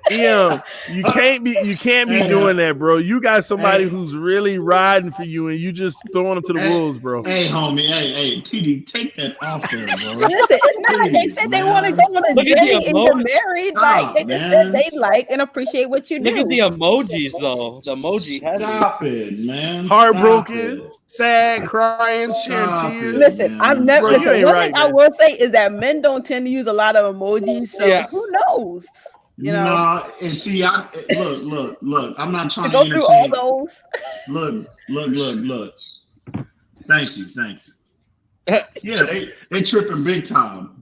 EM, you can't be Hey, doing that, bro. You got somebody hey, who's really riding for you, and you just throwing them to the hey, wolves, bro. hey, homie, hey, TD, take that off there, bro. Listen, it's not like they Please, said they want to man. go on a Look at the date and emoji. you're married. Like Stop, they just man. said they like and appreciate what you Look do. at the emojis though. The emoji head. Stop it, man. Heartbroken, Stop sad, crying, sharing Stop tears. it. Listen, Man. I've never Bro, you listen. ain't One right, thing I man. will say is that men don't tend to use a lot of emojis, so Yeah. who knows? You know, No, and see, look. I'm not to trying go to through all entertain. those. Look. Thank you. Yeah, they tripping big time.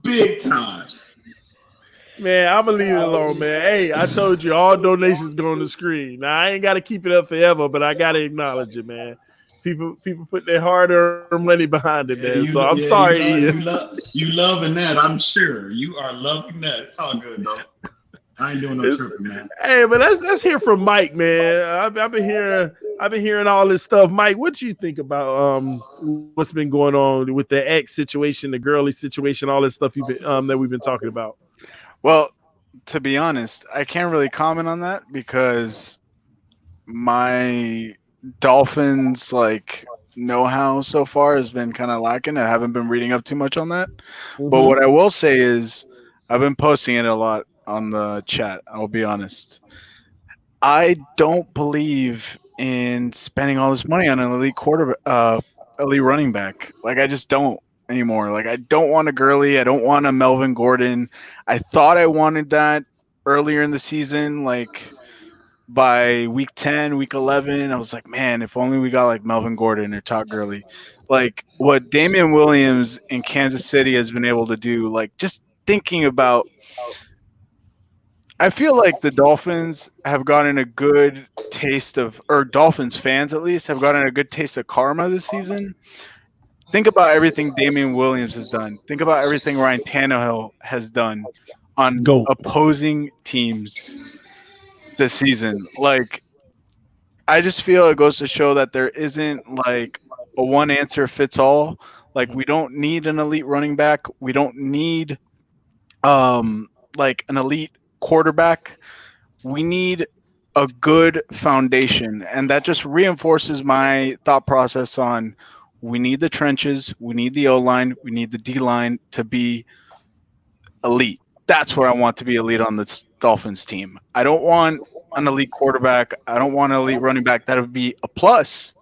Man, I'm gonna leave it alone, man. Hey, I told you all donations go on the screen. Now I ain't gotta keep it up forever, but I gotta acknowledge it, man. People put their hard-earned money behind it, man. So I'm sorry, Ian. You loving that. I'm sure you are loving that. It's all good though. I ain't doing no tripping, man. Hey, but let's hear from Mike, man. I've been hearing all this stuff. Mike, what do you think about what's been going on with the ex situation, the girly situation, all this stuff that we've been talking about? Well, to be honest, I can't really comment on that because my Dolphins know-how so far has been kind of lacking. I haven't been reading up too much on that. But what I will say is I've been posting it a lot on the chat. I'll be honest. I don't believe in spending all this money on an elite running back. Like I just don't anymore. Like I don't want a Gurley. I don't want a Melvin Gordon. I thought I wanted that earlier in the season, like by week 10, week 11, I was like, man, if only we got like Melvin Gordon or Todd Gurley. Like what Damian Williams in Kansas City has been able to do, like just thinking about, I feel like the Dolphins have gotten a good taste of, or Dolphins fans at least, have gotten a good taste of karma this season. Think about everything Damian Williams has done. Think about everything Ryan Tannehill has done on opposing teams this season. Like, I just feel it goes to show that there isn't like a one answer fits all. Like, we don't need an elite running back. We don't need like an elite quarterback. We need a good foundation, and that just reinforces my thought process on we need the trenches, we need the O-line, we need the D-line to be elite. That's what I want to be elite on this Dolphins team. I don't want an elite quarterback. I don't want an elite running back. That would be a plus,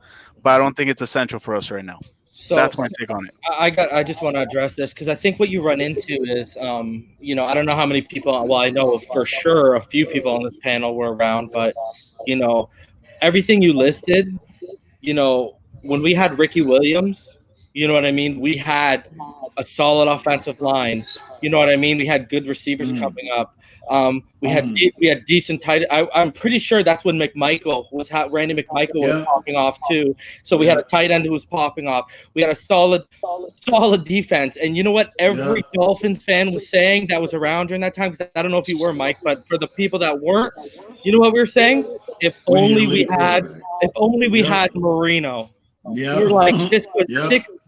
but I don't think it's essential for us right now. So that's my take on it. I just want to address this because I think what you run into is, I don't know how many people. Well, I know for sure a few people on this panel were around, but everything you listed, when we had Ricky Williams, you know what I mean? We had a solid offensive line. You know what I mean? We had good receivers coming up. We had decent tight. I'm pretty sure that's when Randy McMichael was popping off too. So we had a tight end who was popping off. We had a solid defense. And you know what? Every Dolphins fan was saying that was around during that time. Because I don't know if you were, Mike, but for the people that weren't, you know what we were saying? If only we had Marino. Yeah. We're like, this was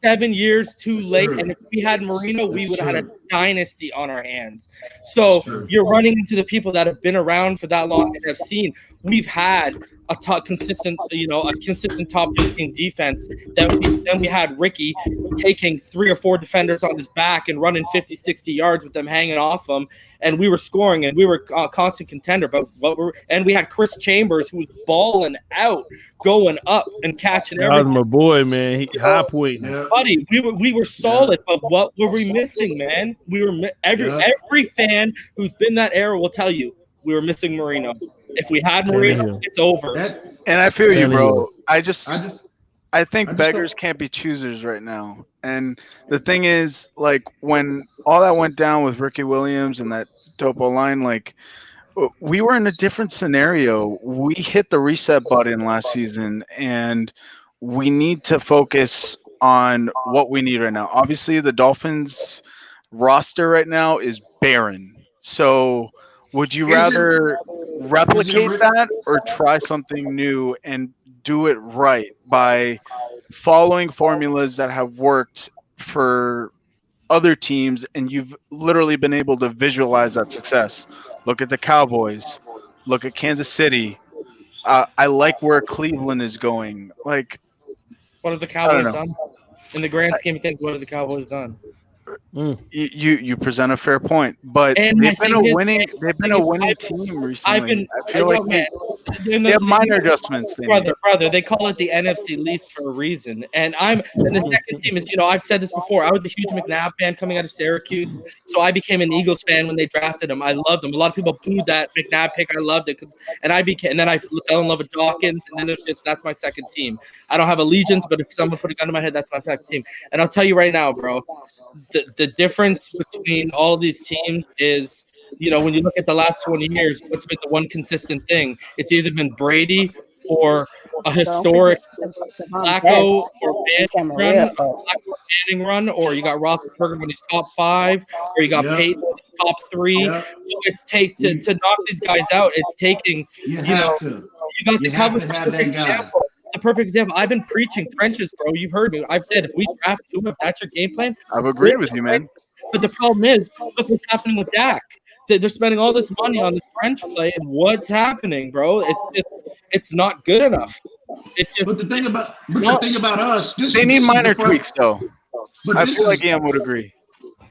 6-7 years too late. And if we had Marino, we would have had a dynasty on our hands. So you're running into the people that have been around for that long and have seen we've had a consistent top 15 defense. Then we had Ricky taking 3 or 4 defenders on his back and running 50, 60 yards with them hanging off him. And we were scoring, and we were a constant contender. And we had Chris Chambers, who was balling out, going up and catching everything. That was my boy, man. High point, buddy. We were solid, but what were we missing, man? We were every fan who's been that era will tell you we were missing Marino. If we had Marino, it's over. And I feel you, bro. I think beggars can't be choosers right now. And the thing is, like, when all that went down with Ricky Williams and that Topo line, like, we were in a different scenario. We hit the reset button last season, and we need to focus on what we need right now. Obviously, the Dolphins roster right now is barren. So would you rather replicate that or try something new and do it right by following formulas that have worked for other teams, and you've literally been able to visualize that success. Look at the Cowboys. Look at Kansas City. I like where Cleveland is going. Like, What have the I don't Cowboys know. done? In the grand scheme of things, what have the Cowboys done? You present a fair point, but And my they've been thing a is, winning team I've recently. been, I feel like man, they have minor adjustments they need. brother, they call it the NFC least for a reason. And the second team is, I've said this before. I was a huge McNabb fan coming out of Syracuse, so I became an Eagles fan when they drafted him. I loved him. A lot of people booed that McNabb pick. I loved it and then I fell in love with Dawkins, and then that's my second team. I don't have allegiance, but if someone put a gun to my head, that's my second team. And I'll tell you right now, bro, the difference between all these teams is, when you look at the last 20 years, what's been the one consistent thing? It's either been Brady or a historic Flacco or Manning run, or you got Roethlisberger when he's top 5, or you got Peyton when he's top 3. It's to knock these guys out. It's taking. You got the Cowboys. The perfect example. I've been preaching trenches, bro. You've heard me. I've said if we draft Tua, if that's your game plan, I've agreed with you, man. But the problem is, look what's happening with Dak. They're spending all this money on this trench play, and what's happening, bro? It's not good enough. It's just. But the thing about us, they need minor tweaks, though. But I feel like Ian would agree.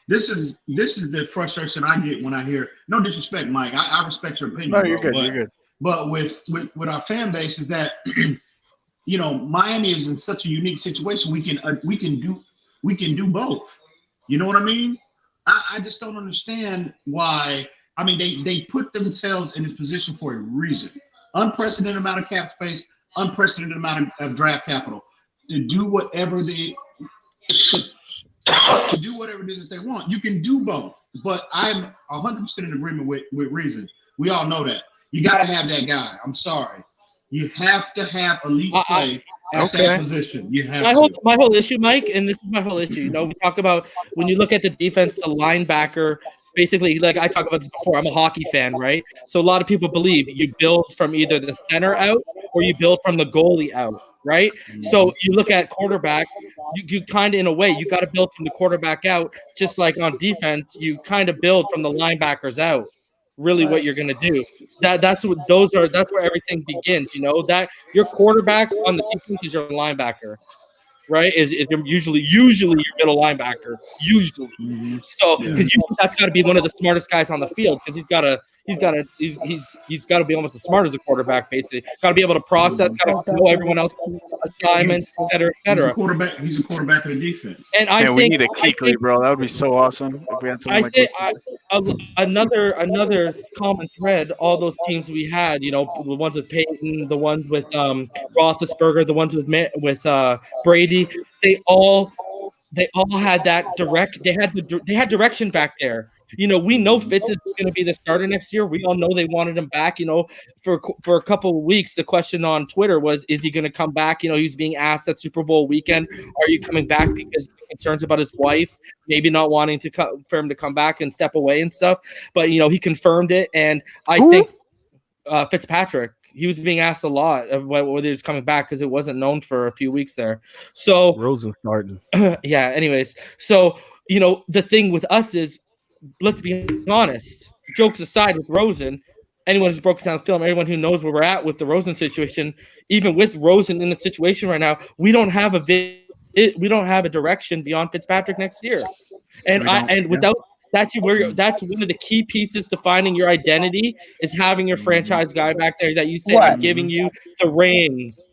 This is the frustration I get when I hear. No disrespect, Mike. I respect your opinion. No, you're good. You're good. But with our fan base is that, Miami is in such a unique situation. We can do both. You know what I mean? I just don't understand why. I mean, they put themselves in this position for a reason. Unprecedented amount of cap space, unprecedented amount of draft capital to do whatever it is that they want. You can do both, but I'm 100% in agreement with reason. We all know that. You got to have that guy. I'm sorry. You have to have elite play at that position. You have my whole issue, Mike, and this is my whole issue. We talk about when you look at the defense, the linebacker, basically, like I talked about this before, I'm a hockey fan, right? So a lot of people believe you build from either the center out or you build from the goalie out, right? So you look at quarterback, you kind of, in a way, you got to build from the quarterback out, just like on defense, you kind of build from the linebackers out. Really what you're going to do. That's where everything begins, that your quarterback on the defense is your linebacker, right? Is usually your middle linebacker, usually. So because that's got to be one of the smartest guys on the field, because he's got to be almost as smart as a quarterback, basically. Got to be able to process, got to know everyone else's assignments, et cetera, et cetera. He's a quarterback of the defense. And I think we need a Kuechly, bro. That would be so awesome if we had someone like another common thread. All those teams we had, the ones with Peyton, the ones with Roethlisberger, the ones with Brady, they all had that they had direction back there. We know Fitz is going to be the starter next year. We all know they wanted him back. For a couple of weeks, the question on Twitter was, is he going to come back? He's being asked at Super Bowl weekend, are you coming back because concerns about his wife, maybe not wanting for him to come back and step away and stuff. But, he confirmed it. And I think Fitzpatrick, he was being asked a lot of whether he was coming back because it wasn't known for a few weeks there. So Rosen starting. Yeah. Anyways, so, the thing with us is, let's be honest, jokes aside with Rosen, anyone who's broken down the film, everyone who knows where we're at with the Rosen situation, even with Rosen in the situation right now, we don't have a direction beyond Fitzpatrick next year. And without that's one of the key pieces to finding your identity is having your franchise guy back there that you say is giving you the reins.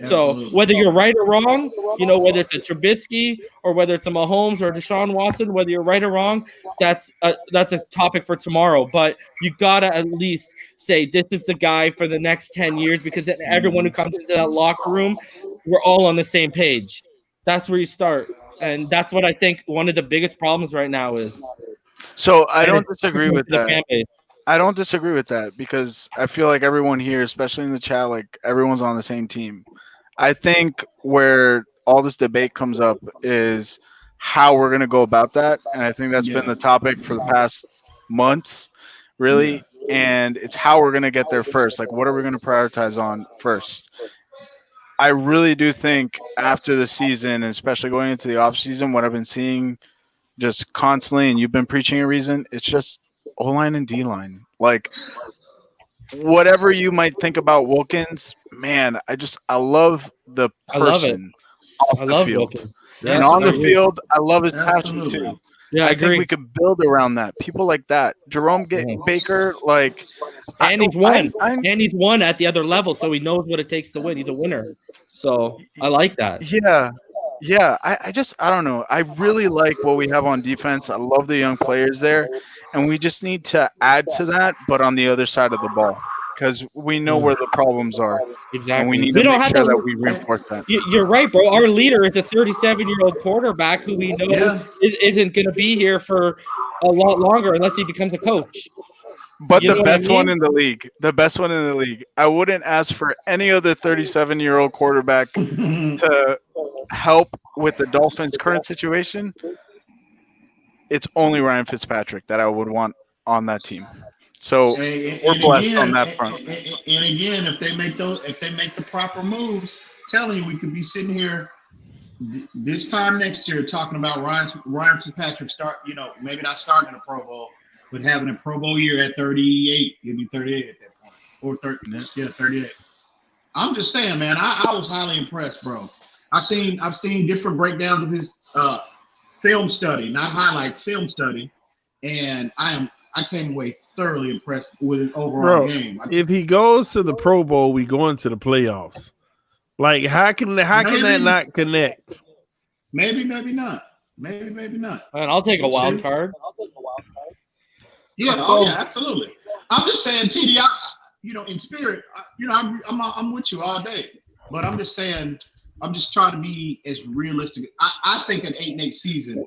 So whether you're right or wrong, whether it's a Trubisky or whether it's a Mahomes or a Deshaun Watson, whether you're right or wrong, that's a topic for tomorrow. But you gotta at least say this is the guy for the next 10 years, because then everyone who comes into that locker room, we're all on the same page. That's where you start, and that's what I think one of the biggest problems right now is. So I don't disagree with that. I don't disagree with that, because I feel like everyone here, especially in the chat, like everyone's on the same team. I think where all this debate comes up is how we're going to go about that. And I think that's been the topic for the past months, really. Yeah. And it's how we're going to get there first. Like, what are we going to prioritize on first? I really do think after the season, and especially going into the off season, what I've been seeing just constantly, and you've been preaching a reason, it's just O-line and D-line. Like, whatever you might think about Wilkins, man, I love the I love it. person off I the love field. Wilkins. And Yeah, on I the agree. field, I love his passion Absolutely. too. Yeah, I I think agree. we could build around that. People like that. Jerome Baker, like, And he's won. I- And he's won at the other level, so he knows what it takes to win. He's a winner. So I like that. yeah. I don't know. I really like what we have on defense. I love the young players there, and we just need to add to that, but on the other side of the ball, because we know where the problems are, Exactly. and we need We to don't make have sure to- that we reinforce that. You're right, bro. Our leader is a 37-year-old quarterback who we know Yeah. isn't going to be here for a lot longer unless he becomes a coach. But You know the what I best one mean? in the league, the best one in the league. I wouldn't ask for any other 37-year-old quarterback to help with the Dolphins' current situation. It's only Ryan Fitzpatrick that I would want on that team. So we're blessed on that front. And again, if they make the proper moves, telling you we could be sitting here this time next year talking about Ryan Fitzpatrick maybe not starting a Pro Bowl, but having a Pro Bowl year at 38. He'll be 38 at that point, or 38. I'm just saying, man. I was highly impressed, bro. I've seen different breakdowns of his film study, not highlights, film study, and I came away thoroughly impressed with his overall game. If he goes to the Pro Bowl, we go into the playoffs. Like, how can that not connect? Maybe not. Maybe not. And I'll take a wild card. Yeah, Let's go. yeah, absolutely. I'm just saying, TD. In spirit, I'm with you all day. But I'm just saying, I'm just trying to be as realistic. I think an 8-8 season.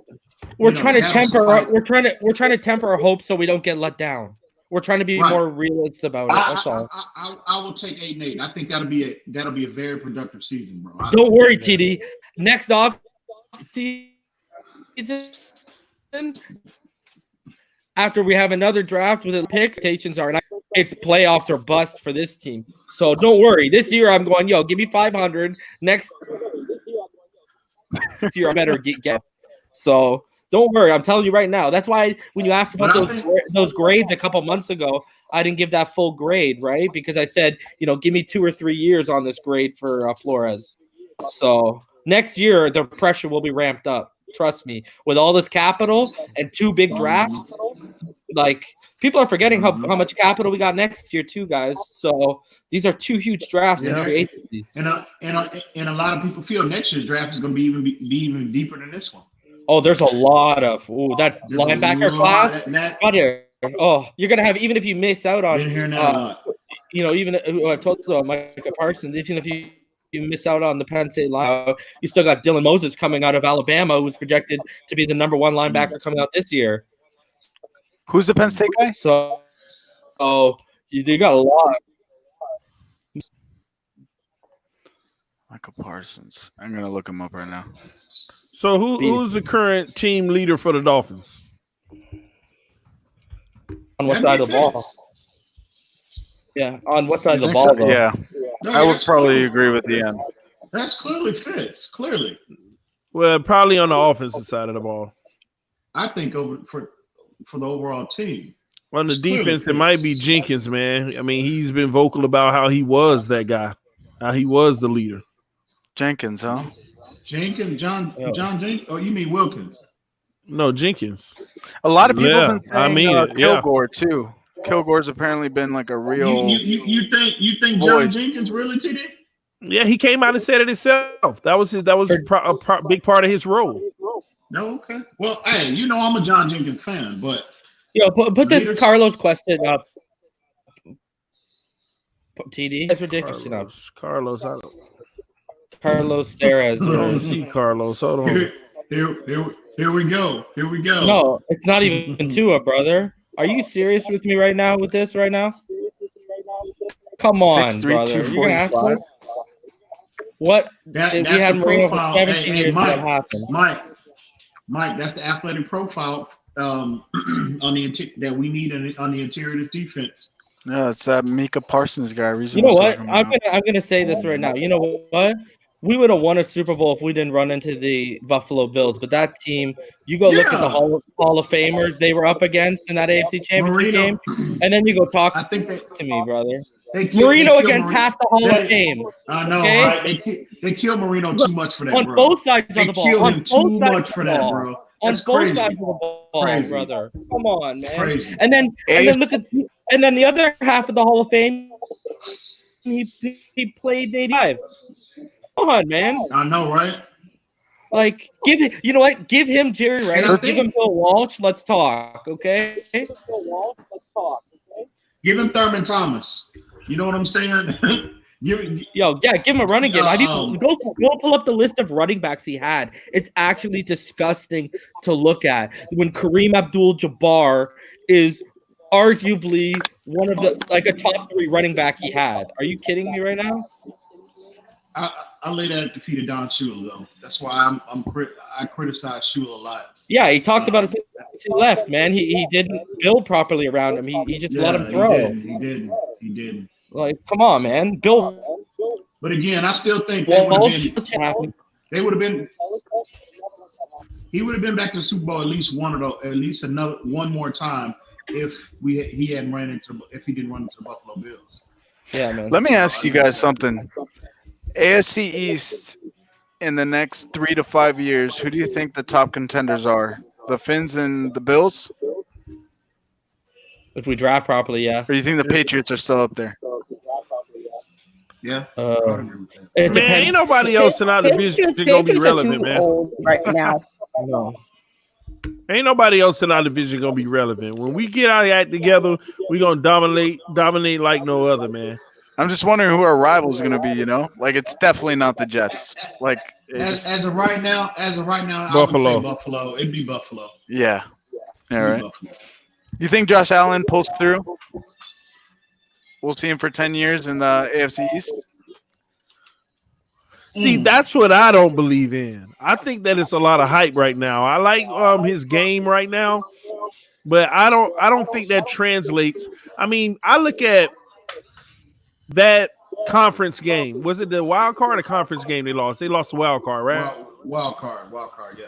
We're trying to temper our hopes so we don't get let down. We're trying to be more realistic about it. That's all. I will take 8-8. I think that'll be a very productive season, bro. Don't worry, TD. Next off season, after we have another draft with the picks, stations are it's playoffs or bust for this team. So don't worry. This year I'm going, give me 500. Next year I better get. So don't worry. I'm telling you right now. That's why when you asked about those grades a couple months ago, I didn't give that full grade, right? Because I said, give me 2 or 3 years on this grade for Flores. So next year the pressure will be ramped up. Trust me. With all this capital and 2 big drafts, like people are forgetting how much capital we got next year too, guys. So these are 2 huge drafts in free agencies. And a lot of people feel next year's draft is going to be even deeper than this one. Oh, there's a lot of that linebacker class. You're gonna have, even if you miss out on, even I told Micah Parsons, even if you miss out on the Penn State line, you still got Dylan Moses coming out of Alabama, who's projected to be the number 1 linebacker coming out this year. Who's the Penn State guy? So, you got a lot. Michael Parsons. I'm gonna look him up right now. So who's the current team leader for the Dolphins? On what side of the ball? Yeah, on what side of the ball, though? Yeah. I would probably agree with Ian. That's clearly Fitz. Clearly. Well, probably on the offensive side of the ball. I think for the overall team. On the defense, it might be Jenkins, man. I mean, he's been vocal about how he was that guy, how he was the leader. Jenkins, huh? Jenkins, John Jenkins? Oh, you mean Wilkins? No, Jenkins. A lot of people have been saying Kilgore too. Kilgore's apparently been like a real. You think John Jenkins really, TD? Yeah, he came out and said it himself. That was a big part of his role. No, okay. Well, hey, I'm a John Jenkins fan, but put this Carlos question up. TD, that's ridiculous. Carlos, I don't. Carlos Serres. I don't see Carlos. Hold on. Here we go. No, it's not even Tua, brother. Are you serious with me right now with this right now? Come on, 6'3", brother. You're gonna ask me? What? We had Marino for 17 years. What happened? Mike, that's the athletic profile on that we need on the interior of this defense. Yeah, it's that Mika Parsons guy. You know what? I'm gonna say this right now. You know what? We would have won a Super Bowl if we didn't run into the Buffalo Bills. But that team, you go look at the Hall of Famers they were up against in that AFC Championship game, and then you go talk to me, brother. Marino against half the Hall of Fame. I know, right? They killed Marino too much for that, on bro. Both sides of the ball. Killed On him both too sides much for that, bro. On That's both crazy. sides of the ball, brother. Come on, man. Crazy. And then look at the other half of the Hall of Fame. He played 85. Come on, man. I know, right? Like, give him Jerry Rice, give him Bill Walsh. Let's talk, okay? Give him Thurman Thomas. You know what I'm saying? Give him a running game. Go pull up the list of running backs he had. It's actually disgusting to look at. When Kareem Abdul-Jabbar is arguably one of the a top 3 running back he had. Are you kidding me right now? I lay that at the feet of Don Shula, though. That's why I criticize Shula a lot. Yeah, he talked about it to left, man. He didn't build properly around him. He just let him throw. He didn't. Like, come on, man. Bill. But again, I still think he would have been back to the Super Bowl at least one more time if he didn't run into the Buffalo Bills. Yeah, man. Let me ask you guys something. AFC East in the next 3 to 5 years, who do you think the top contenders are? The Finns and the Bills? If we draft properly, yeah. Or do you think the Patriots are still up there? Yeah. Man, ain't nobody else in our division gonna be relevant, man. Right now. No. Ain't nobody else in our division gonna be relevant. When we get our act together, we gonna dominate like no other, man. I'm just wondering who our rivals are gonna be. Like it's definitely not the Jets. Like as of right now, Buffalo. I would say Buffalo. It'd be Buffalo. Yeah. All right. You think Josh Allen pulls through? We'll see him for 10 years in the AFC East. See, that's what I don't believe in. I think that it's a lot of hype right now. I like his game right now, but I don't think that translates. I mean, I look at that conference game. Was it the wild card or conference game they lost? They lost the wild card, right? Wild card, yeah.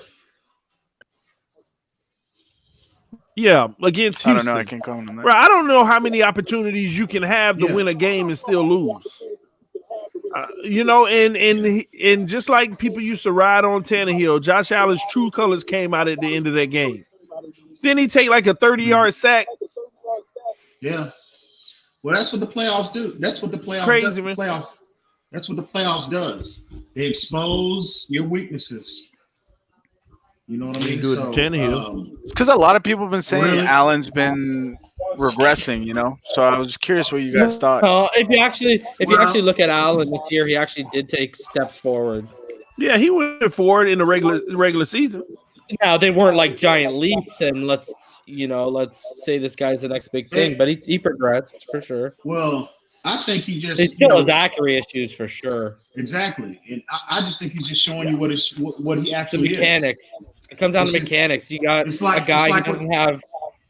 Yeah, against Houston. I don't know. I can't comment on that. Right, I don't know how many opportunities you can have to win a game and still lose. And just like people used to ride on Tannehill, Josh Allen's true colors came out at the end of that game. Then he take like a 30-yard sack. Yeah. Well, that's what the playoffs do. That's what the playoffs crazy, does. Man. That's what the playoffs does. They expose your weaknesses. You know what I mean? Do it to Tannehill. It's because a lot of people have been saying Allen's been regressing, So I was curious what you guys thought. If you actually look at Allen this year, he actually did take steps forward. Yeah, he went forward in the regular season. Now they weren't like giant leaps, and let's say this guy's the next big thing, but he progressed for sure. Well, I think he just he still has accuracy issues for sure. Exactly, and I just think he's just showing you what he actually is. Mechanics. It comes down to mechanics. You got a guy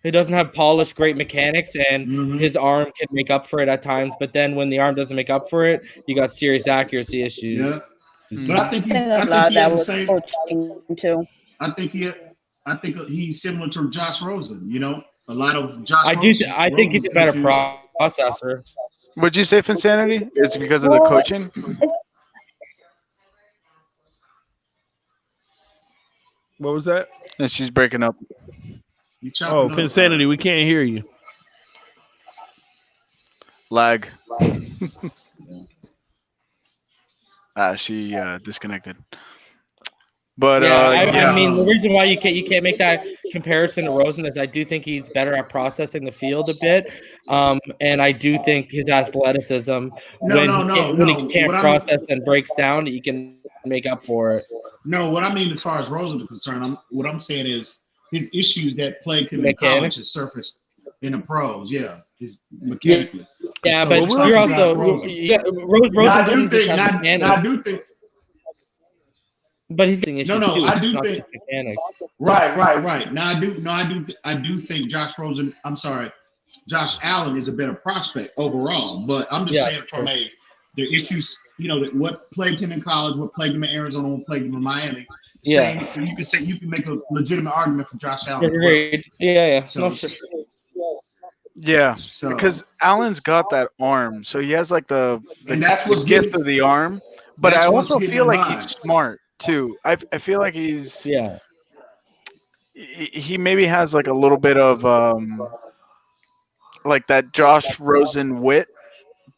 who doesn't have polished great mechanics, and his arm can make up for it at times. But then when the arm doesn't make up for it, you got serious accuracy issues. Yeah, but I think he's coaching too. I think he's similar to Josh Rosen. A lot of Josh. I think he's a better processor. Would you say Finsanity? It's because of the coaching. What was that? And she's breaking up. Finsanity, we can't hear you. Lag. She disconnected. But I mean, the reason why you can't make that comparison to Rosen is I do think he's better at processing the field a bit, and I do think his athleticism when he can't process and breaks down, he can make up for it. No, what I mean as far as Rosen is concerned, what I'm saying is his issues that plagued him in college has surfaced in the pros. Yeah, his mechanically. Yeah, but you're also Rosen doesn't just have mechanics. I do think. But he's getting issues too. I do think mechanics. Right. Now I do think Josh Rosen. I'm sorry, Josh Allen is a better prospect overall. But I'm just saying from the issues, what plagued him in college, what plagued him in Arizona, what plagued him in Miami. Same, you can make a legitimate argument for Josh Allen. Agreed. Yeah. So, Yeah, because Allen's got that arm, so he has like the gift of the arm. But I also feel like he's smart too. I feel like he's he maybe has like a little bit of like that Josh Rosen wit,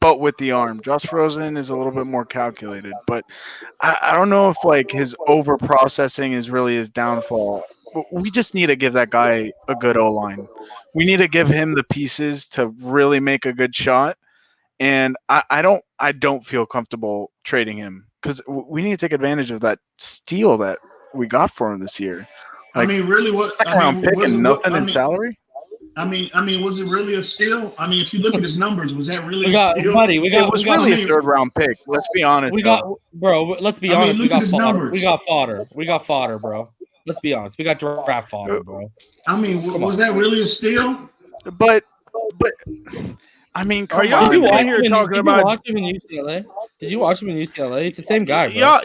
but with the arm. Josh Rosen is a little bit more calculated, but I don't know if like his over processing is really his downfall. We just need to give that guy a good O-line. We need to give him the pieces to really make a good shot. And I don't feel comfortable trading him because we need to take advantage of that steal that we got for him this year. Like, really, what second round pick and nothing in salary? I mean, was it really a steal? I mean, if you look at his numbers, was that really a steal? Buddy, it was really a third round pick. Let's be honest. Let's be honest. We got fodder. We got fodder, bro. Let's be honest. We got draft fodder, bro. I mean, was that really a steal? But I mean, are y'all here talking about? Watch him in UCLA? Did you watch him in UCLA? It's the same guy, bro.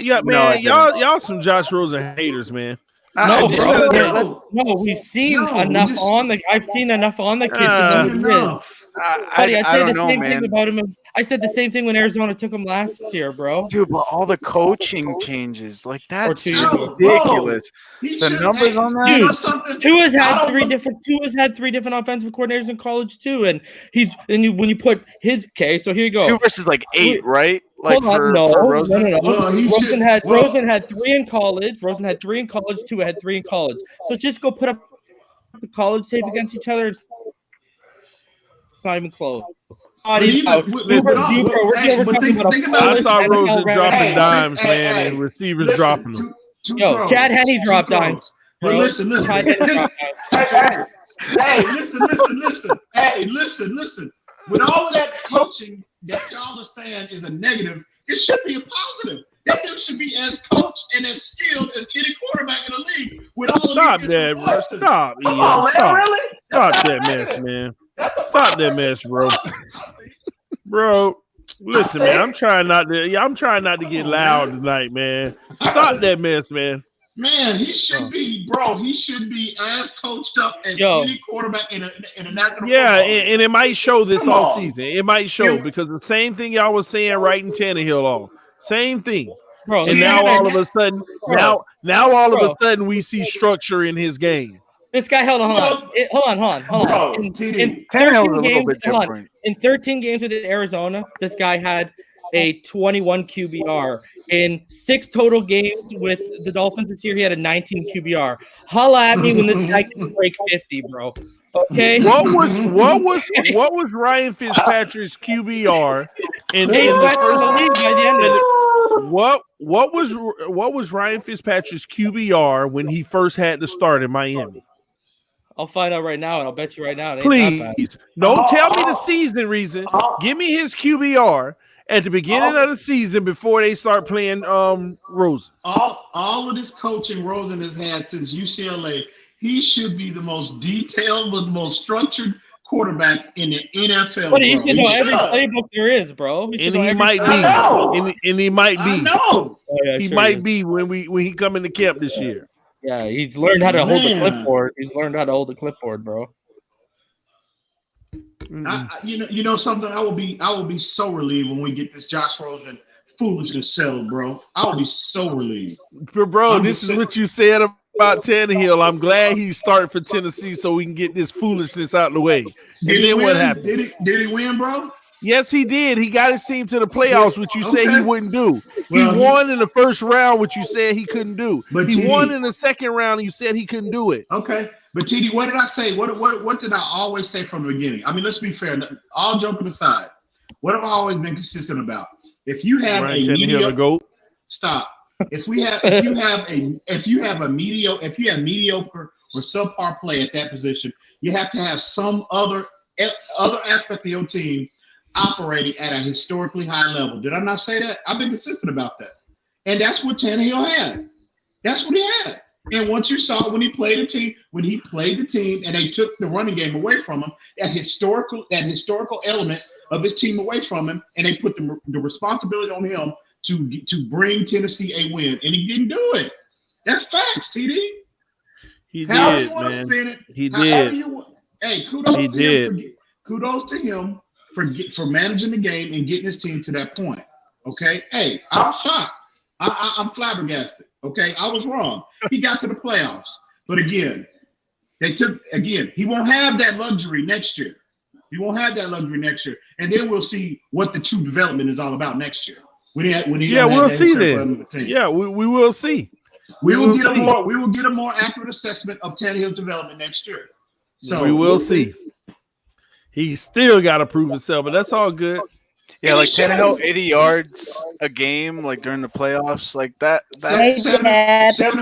Y'all some Josh Rosen haters, man. No, bro. No, we've seen enough on the. I've seen enough on the kid to know who he is. I said the same thing about him. I said the same thing when Arizona took him last year, bro. Dude, but all the coaching changes, like that's ridiculous. The numbers on that. Dude, Tua's had three different offensive coordinators in college too, and when you put his so here you go. 2 versus like 8, right? Like hold on, for Rosen? No. Rosen had 3 in college. Rosen had 3 in college. Tua had 3 in college. So just go put up the college tape against each other. It's not even close. I saw Rosen dropping dimes, man, and receivers dropping them. Yo, Chad Henne dropped dimes. But listen. Hey, listen. Hey, listen. With all of that coaching that y'all are saying is a negative, it should be a positive. That dude should be as coached and as skilled as any quarterback in the league. With all Stop that, bro. Stop, Ian. Stop that mess, man. Stop that mess, bro. Bro, listen, man. I'm trying not to get loud tonight, man. Stop that mess, man. Man, he should be, bro. He should be as coached up as any quarterback in a national football. And it might show this all season. It might show because the same thing y'all was saying writing Tannehill on. Same thing. Bro, and now all of a sudden, now all of a sudden we see structure in his game. This guy, hold on. Bro, in 13 games with Arizona, this guy had a 21 QBR. In 6 total games with the Dolphins this year, he had a 19 QBR. Holla at me when this guy can break 50, bro. Okay. What was Ryan Fitzpatrick's QBR in the first league by the end of it? What was Ryan Fitzpatrick's QBR when he first had to start in Miami? I'll find out right now, and I'll bet you right now. Please, don't tell me the season reason. Give me his QBR at the beginning of the season before they start playing Rosen. All of this coaching Rosen has had since UCLA, he should be the most detailed, the most structured quarterbacks in the NFL. But he should know every playbook there is, bro. He might be. And he might be. I know. He might be when he come into camp this year. Yeah, he's learned how to hold the clipboard. He's learned how to hold the clipboard, bro. You know something? I will be so relieved when we get this Josh Rosen foolishness settled, bro. I will be so relieved. Bro, this is what you said about Tannehill. I'm glad he started for Tennessee so we can get this foolishness out of the way. And then what happened? Did he win, bro? Yes, he did. He got his team to the playoffs, which you said he wouldn't do. He won in the first round, which you said he couldn't do. But he won in the second round, and you said he couldn't do it. Okay. But TD, what did I say? What did I always say from the beginning? I mean, let's be fair. All joking aside, what have I always been consistent about? If you have a mediocre, stop. If you have mediocre or subpar play at that position, you have to have some other aspect of your team operating at a historically high level. Did I not say that? I've been consistent about that. And that's what Tannehill had. That's what he had. And once you saw when he played the team, and they took the running game away from him, that historical element of his team away from him, and they put the responsibility on him to bring Tennessee a win, and he didn't do it. That's facts, TD. He However did, you want to man. spin it, He however did. you want. Hey, kudos He to did. him. Kudos to him for managing the game and getting his team to that point. Okay. Hey, I'm shocked. I'm flabbergasted. Okay, I was wrong. He got to the playoffs, but again, he won't have that luxury next year. He won't have that luxury next year, and then we'll see what the true development is all about next year. We'll see then. Yeah, we will see. We will get a more accurate assessment of Tannehill's development next year. So we will see. He still got to prove himself, but that's all good. Yeah, like Tannehill 80 yards a game, like during the playoffs, like that. 7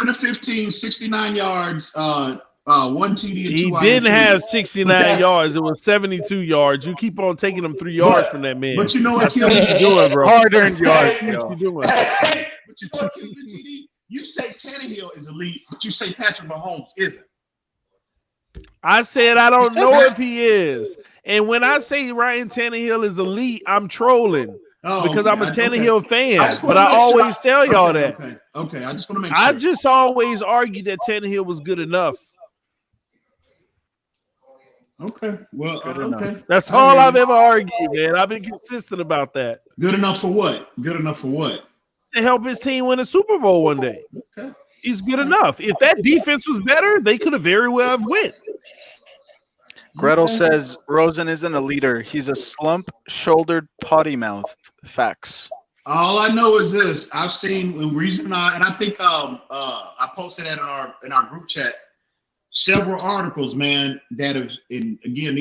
to 15, 69 yards, 1 TD. He didn't have 69 yards. It was 72 yards. You keep on taking him 3 yards from that man. But you know what? That's what you're doing, bro. Hard-earned yards. What you doing? But you know, TD, you say Tannehill is elite, but you say Patrick Mahomes isn't. I said I don't know if he is. And when I say Ryan Tannehill is elite, I'm trolling because I'm a Tannehill fan. But I always tell y'all that. Okay. I just want to make sure. I just always argue that Tannehill was good enough. Okay. Well, okay. That's all I've ever argued, man. I've been consistent about that. Good enough for what? Good enough for what? To help his team win a Super Bowl one day. Okay. He's good enough. If that defense was better, they could have very well went. Gretel says Rosen isn't a leader. He's a slump-shouldered, potty-mouthed. Facts. All I know is this: I've seen the reason I think I posted that in our group chat. Several articles, man, that have, and again,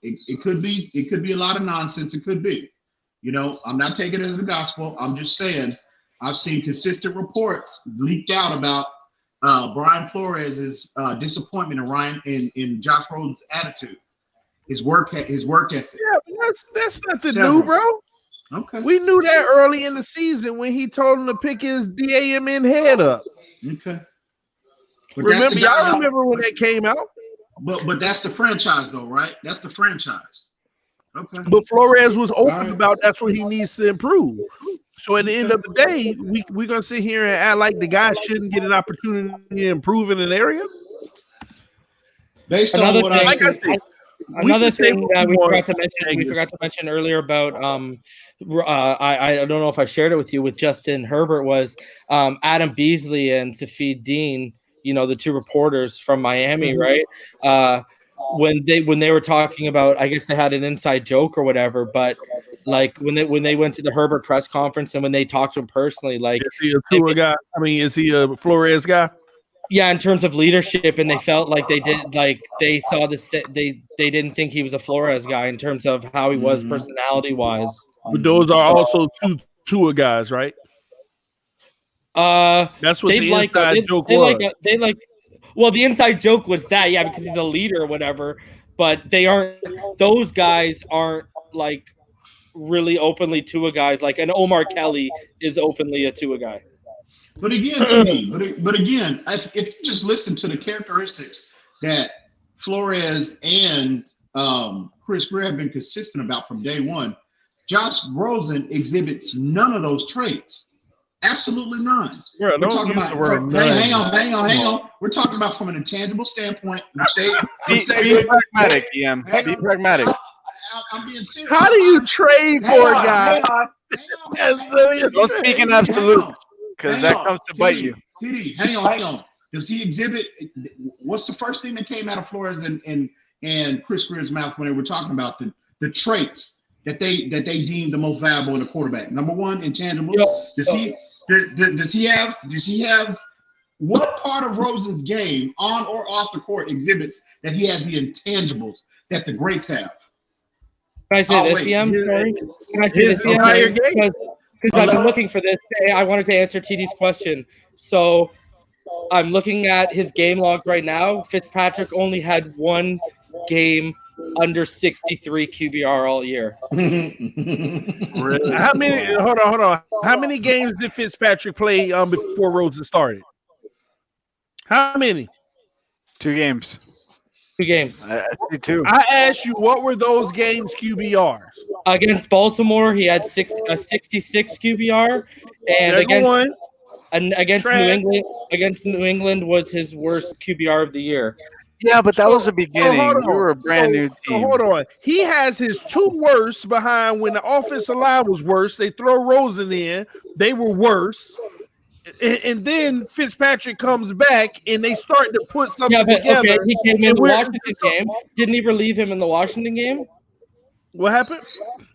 it could be a lot of nonsense. It could be, I'm not taking it as the gospel. I'm just saying I've seen consistent reports leaked out about Brian Flores' disappointment in Josh Rosen's attitude, his work ethic. Yeah, but that's nothing new, bro. Okay, we knew that early in the season when he told him to pick his DAMN head up. Okay, remember when that came out? But that's the franchise, though, right? That's the franchise. Okay. But Flores was open about that's what he needs to improve. So at the end of the day, we're gonna sit here and act like the guy shouldn't get an opportunity to improve in an area. Based on what I see. Another thing that we forgot to mention earlier about I don't know if I shared it with you with Justin Herbert was Adam Beasley and Safid Dean, the two reporters from Miami, right? When they were talking about, I guess they had an inside joke or whatever, but like when they went to the Herbert press conference and when they talked to him personally, like is he a Tua guy? I mean, is he a Flores guy? Yeah, in terms of leadership, and they felt like they saw this. They didn't think he was a Flores guy in terms of how he was personality wise. But those are also two Tua guys, right? That's what the inside joke was. Well, the inside joke was that, yeah, because he's a leader or whatever. But they aren't; those guys aren't like really openly Tua guys. Like an Omar Kelly is openly a Tua guy. But again, but again, if you just listen to the characteristics that Flores and Chris Greer have been consistent about from day one, Josh Rosen exhibits none of those traits. Absolutely none. Hang on. We're talking about from an intangible standpoint. Be pragmatic, EM. Be pragmatic. I'm being serious. How do you trade for a guy? Don't speak in absolutes, because that comes to bite you. TD, hang on. Does he exhibit? What's the first thing that came out of Flores and Chris Greer's mouth when they were talking about the traits that they deemed the most valuable in a quarterback? Number one, intangible. Does he have what part of Rosen's game on or off the court exhibits that he has the intangibles that the greats have? Can I say this, EM? Sorry. Can I say this, EM? Because I've been looking for this. I wanted to answer TD's question. So I'm looking at his game log right now. Fitzpatrick only had one game under 63 QBR all year. Really? How many? Hold on. How many games did Fitzpatrick play before Rosen started? How many? 2 games. 2 games. I see 2. I asked you, what were those games QBRs? Against Baltimore, he had 66 QBR, and against New England was his worst QBR of the year. Yeah, but that was the beginning. hold We were a brand new team. Hold on. He has his 2 worst behind when the offensive line was worse. They throw Rosen in. They were worse. And then Fitzpatrick comes back and they start to put something together. Okay, he came in the Washington game. Didn't he relieve him in the Washington game? What happened?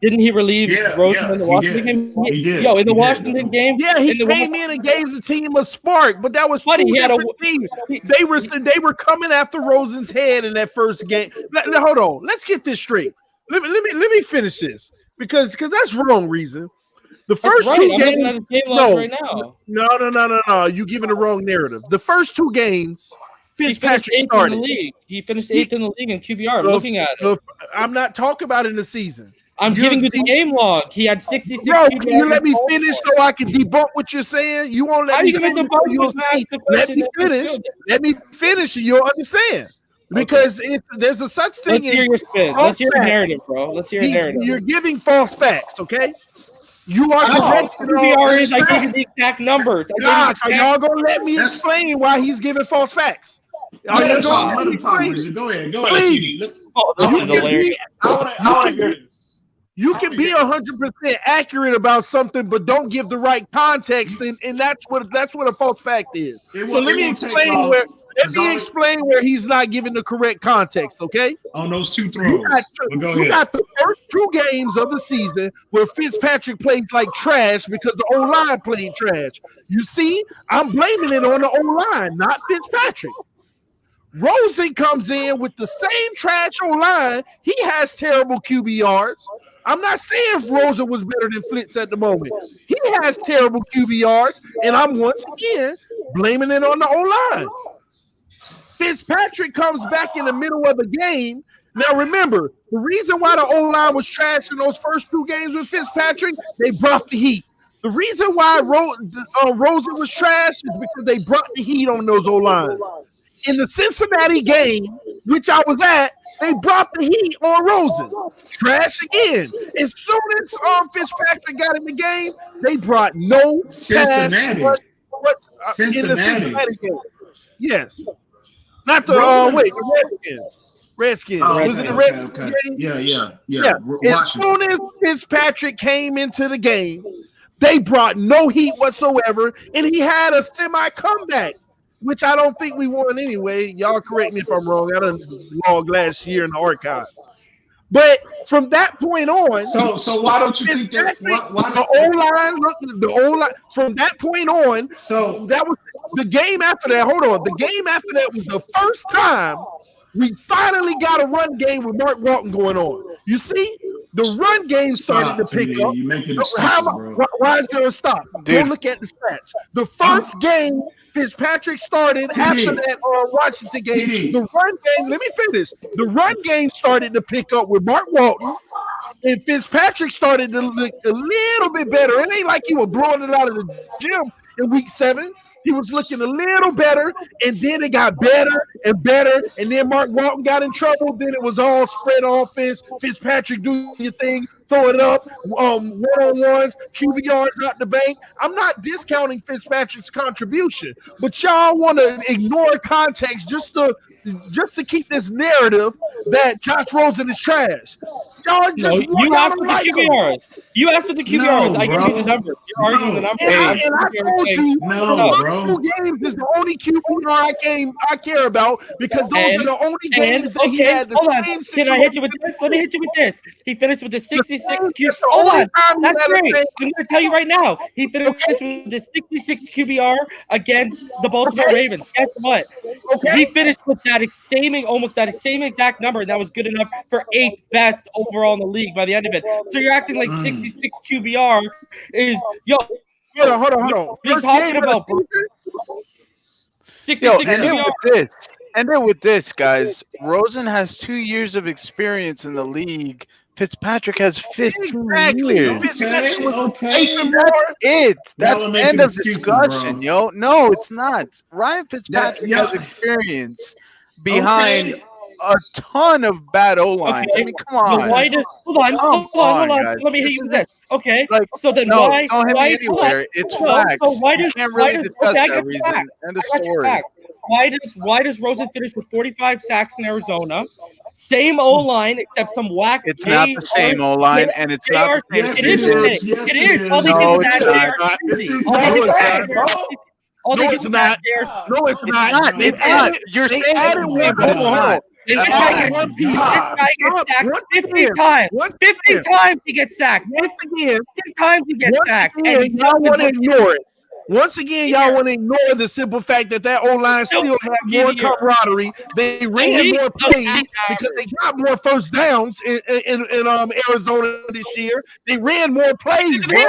Didn't he relieve Rosen in the Washington game? He did. Yo, in the Washington game? Yeah, he came in and gave the team a spark, but that was two different teams. They were coming after Rosen's head in that first game. Hold on, let's get this straight. Let me finish this because that's wrong, Reason. The first 2 games, right now. No. You giving the wrong narrative. The first 2 games, Fitzpatrick started. In the league. He finished 8th in the league in QBR. Looking at it, I'm not talking about in the season. I'm giving you the game log. He had 66. Bro, can you let me finish so I can debunk what you're saying? You won't let me finish. Let me finish. Let me finish, and you'll understand. Because there's a such thing. Let's hear your spin. Let's hear your narrative, bro. Let's hear your narrative. You're giving false facts, okay? You are correct. QBR is. I gave you the exact numbers. Gosh, are y'all gonna let me explain why he's giving false facts? Let him talk. Go ahead. This is hilarious. I want to hear this. You can be 100% accurate about something, but don't give the right context, and that's what a false fact is. So let me explain where he's not giving the correct context, okay? On those 2 throws. You got the first 2 games of the season where Fitzpatrick plays like trash because the O-line played trash. You see, I'm blaming it on the O-line, not Fitzpatrick. Rosen comes in with the same trash O-line. He has terrible QBRs. I'm not saying Rosen was better than Flitz at the moment. He has terrible QBRs, and I'm once again blaming it on the O-line. Fitzpatrick comes back in the middle of the game. Now, remember, the reason why the O-line was trash in those first 2 games with Fitzpatrick, they brought the heat. The reason why Rosen was trash is because they brought the heat on those O-lines. In the Cincinnati game, which I was at, they brought the heat on Rosen. Trash again. As soon as Fitzpatrick got in the game, they brought no pass in the Cincinnati game. Yes. Not the Redskins. Was it the Redskins game? Yeah. As soon as Fitzpatrick came into the game, they brought no heat whatsoever, and he had a semi-comeback, which I don't think we won anyway. Y'all correct me if I'm wrong. I done logged last year in the archives. But from that point on, so why don't you think that the O-line from that point on, so that was the game after that. Hold on. The game after that was the first time we finally got a run game with Mark Walton going on. You see, the run game started to pick up. Why is there a stop? Go look at the stats. The first game Fitzpatrick started after that Washington game. The run game, let me finish. The run game started to pick up with Mark Walton, and Fitzpatrick started to look a little bit better. It ain't like he was blowing it out of the gym in week 7. He was looking a little better, and then it got better and better. And then Mark Walton got in trouble. Then it was all spread offense. Fitzpatrick, do your thing, throw it up, one-on-ones, QBRs out the bank. I'm not discounting Fitzpatrick's contribution, but y'all want to ignore context just to keep this narrative that Josh Rosen is trash. Y'all just you asked for the QBRs. You asked for the QBRs. I give you the numbers. You're arguing the numbers. And I told you, the 2 games is the only QBR I care about because those are the only games that he had. Hold on. Can I hit you with this? Let me hit you with this. He finished with the 66 QBR. Hold on. That's great. I'm going to tell you right now. He finished with the 66 QBR against the Baltimore Ravens. Guess what? He finished with almost that same exact number, and that was good enough for 8th best overall in the league by the end of it. So you're acting like 66 QBR is Hold on. Yo, and end it with this, guys. Rosen has 2 years of experience in the league. Fitzpatrick has 15 years. Okay. That's it. That's Y'all are making end of excuses, discussion, bro. yo. No, it's not. Ryan Fitzpatrick has experience behind a ton of bad O-lines. Okay. I mean, come on. Why does hold on. Guys. Let me hit you with this. Okay. Like, So then no, why? don't hit why? me anywhere. It's No, facts. so why You does can't why really does discuss okay, I that get your reason. facts. End of I got your story. facts. Why does Rosen finish with 45 sacks in Arizona? Same O line except some whack. It's not the same O line, and it's not the same. Yes, It is the it is. same. Yes, It it is. is. All they No, did is it's add not. J.R. It's Smith. the All they exact did is same, add bro. All they No, did it's was not. add J.R. No, it's It's not. not. They It's not. added- You're they saying added it's one. the same, but it's Hold on. not. This At guy all. gets One piece. sacked Once 50 again, times. once 50 again, times he gets sacked. once 50 again, times he gets sacked. And y'all he's still want to been ignore it. Once again, y'all Here. want to ignore the simple fact that that O-line still had more Here. camaraderie. They ran Elite more of plays because they got more first downs in Arizona this year. They ran more plays, bro.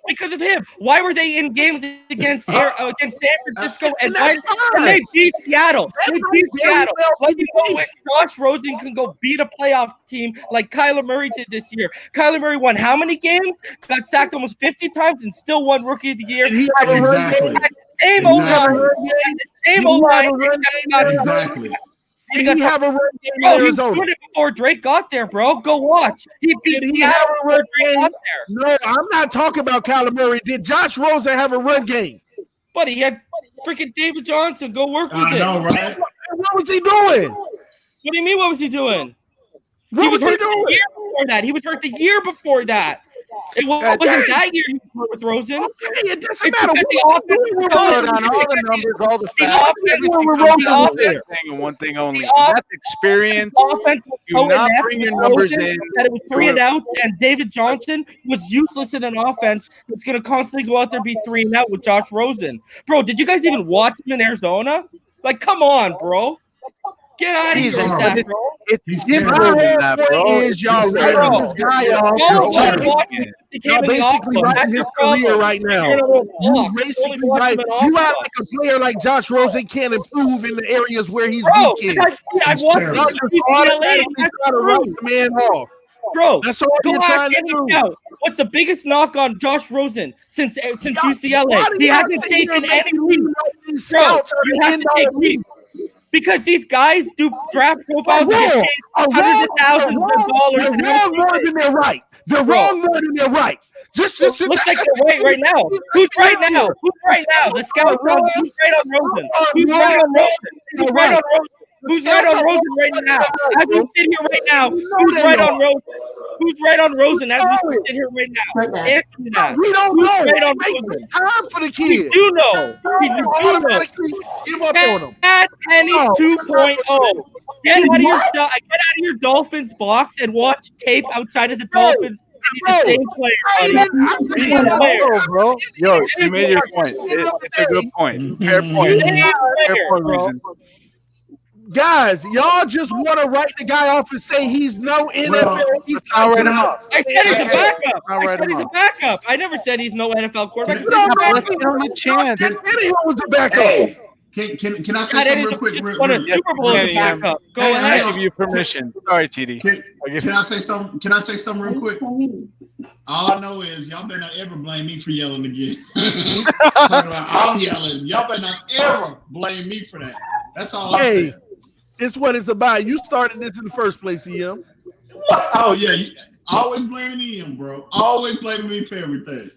Because of him. Why were they in games against San Francisco and And they beat Seattle? That They might beat very Seattle. well Let be me the know when Josh Rosen can go beat a playoff team like Kyler Murray did this year. Kyler Murray won how many games? Got sacked almost 50 times and still won Rookie of the Year. Did he have a run Exactly. game? Same Exactly. O-line. Exactly. Did he have a run game in Bro, he was Arizona? doing it before Drake got there, bro. Go watch. He beat Did he Seattle have a before run Drake game? got there. No, I'm not talking about Kyler Murray. Did Josh Rosen have a run game? But he had freaking David Johnson. Go work with I it. know, right? What was he doing? What do you mean? What was he doing? What was he hurt doing? The year before that. He was hurt the year before that. It wasn't that year he was with Rosen. Okay, it doesn't It's matter. because What the was he doing with Put Rosen? on all the numbers, all the The facts. offense- Everything the comes down to offense- one thing and one thing only. the And that's experience. Offense was Do so not inept bring your with numbers Rosen in. that it was 3 and out, and David Johnson was useless in an offense that's going to constantly go out there and be 3 and out with Josh Rosen. Bro, did you guys even watch him in Arizona? Like, come on, bro. Get out of He's here with horrible. that, bro. It's My simpler than that, point bro. is y'all He's writing terrible. this guy off. Y'all You're only terrible. watch him if he came Y'all in the basically off. writing That's his your problem. career right now. You're gonna You walk. basically Only watch right. him in You off act like a player like Josh Rosen can't improve in the areas where he's Bro, weak in. I It's watched terrible. Y'all him just in UCLA. automatically That's try to write true. the man off. Bro, That's all go you're ask trying to any do. scout. What's the biggest knock on Josh Rosen since Why UCLA? do He y'all hasn't sit here taken and make any me leaps. like these Bro, scouts are you the have end to all take be? leaps. Because these guys do draft profiles and get paid hundreds of thousands of dollars. They're wrong more than they're right. They're Bro. wrong more than they're right. Just Looks like they're right now. Who's right now? Who's right now? The scouts on who's right on Rosen? Who's right on Rosen? Who's right on Rosen? Who's right on Rosen right now? As we sit here right now, who's right on Rosen? Who's right on Rosen as we sit here right now? Answer me that. We don't Who's know. right on Make Rosen? time for the We kid. do know. We do know. Automatically give up on him. Pat Penny No. 2.0. Get out of your Dolphins box and watch tape outside of the Dolphins. He's the same player. Buddy. He's a player. Yo, bro. Yo, you made your point. It's a good point. Fair point. Same Fair player, point, bro. reason. Guys, y'all just want to write the guy off and say he's no NFL. He's Let's not write him up. I said he's a backup. I'll I write said him he's a up. backup. I never said he's no NFL quarterback. I said No, he's a no, Let's backup. give him a chance. Tannehill was the backup. Hey, can I say That something is real quick? just won a Super Bowl as a backup. Go Hey, ahead. I give you permission. Sorry, TD. Can I say something? Can I say something real quick? All I know is y'all better not ever blame me for yelling again. Talking about I'm yelling. Y'all better not ever blame me for that. That's all I'm Hey, saying. it's what it's about. You started this in the first place, EM. Oh yeah, always blaming him, bro. Always blaming me for everything.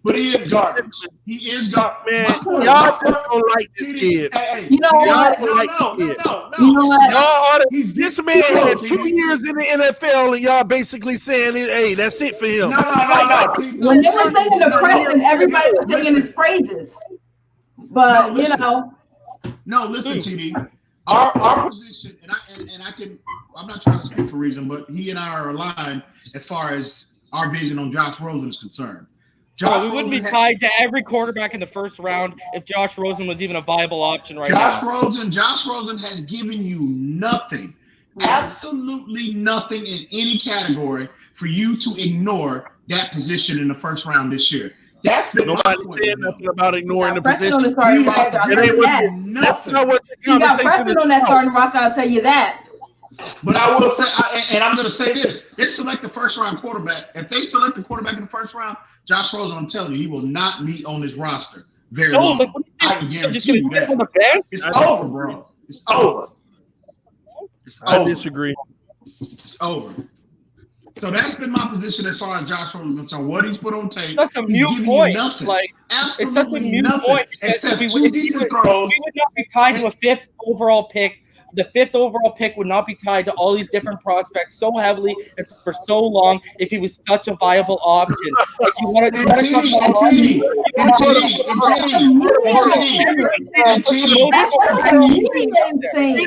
But he is garbage. He is garbage. Man, y'all just don't like this kid. Hey, You know what? No. You know what? Y'all ought to, He's this man had 2 years in the NFL, and y'all basically saying, "Hey, that's it for him." No. When they were singing the Preston, everybody was singing his praises. But you know, No, listen, TD. Our position, I'm not trying to speak for reason, but he and I are aligned as far as our vision on Josh Rosen is concerned. Bro, we wouldn't be tied to every quarterback in the first round if Josh Rosen was even a viable option right now. Josh Rosen has given you nothing, absolutely nothing in any category for you to ignore that position in the first round this year. That's been Nobody my point said of view. nothing about ignoring the Preston on position. the starting roster. I'll It tell ain't you what that. that's not what the You got conversation Preston is on that about. starting roster. I'll tell you that. But I will say, and I'm going to say this: they select the first round quarterback. If they select the quarterback in the first round, Josh Rosen, I'm telling you, he will not meet on this roster very long. like, what do you I can think? Just guarantee gonna you sit on the that. bench? It's over, bro. It's over. It's I over. disagree. It's over. So that's been my position as far as Josh Rosen is concerned. What he's put on tape, Such a he's mute giving point. you nothing. Like, it's such a Absolutely mute nothing point because except we two would decent throws. not be tied to a 5th overall pick. The 5th overall pick would not be tied to all these different prospects so heavily and for so long if he was such a viable option. Like you want to And TD,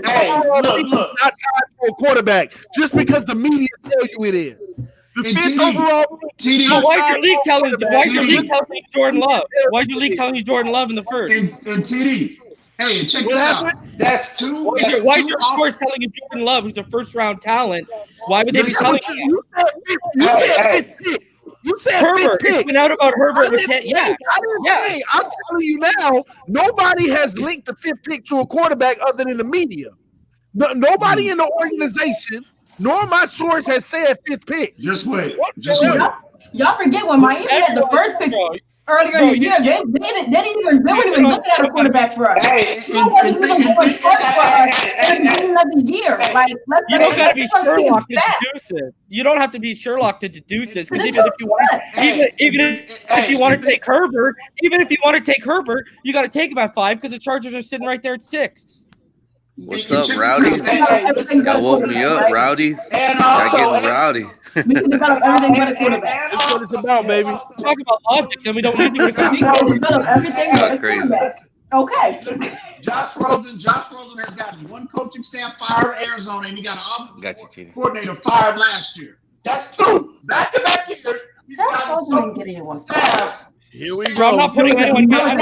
hey, look. Not tied for a quarterback just because the media tell you it is. The And 5th TD, overall. TD, why is your league telling you? Why is your TD. league telling you Jordan Love? Why is your league telling you Jordan Love in the first? and TD. Hey, check What this out. happened? That's two. Why is your source telling you Jordan Love, who's a first-round talent? Why would they be Listen, telling But you? you said Hey. 5th pick. You said Herbert? 5th pick. It's been out about Herbert. I didn't say. I'm telling you now, nobody has linked the 5th pick to a quarterback other than the media. Nobody in the organization, nor my source, has said 5th pick. Just wait. Y'all forget when Miami had the first pick earlier in the year. They weren't even looking at a quarterback for us. Hey, Nobody even going first for us at the beginning of the year. Like, You don't got to be Sherlock to fast. deduce it. You don't have to be Sherlock to deduce it. Because But even if it's you want, Hey, even if you want to take Herbert, you got to take him at 5 because the Chargers are sitting right there at 6. What's And up, check this Rowdies? out. Y'all woke me up, Rowdies. And Y'all also, getting rowdy. We can develop everything but a quarterback. That's what it's about, baby. Talk about logic, then we don't need to We can develop everything but a Crazy. quarterback. Okay. Josh Rosen has gotten one coaching staff fired in Arizona, and he got an Got you, TD. coordinator fired last year. That's two. Back-to-back years. He's Josh got Rosen ain't getting anyone fired. staff. Here we Bro, I'm go. not putting anyone getting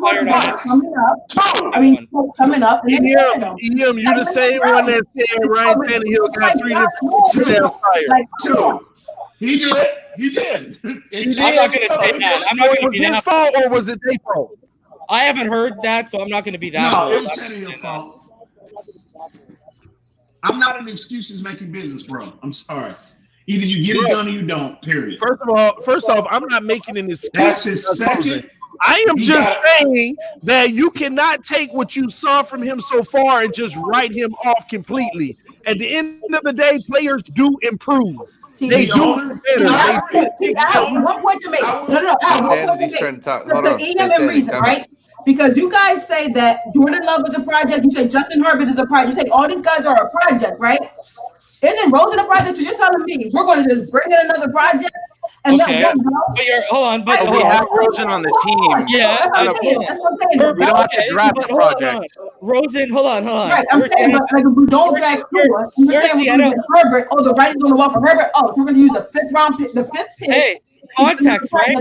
fired on it. Coming up. I mean, coming up. EM, you the same one that said Ryan Tannehill got 3 different staff fired. Like, Two. He did. I'm not going to say that. I'm not going to Was be his that. fault or was it their fault? I haven't heard that, so I'm not going to be that. No, it bold. was Tannehill's fault. I'm not an excuses making business, bro. I'm sorry. Either you get it done or you don't, period. First off, I'm not making an excuse. That's his second. I am just saying that you cannot take what you saw from him so far and just write him off completely. At the end of the day, players do improve. They do better. I have one point to make. No. I have one point to make. trying to talk. Hold on. EM and reason, right? Because you guys say that Jordan Love is a project. You say Justin Herbert is a project. You say all these guys are a project, right? Isn't Rosen a project? So you're telling me we're going to just bring in another project and Okay. let one go? But hold on. But We have Rosen on the team. Yeah, That's what I'm saying. That's what I'm saying. Herbert, We don't have to draft but the hold on, project. Rosen, hold on. Right, I'm saying, but like if we don't draft Tua, you're saying we're going to get Herbert. Oh, the writing's on the wall for Herbert. Oh, we're going to use the 5th round pick, the 5th pick. Hey, context, right?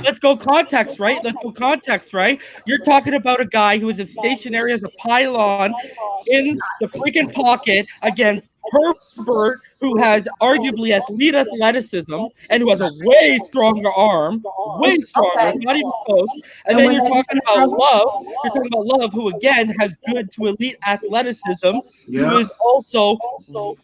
Let's go context, right? You're talking about a guy who is as stationary as a pylon in the freaking pocket against Herbert, who has arguably elite athleticism and who has a way stronger arm, not even close. And then you're talking about Love, who again has good to elite athleticism, who is also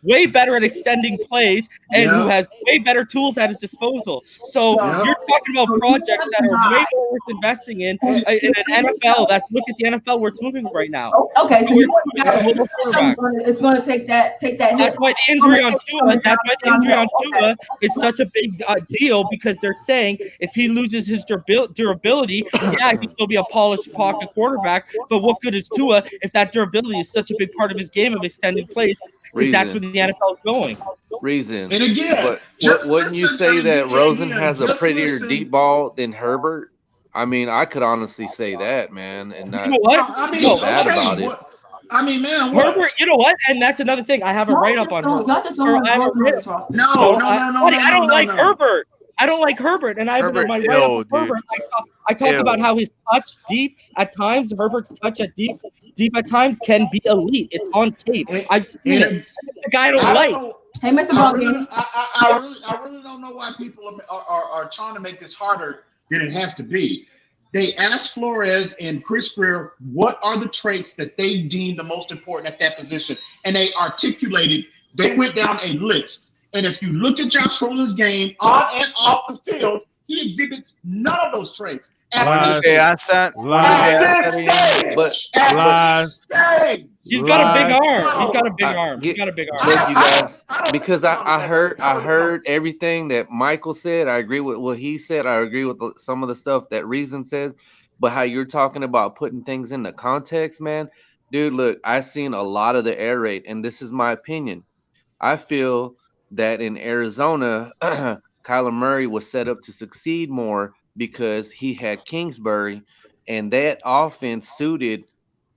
way better at extending plays and who has way better tools at his disposal. So you're talking about projects that are way more worth investing in an NFL. Look at the NFL where it's moving right now. Okay, so it's going to take that. That's why the injury on Tua is such a big deal, because they're saying if he loses his durability, he can still be a polished pocket quarterback. But what good is Tua if that durability is such a big part of his game of extending plays? Because that's where the NFL is going. Reason. And again, but wouldn't you say that Rosen has a prettier deep ball than Herbert? I mean, I could honestly say that, man, and not feel bad about it. I mean, man, Herbert, you know what? And that's another thing. I have a write up on Herbert. No, I don't like Herbert. I don't like Herbert, and I have my write up on Herbert. I talk about how his touch deep at times, Herbert's touch at deep at times can be elite. It's on tape. I've seen it. The guy I don't like. Hey, Mr. Bogey. I really don't know why people are trying to make this harder than it has to be. They asked Flores and Chris Greer what are the traits that they deem the most important at that position, and they articulated. They went down a list, and if you look at Josh Rosen's game on and off the field, he exhibits none of those traits. When they asked that, he's got a big arm. He's got a big arm. He's got a big arm. Look, you guys, because I heard everything that Michael said. I agree with what he said. I agree with some of the stuff that Reason says. But how you're talking about putting things into context, man, dude. Look, I've seen a lot of the air raid, and this is my opinion. I feel that in Arizona, Kyler Murray was set up to succeed more because he had Kingsbury, and that offense suited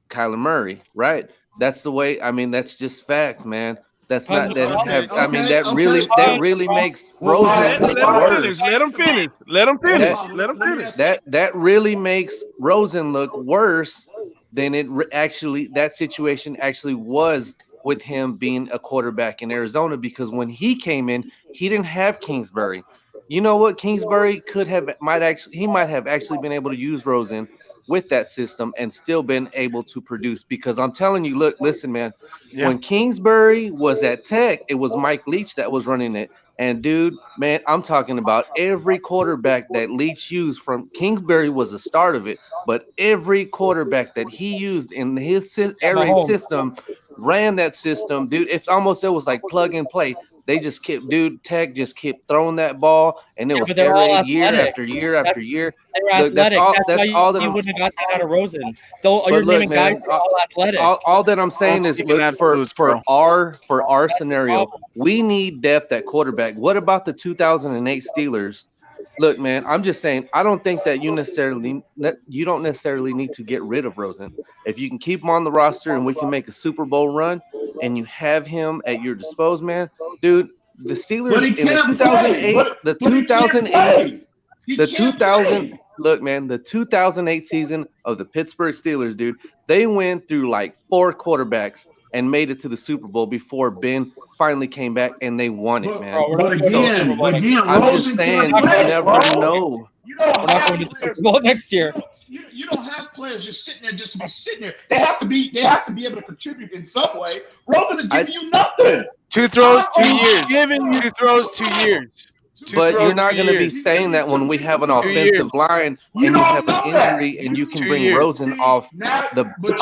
Kyler Murray, right? That's the way. I mean, that's just facts, man. That's not that. That really makes Rosen look worse. Let him finish. That really makes Rosen look worse than it actually. That situation actually was with him being a quarterback in Arizona, because when he came in, he didn't have Kingsbury. You know what? Kingsbury might have actually been able to use Rosen with that system and still been able to produce, because I'm telling you, listen, man, when Kingsbury was at Tech, it was Mike Leach that was running it. And dude, man, I'm talking about every quarterback that Leach used. From Kingsbury was the start of it, but every quarterback that he used in his air raid system ran that system, dude. It was like plug and play. They just kept, Tech just kept throwing that ball, and it was air raid year after year after year. Look, that's all that you wouldn't have got that out of Rosen. You're naming guys who are all athletic. All that I'm saying is, look, for our scenario, we need depth at quarterback. What about the 2008 Steelers? Look, man, I'm just saying, I don't think that you don't necessarily need to get rid of Rosen. If you can keep him on the roster and we can make a Super Bowl run and you have him at your disposal, man, dude, the Steelers in the 2008 season of the Pittsburgh Steelers, dude, they went through like 4 quarterbacks and made it to the Super Bowl before Ben finally came back and they won it, man. I'm just saying, you never know. We're not going to the Super Bowl next year. You don't have players just sitting there just to be sitting there. They have to be able to contribute in some way. Rosen is giving you nothing. 2 throws, 2 years. 2 throws, 2 years. But you're not going to be saying that when we have an offensive line and you have an injury and you can bring Rosen off the bench.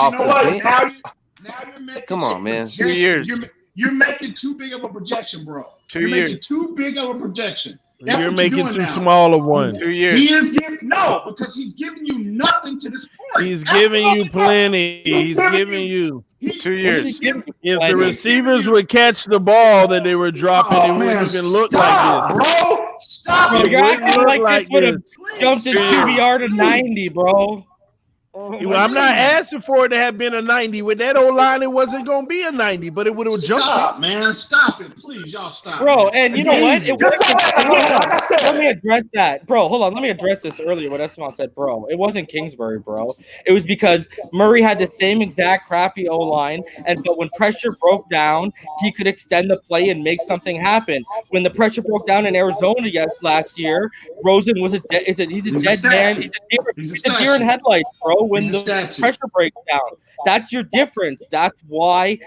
Now you're making Come on, man. 2 years. You're making too big of a projection, bro. 2 you're years. Making too big of a projection. You're making too small of one. 2 years. He is because he's giving you nothing to this point. He's giving you plenty. He's giving you 2 years. If the receivers would catch the ball that they were dropping, it wouldn't even look like this. Bro, stop. Bro, you're acting like this would have jumped his QBR to 90, bro. I'm not asking for it to have been a 90. With that old line, it wasn't going to be a 90, but it would have jumped. Stop, man. Stop it. Please, y'all stop. Bro, and you know what? Let me address that. Bro, hold on. Let me address this earlier when Esteban said, bro. It wasn't Kingsbury, bro. It was because Murray had the same exact crappy O-line, but when pressure broke down, he could extend the play and make something happen. When the pressure broke down in Arizona last year, Rosen was he's a dead man. He's a deer in headlights, bro. When the pressure breaks down, that's your difference. That's why,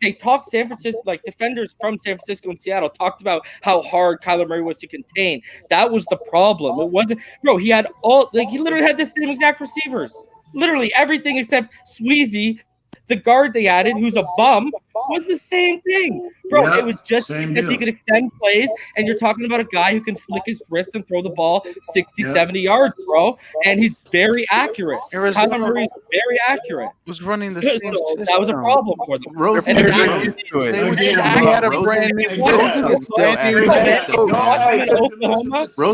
they talked San Francisco, like defenders from San Francisco and Seattle talked about how hard Kyler Murray was to contain. That was the problem. It wasn't, bro. He had he literally had the same exact receivers, literally everything except Sweezy. The guard they added, who's a bum, was the same thing. Bro, it was just because he could extend plays, and you're talking about a guy who can flick his wrist and throw the ball 60, 70 yards, bro. And he's very accurate. Kyler Murray is very accurate. Was running the same system. That was a problem for them. Rosen is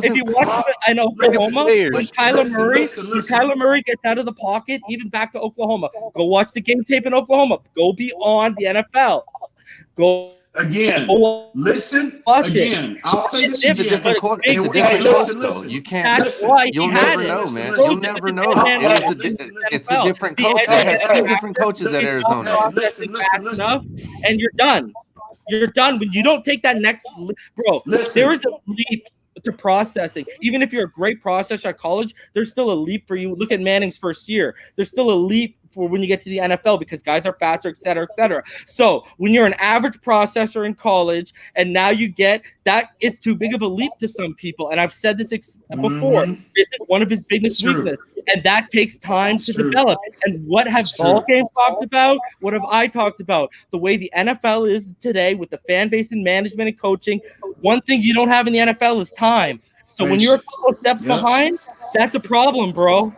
If you watch him in Oklahoma, when Kyler Murray gets out of the pocket, even back to Oklahoma, go watch the game tape in Oklahoma. Go beyond the NFL. Go again. Listen again. I'll say this again. It's a different coach, though. You can't. You'll never know, man. You'll never know. It's a different coach. They had 2 different coaches at Arizona. And you're done. You're done. When you don't take that next, bro, there is a leap to processing. Even if you're a great processor at college, there's still a leap for you. Look at Manning's first year. There's still a leap for when you get to the NFL because guys are faster, et cetera, et cetera. So when you're an average processor in college and now you get that, it's too big of a leap to some people. And I've said this before. This is one of his biggest weaknesses. And that takes time to develop. And what have ball games talked about? What have I talked about? The way the NFL is today with the fan base and management and coaching. One thing you don't have in the NFL is time. So when you're a couple steps behind, that's a problem, bro.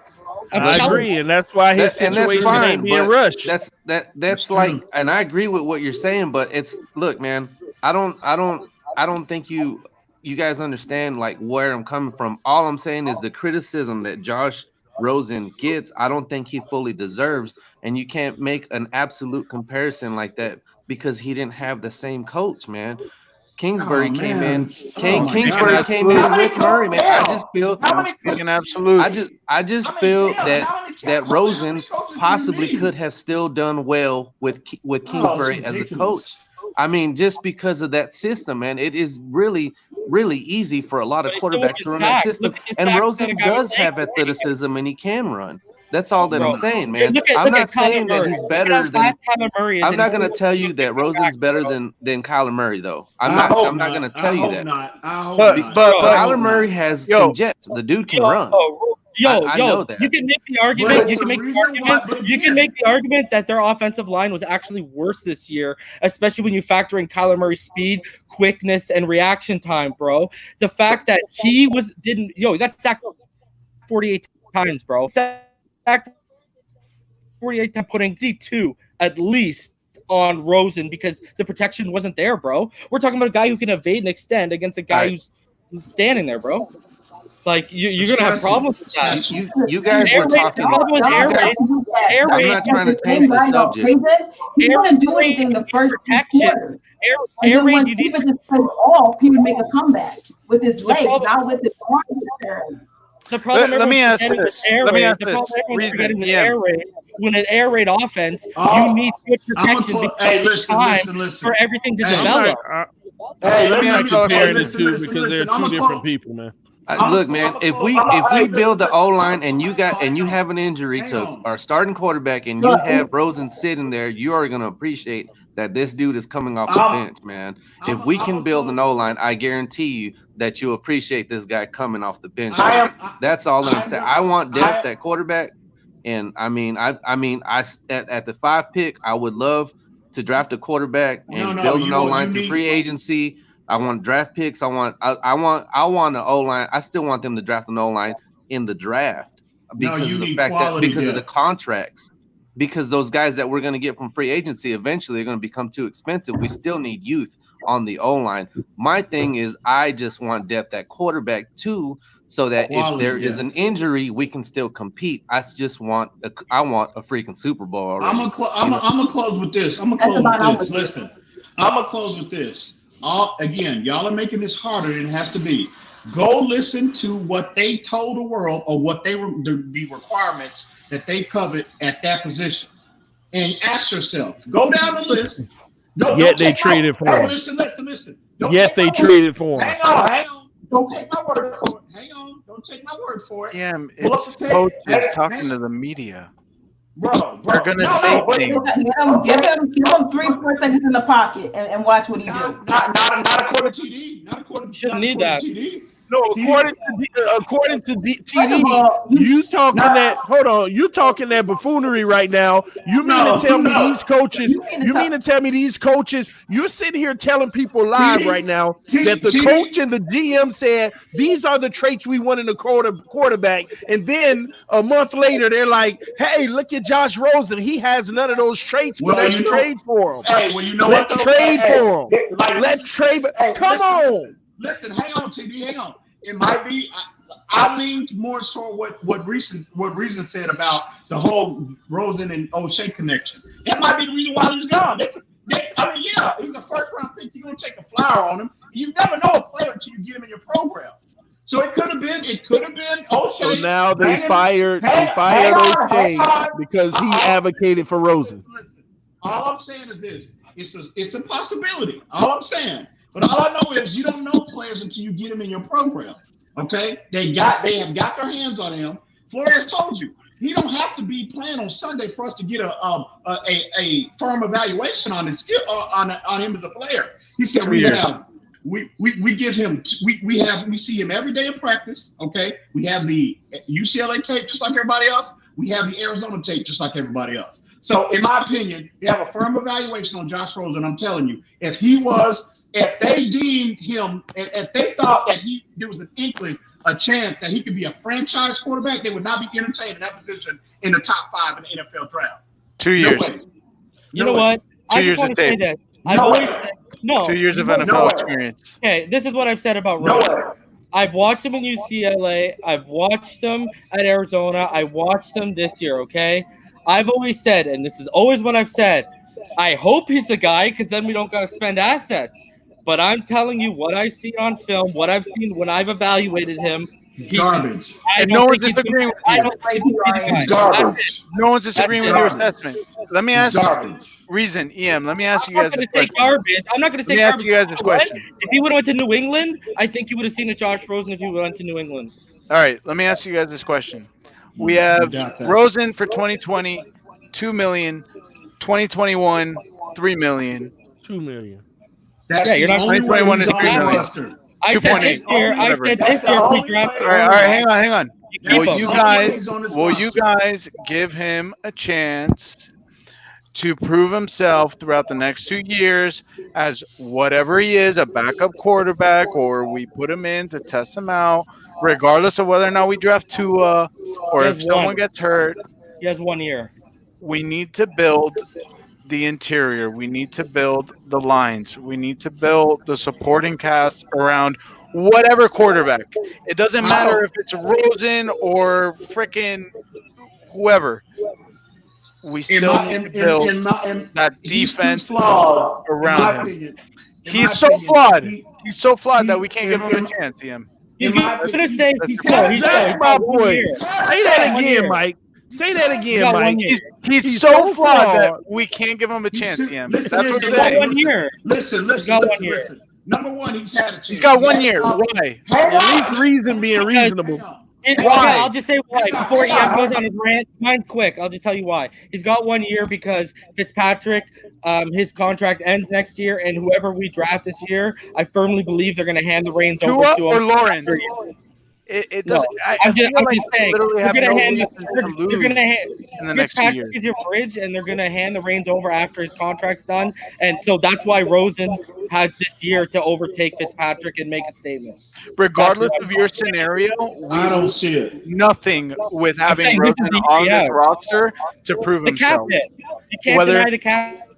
I agree, and that's why his situation ain't being rushed. That's like, and I agree with what you're saying, but it's look, man. I don't think you guys understand like where I'm coming from. All I'm saying is the criticism that Josh Rosen gets, I don't think he fully deserves, and you can't make an absolute comparison like that because he didn't have the same coach, man. Kingsbury came in. Kingsbury came in with Murray, man. I just feel I just feel that Rosen possibly could have still done well with Kingsbury as a coach. I mean, just because of that system, man, it is really, really easy for a lot of quarterbacks to run that system. And Rosen does have athleticism and he can run. That's all that I'm saying, man. I'm not saying that he's better than. I'm not going to tell you that Rosen's better than Kyler Murray, though. I'm not going to tell you that. But Kyler Murray has some jets. The dude can run. I know that. You can make the argument. You can make the argument that their offensive line was actually worse this year, especially when you factor in Kyler Murray's speed, quickness, and reaction time, bro. The fact that he got sacked 48 times, bro. Sacked 48 times, putting D2 at least on Rosen because the protection wasn't there, bro. We're talking about a guy who can evade and extend against a guy who's standing there, bro. Like you're gonna have problems with that. You guys were talking. Air raid. I'm not trying to change the subject. He wouldn't do anything the first quarter. Air raid. You need to play off. He would make a comeback with his legs, not with his arms. The problem. Let me ask this. Let me ask this. When an air raid offense, you need good protection. Listen. For everything to develop. Let me compare the two because they're two different people, man. Look, man. If we build the O line and you have an injury to our starting quarterback and you have Rosen sitting there, you are gonna appreciate that this dude is coming off the bench, man. If we can build an O line, I guarantee you that you'll appreciate this guy coming off the bench. That's all that I'm saying. I want depth at quarterback, and I mean, at the 5 pick, I would love to draft a quarterback and build an O line through free agency. I want draft picks. I want an O line. I still want them to draft an O line in the draft because of the fact that of the contracts. Because those guys that we're going to get from free agency eventually are going to become too expensive. We still need youth on the O line. My thing is, I just want depth at quarterback too, so that if there is an injury, we can still compete. I want a freaking Super Bowl already. I'm gonna close with this. Listen, I'm gonna close with this. Again, y'all are making this harder than it has to be. Go listen to what they told the world or what the requirements that they covered at that position, and ask yourself. Go down the list. Yet they traded for him. Listen. Yet they traded for him. Hang on. Don't take my word for it. Hang on. Don't take my word for it. Yeah, it's coaches talking to the media. Bro, they're gonna say things. Give him 3-4 seconds in the pocket and watch what he do. Not according to TD. Shouldn't need that. TD. No, according to TD, you talking that? Hold on, you talking that buffoonery right now? You mean to tell me these coaches? You mean to tell me these coaches? You're sitting here telling people live right now that the coach and the GM said these are the traits we want in a quarterback, and then a month later they're like, "Hey, look at Josh Rosen. He has none of those traits, but let's trade for him. Let's trade for him. Let's trade. Come on." Listen, hang on, TD, hang on. It might be. I lean more toward what Reason said about the whole Rosen and O'Shea connection. That might be the reason why he's gone. He's a first-round pick. You're gonna take a flyer on him. You never know a player until you get him in your program. So it could have been O'Shea. So now they fired O'Shea because he advocated for Rosen. Listen, all I'm saying is this. It's a possibility. All I'm saying. But all I know is you don't know players until you get them in your program. Okay? They have got their hands on him. Flores told you he don't have to be playing on Sunday for us to get a firm evaluation on his skill on him as a player. He said we give him we see him every day in practice. Okay, we have the UCLA tape just like everybody else. We have the Arizona tape just like everybody else. So in my opinion, they have a firm evaluation on Josh Rosen. I'm telling you, if they deemed him, if they thought that there was an inkling, a chance that he could be a franchise quarterback, they would not be entertained in that position in the top 5 in the NFL draft. 2 years. No way. You know what? 2 I years just want of to say tape. that. I've always said, no. 2 years of NFL experience. Okay, this is what I've said about Rosen. I've watched him in UCLA. I've watched him at Arizona. I watched him this year, okay? I've always said, and this is always what I've said, I hope he's the guy because then we don't got to spend assets. But I'm telling you what I've seen on film, what I've seen when I've evaluated him. He's garbage. And no one's disagreeing with you. He's garbage. No one's disagreeing with your assessment. Let me ask Reason, EM, let me ask you guys this question. I'm not going to say garbage. Let me ask you guys this question. If he would have went to New England, I think you would have seen a Josh Rosen if he went to New England. All right, let me ask you guys this question. We have Rosen for 2020, $2 million, 2021, $3 million. $2 million. That's you're not 2021 is $3 million. I said this year we drafted. All right, hang on. Will you guys give him a chance to prove himself throughout the next 2 years as whatever he is, a backup quarterback, or we put him in to test him out, regardless of whether or not we draft Tua or if someone gets hurt? He has 1 year. We need to build the interior. We need to build the lines. We need to build the supporting cast around whatever quarterback. It doesn't matter if it's Rosen or freaking whoever. We still need to build that defense around him. He's so flawed. He's so flawed that we can't give him a chance, EM. He's going to stay. That's my point. Say that again, Mike. Say that again, Mike. He's so flawed that we can't give him a chance, EM. That's what I'm saying. 1 year. Listen. Number one, he's had a chance. He's got 1 year. Why? At least reason being reasonable. Why? I'll just say why. Before EM goes on his rant, mine's quick. I'll just tell you why. He's got 1 year because Fitzpatrick, his contract ends next year, and whoever we draft this year, I firmly believe they're going to hand the reins over to him. Tua or Lawrence? It doesn't. I'm just saying. They're going to hand in the next 2 years. He's your bridge, and they're going to hand the reins over after his contract's done, and so that's why Rosen has this year to overtake Fitzpatrick and make a statement. Regardless of your scenario, I don't see it. Nothing with having Rosen on the roster to prove himself. You can't deny the cap.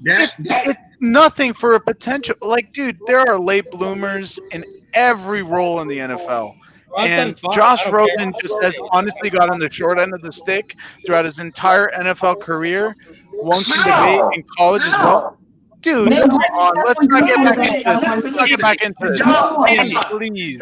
It's nothing for a potential. Like, dude, there are late bloomers in every role in the NFL. And Josh Rosen just has honestly got on the short end of the stick throughout his entire NFL career. Won some debate in college as well. Dude, come on. Let's not get back into it. Let's not get back into it. Please.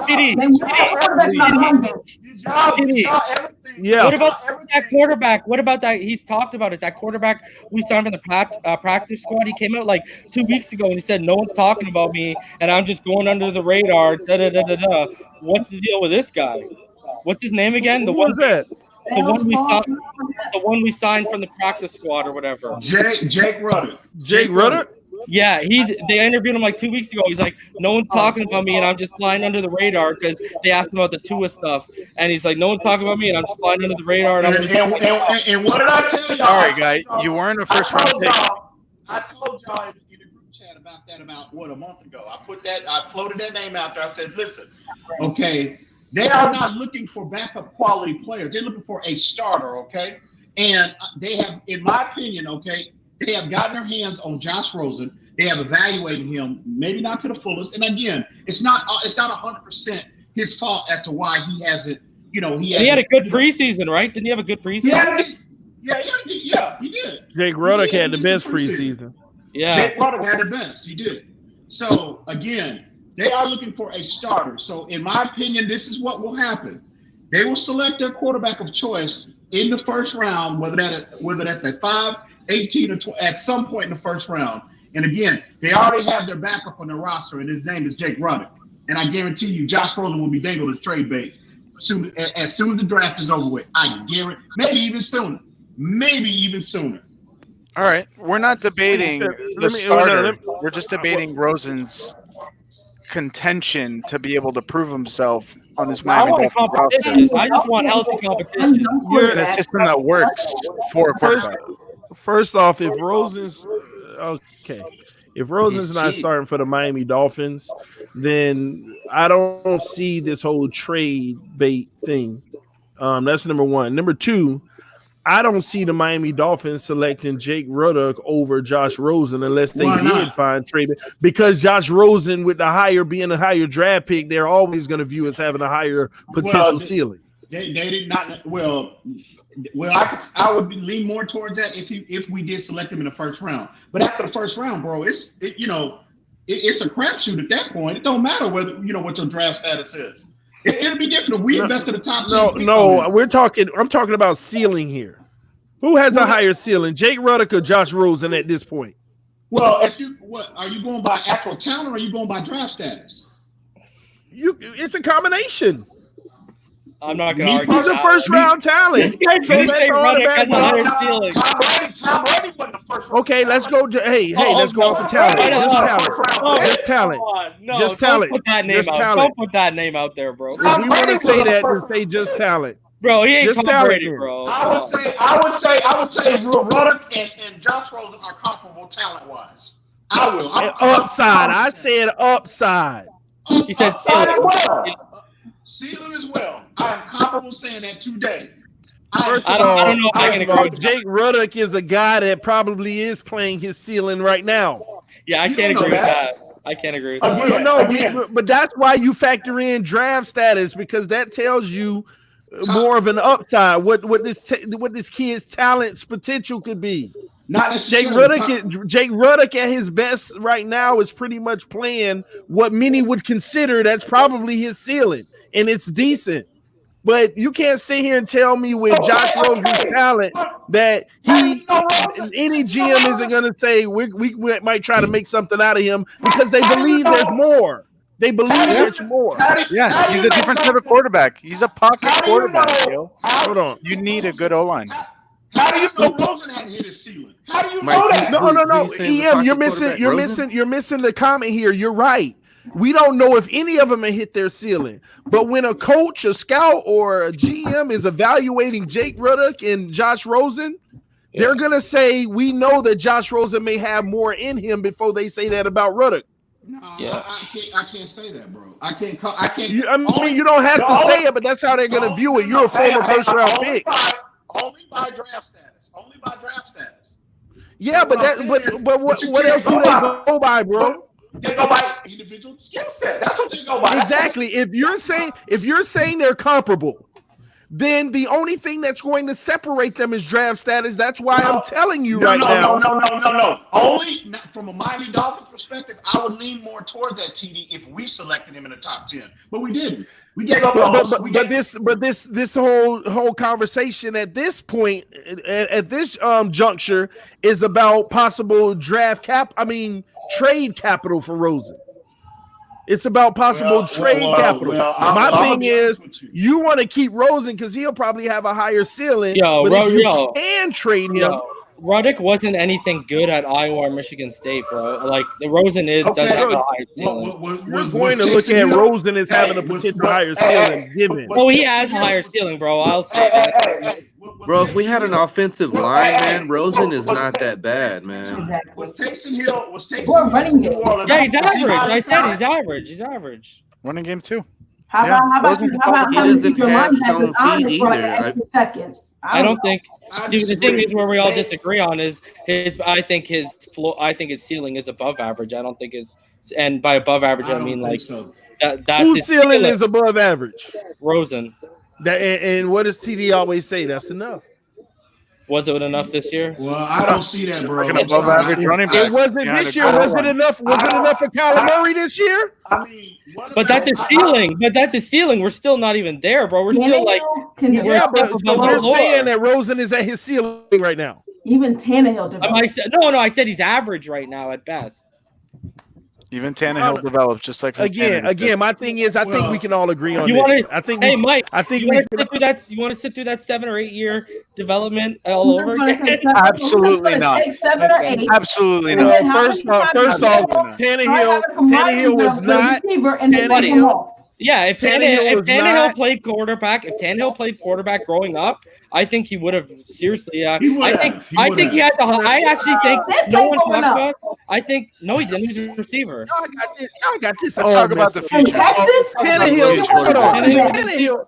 Yeah. What about that quarterback? What about that? He's talked about it. That quarterback we signed in the practice squad. He came out like 2 weeks ago and he said, "No one's talking about me, and I'm just going under the radar." What's the deal with this guy? What's his name again? The one that. The one we signed from the practice squad or whatever. Jake Rudder. Jake Rudder? Yeah, they interviewed him like 2 weeks ago. He's like, "No one's talking about me, and I'm just flying under the radar," because they asked him about the Tua stuff, and he's like, "No one's talking about me, and I'm just flying under the radar." And what did I tell y'all? All right, guy, you weren't a first round pick. I told y'all in the group chat about that a month ago. I floated that name out there. I said, "Listen, okay, they are not looking for backup quality players. They're looking for a starter, okay? And they have, in my opinion, okay, they have gotten their hands on Josh Rosen. They have evaluated him, maybe not to the fullest. And again, it's not 100% his fault as to why he hasn't, he had a good preseason, right? Didn't he have a good preseason? Yeah, he did. Jake Ruddock had the best preseason. Yeah. Jake Ruddock had the best. He did. So, again, they are looking for a starter. So, in my opinion, this is what will happen. They will select their quarterback of choice in the first round, whether that's at 5, 18 or 20 at some point in the first round. And again, they already have their backup on their roster, and his name is Jake Ruddock. And I guarantee you, Josh Rosen will be dangled as trade bait as soon as the draft is over with. I guarantee, maybe even sooner. All right, we're not debating the starter. We're just debating Rosen's contention to be able to prove himself on this I Miami want Dolphins roster. competition. I just want healthy competition. You're in a system that works for a quarterback. First off, if Rosen's not starting for the Miami Dolphins, then I don't see this whole trade bait thing. That's number one. Number two, I don't see the Miami Dolphins selecting Jake Ruddock over Josh Rosen unless they did find trade bait. Because Josh Rosen, with being a higher draft pick, they're always going to view as having a higher potential ceiling. They did not. Well, I would lean more towards that if we did select him in the first round. But after the first round, bro, it's a crapshoot at that point. It don't matter whether what your draft status is. It'll be different if we invested the top 10. I'm talking about ceiling here. Who has a higher ceiling, Jake Ruddock or Josh Rosen at this point? Well, are you going by actual talent or are you going by draft status? It's a combination. I'm not going to argue. He's a first round talent. This guy Jake Ruddock has a higher ceiling. Tom Brady wasn't the first round. Okay, let's go. Let's go off of talent. Just talent. Just talent. Don't put that name out. Don't put that name out there, bro. If we want to say that, then say just talent. Bro, he ain't just Tom Brady, bro. I would say Ruddock and Josh Rosen are comparable talent-wise. I will. Upside. I said upside. He said ceiling as well. I am comfortable saying that today. First of all, I don't know if I can agree with Jake Ruddock is a guy that probably is playing his ceiling right now. Yeah, I can't agree with that. I can't agree with that. But that's why you factor in draft status, because that tells you more of an upside. What this kid's talent's potential could be. Not Jake Ruddock at his best right now is pretty much playing what many would consider that's probably his ceiling, and it's decent. But you can't sit here and tell me with Josh Rosen's talent that any GM isn't going to say we might try to make something out of him, because they believe there's more. They believe there's more. Yeah, he's a different type of quarterback. He's a pocket quarterback, yo. Hold on. You need a good O-line. How do you know Rosen hadn't hit his ceiling? How do you know that? No. EM, you're missing the comment here. You're right. We don't know if any of them have hit their ceiling. But when a coach, a scout, or a GM is evaluating Jake Ruddock and Josh Rosen, they're going to say, we know that Josh Rosen may have more in him before they say that about Ruddock. No, I can't say that, bro. I can't. You don't have to say it, but that's how they're going to view it. You're a former first-round pick. Only by draft status. Yeah, but what else do they go by, bro? They go by individual skill set. That's what they go by. Exactly. If you're saying they're comparable, then the only thing that's going to separate them is draft status. That's why I'm telling you now. No. Only from a Miami Dolphins perspective, I would lean more towards that TD if we selected him in the top 10, but we didn't. We gave up. This whole conversation at this point, at this juncture, is about possible trade capital for Rosen. It's about possible trade capital. My thing is, you want to keep Rosen because he'll probably have a higher ceiling. If you can trade him. Ruddock wasn't anything good at Iowa or Michigan State, bro. Like the Rosen does have a higher ceiling. We're going to look at Rosen as having a potential higher ceiling given. Oh, he has a higher ceiling, bro. I'll say that. Bro, if we had an offensive line, man, Rosen is not that bad, man. Was Taysom Hill running game? Yeah, he's average. I said he's average. He's average. Running game too. How about he doesn't have stone feet either. I don't think. See, the thing is where we all disagree on is I think his ceiling is above average. I don't think and by above average I mean like so. That's whose ceiling is above average? Rosen. And what does TD always say? That's enough. Was it enough this year? Well, I don't see that, bro. Like an above average running back. It wasn't this year. Was it enough? Was it enough for Kyler Murray this year? I mean, but that's a ceiling. We're still not even there, bro. We're still like but we're saying that Rosen is at his ceiling right now. Even Tannehill developed. I said he's average right now at best. Even Tannehill develops just like again. My thing is, I think we can all agree on you this. Mike, I think you want to sit through that 7 or 8 year development all over again? Absolutely not. 7 or 8. Absolutely not. First off, Tannehill was not. Yeah, if Tannehill played quarterback growing up, I think he would have seriously. I think he had the. I actually think no one talks about. I think no, he didn't. He was a receiver. Y'all got this. Let's talk about the In future. Texas, Tannehill was not a 7-year.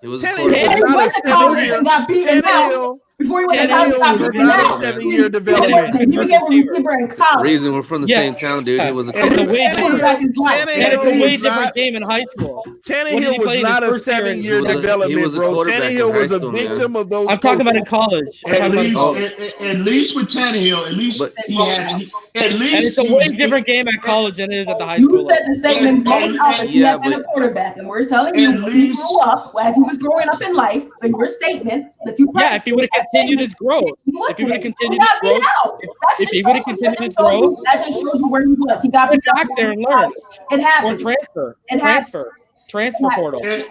got beaten out. Before he went to college, Tannehill was not a 7-year development. He became a receiver in college. Reason we're from the same town, dude. It was a quarterback in his life. It's a way different game in high school. Tannehill was not a 7-year development, bro. Tannehill was a victim of those. I'm talking about in college. At least with Tannehill, at least he had. At least and it's a way different game at college than it is at the high school. You said the statement going out that he had been a quarterback, and we're telling you when he grew up, as he was growing up in life, in your statement that you. Yeah, if he would have continued his growth, if he would have continued his growth, that just shows you where he was. He got back there and learn. It happened. Or transfer portal. It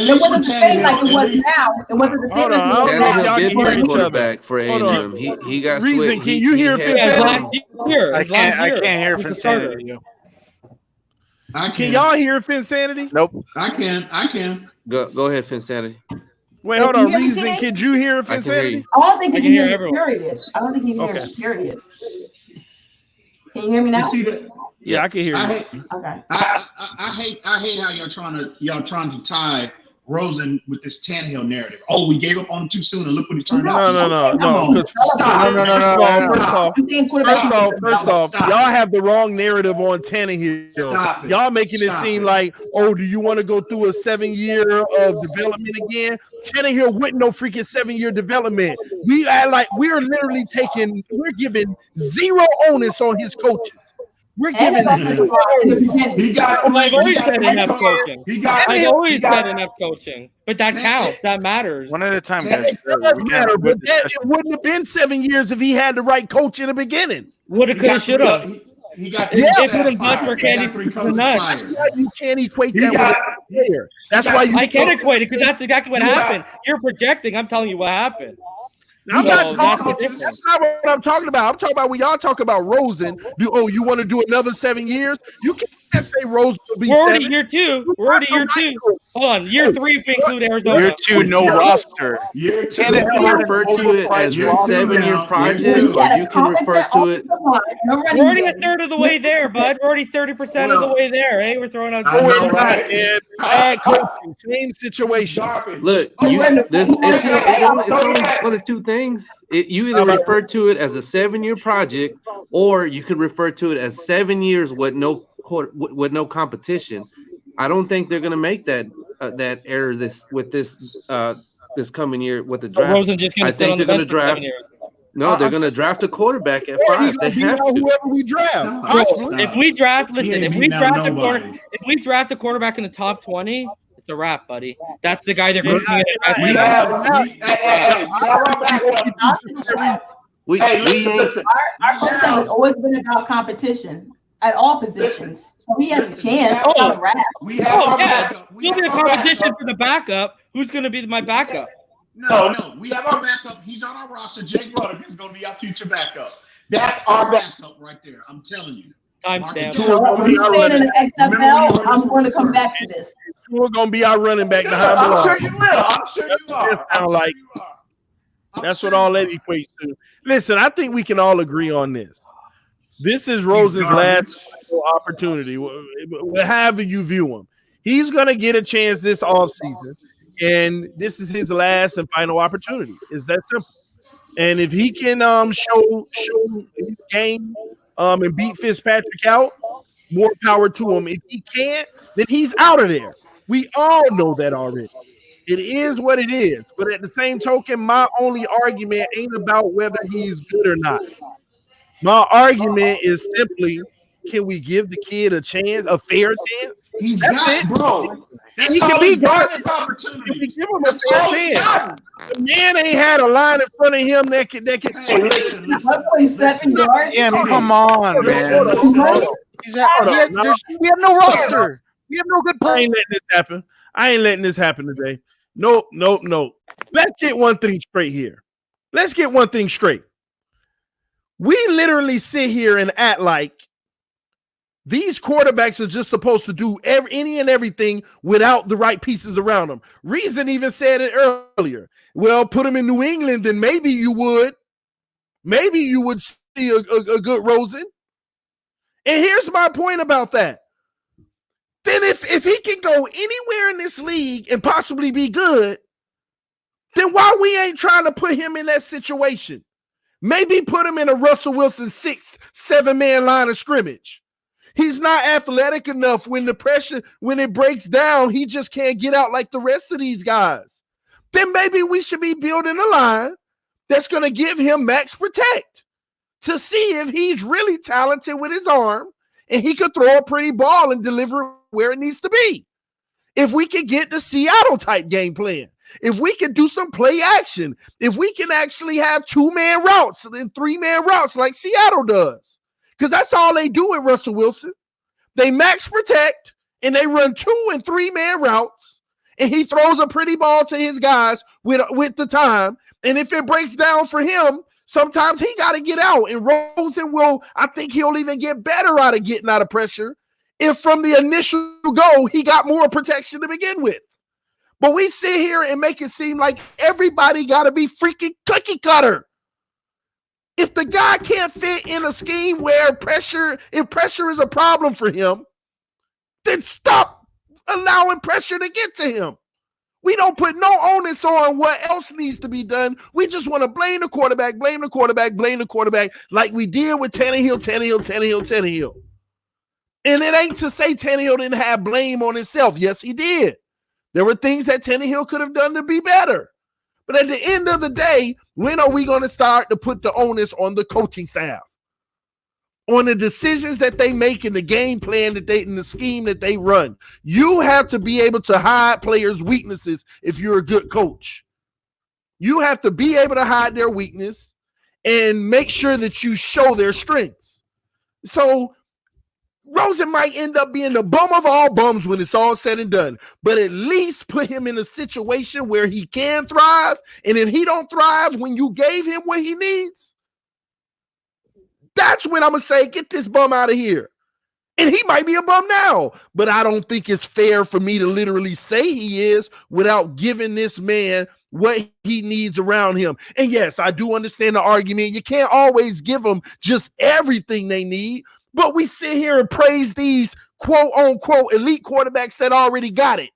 wasn't the same like it was now. It wasn't the same as Tannehill did play quarterback for A&M. He got switched. Can you hear last year? I can't hear Finsanity. Can y'all hear Finsanity? Nope. I can. Go ahead, Finsanity. Wait, hold on. Reason, could you hear Finsanity? I don't think he can hear everyone. Period. I don't think he can hear period. Can you hear me now? You see that? Yeah, I can hear you. Okay. I hate how y'all trying to tie Rosen with this Tannehill narrative. Oh, we gave up on him too soon, and look what he turned out. No. First off, y'all have the wrong narrative on Tannehill. Y'all making it seem like, oh, do you want to go through a 7-year of development again? Tannehill wouldn't no freaking 7-year development. We are literally we're giving zero onus on his coaches. We're giving. I've always been enough coaching. I've always been enough coaching, but that counts. That matters. One at a time, guys. It does matter, but it wouldn't have been 7 years if he had the right coach in the beginning. Woulda, coulda, shoulda. He got You can't equate that with a player. That's why I can't equate it because that's exactly what happened. You're projecting. I'm telling you what happened. That's not what I'm talking about. I'm talking about when y'all talk about Rosen. You want to do another 7 years? You can't say Rosen will be 7. We're already year 2. Hold on, year 3 if we include Arizona. Year 2, no roster. You can refer to it as a 7-year project, or you can refer to it. We're already a third of the way there, bud. We're already 30% of the way there. Hey, we're throwing out. Bad coaching, same situation. Look, it's only one of two things. You either refer to it as a 7-year project, or you could refer to it as 7 years with no competition. I don't think they're going to make that error this coming year with the draft. I think they're going to draft. No, they're going to draft a quarterback at 5. They have to. Whoever we draft. If we draft a quarterback in the top 20, it's a wrap, buddy. That's the guy they're going to get. Our coach has always been about competition at all positions, so he has a chance. He'll be a competition for the backup. Who's going to be my backup? No. We have our backup. He's on our roster. Jake Ruddock is going to be our future backup. That's our backup right there. I'm telling you. Timestamp. He's staying in the XFL. I'm going to come back to this. We're going to be our running back behind the line. I'm sure you are. That's what all that equates to. Listen, I think we can all agree on this. This is Rosen's last opportunity, however you view him. He's going to get a chance this offseason, and this is his last and final opportunity. It's that simple. And if he can show his game and beat Fitzpatrick out, more power to him. If he can't, then he's out of there. We all know that already. It is what it is. But at the same token, my only argument ain't about whether he's good or not. My argument is simply, can we give the kid a chance, a fair chance? That's it, bro. That's all he's got is opportunities. Give him That's a fair all he's chance. got. The man ain't had a line in front of him that could. Hey, listen. 1.7 yards. Yeah, come on, man. We have no roster. We have no good I players. ain't letting this happen. I ain't letting this happen today. No. Let's get one thing straight here. Let's get one thing straight. We literally sit here and act like these quarterbacks are just supposed to do any and everything without the right pieces around them. Reason even said it earlier. Well, put them in New England, then maybe you would. Maybe you would see a good Rosen. And here's my point about that. Then if he can go anywhere in this league and possibly be good, then why we ain't trying to put him in that situation? Maybe put him in a Russell Wilson 6-7 man line of scrimmage. He's not athletic enough when it breaks down, he just can't get out like the rest of these guys. Then maybe we should be building a line that's going to give him max protect to see if he's really talented with his arm and he could throw a pretty ball and deliver it where it needs to be. If we can get the Seattle type game plan, if we can do some play action, if we can actually have 2-man routes and 3-man routes like Seattle does, because that's all they do with Russell Wilson. They max protect and they run 2- and 3-man routes, and he throws a pretty ball to his guys with the time. And if it breaks down for him, sometimes he got to get out. And Rosen I think he'll even get better out of getting out of pressure if from the initial go he got more protection to begin with. But we sit here and make it seem like everybody got to be freaking cookie cutter. If the guy can't fit in a scheme where pressure is a problem for him, then stop allowing pressure to get to him. We don't put no onus on what else needs to be done. We just want to blame the quarterback, like we did with Tannehill. And it ain't to say Tannehill didn't have blame on himself. Yes, he did. There were things that Tannehill could have done to be better. But at the end of the day, when are we going to start to put the onus on the coaching staff? On the decisions that they make in the game plan in the scheme that they run. You have to be able to hide players' weaknesses if you're a good coach. You have to be able to hide their weakness and make sure that you show their strengths. So Rosen might end up being the bum of all bums when it's all said and done, but at least put him in a situation where he can thrive. And if he don't thrive when you gave him what he needs, that's when I'm going to say, get this bum out of here. And he might be a bum now, but I don't think it's fair for me to literally say he is without giving this man what he needs around him. And yes, I do understand the argument. You can't always give them just everything they need. But we sit here and praise these quote unquote elite quarterbacks that already got it.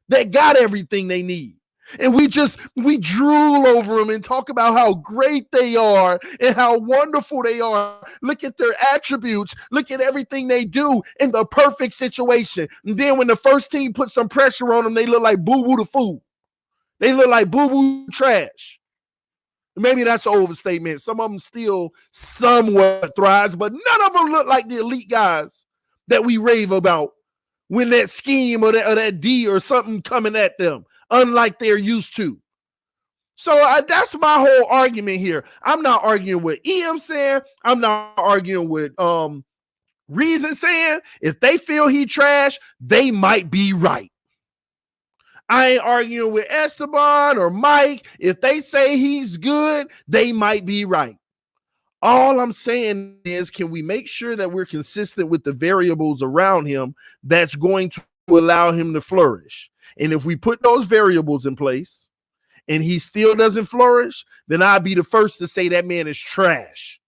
That got everything they need. And we drool over them and talk about how great they are and how wonderful they are. Look at their attributes. Look at everything they do in the perfect situation. And then when the first team puts some pressure on them, they look like boo-boo the fool. They look like boo-boo trash. Maybe that's an overstatement. Some of them still somewhat thrives, but none of them look like the elite guys that we rave about when that scheme or that D or something coming at them, unlike they're used to. So that's my whole argument here. I'm not arguing with EM saying. I'm not arguing with Reason saying. If they feel he trash, they might be right. I ain't arguing with Esteban or Mike. If they say he's good, they might be right. All I'm saying is, can we make sure that we're consistent with the variables around him that's going to allow him to flourish? And if we put those variables in place and he still doesn't flourish, then I'll be the first to say that man is trash.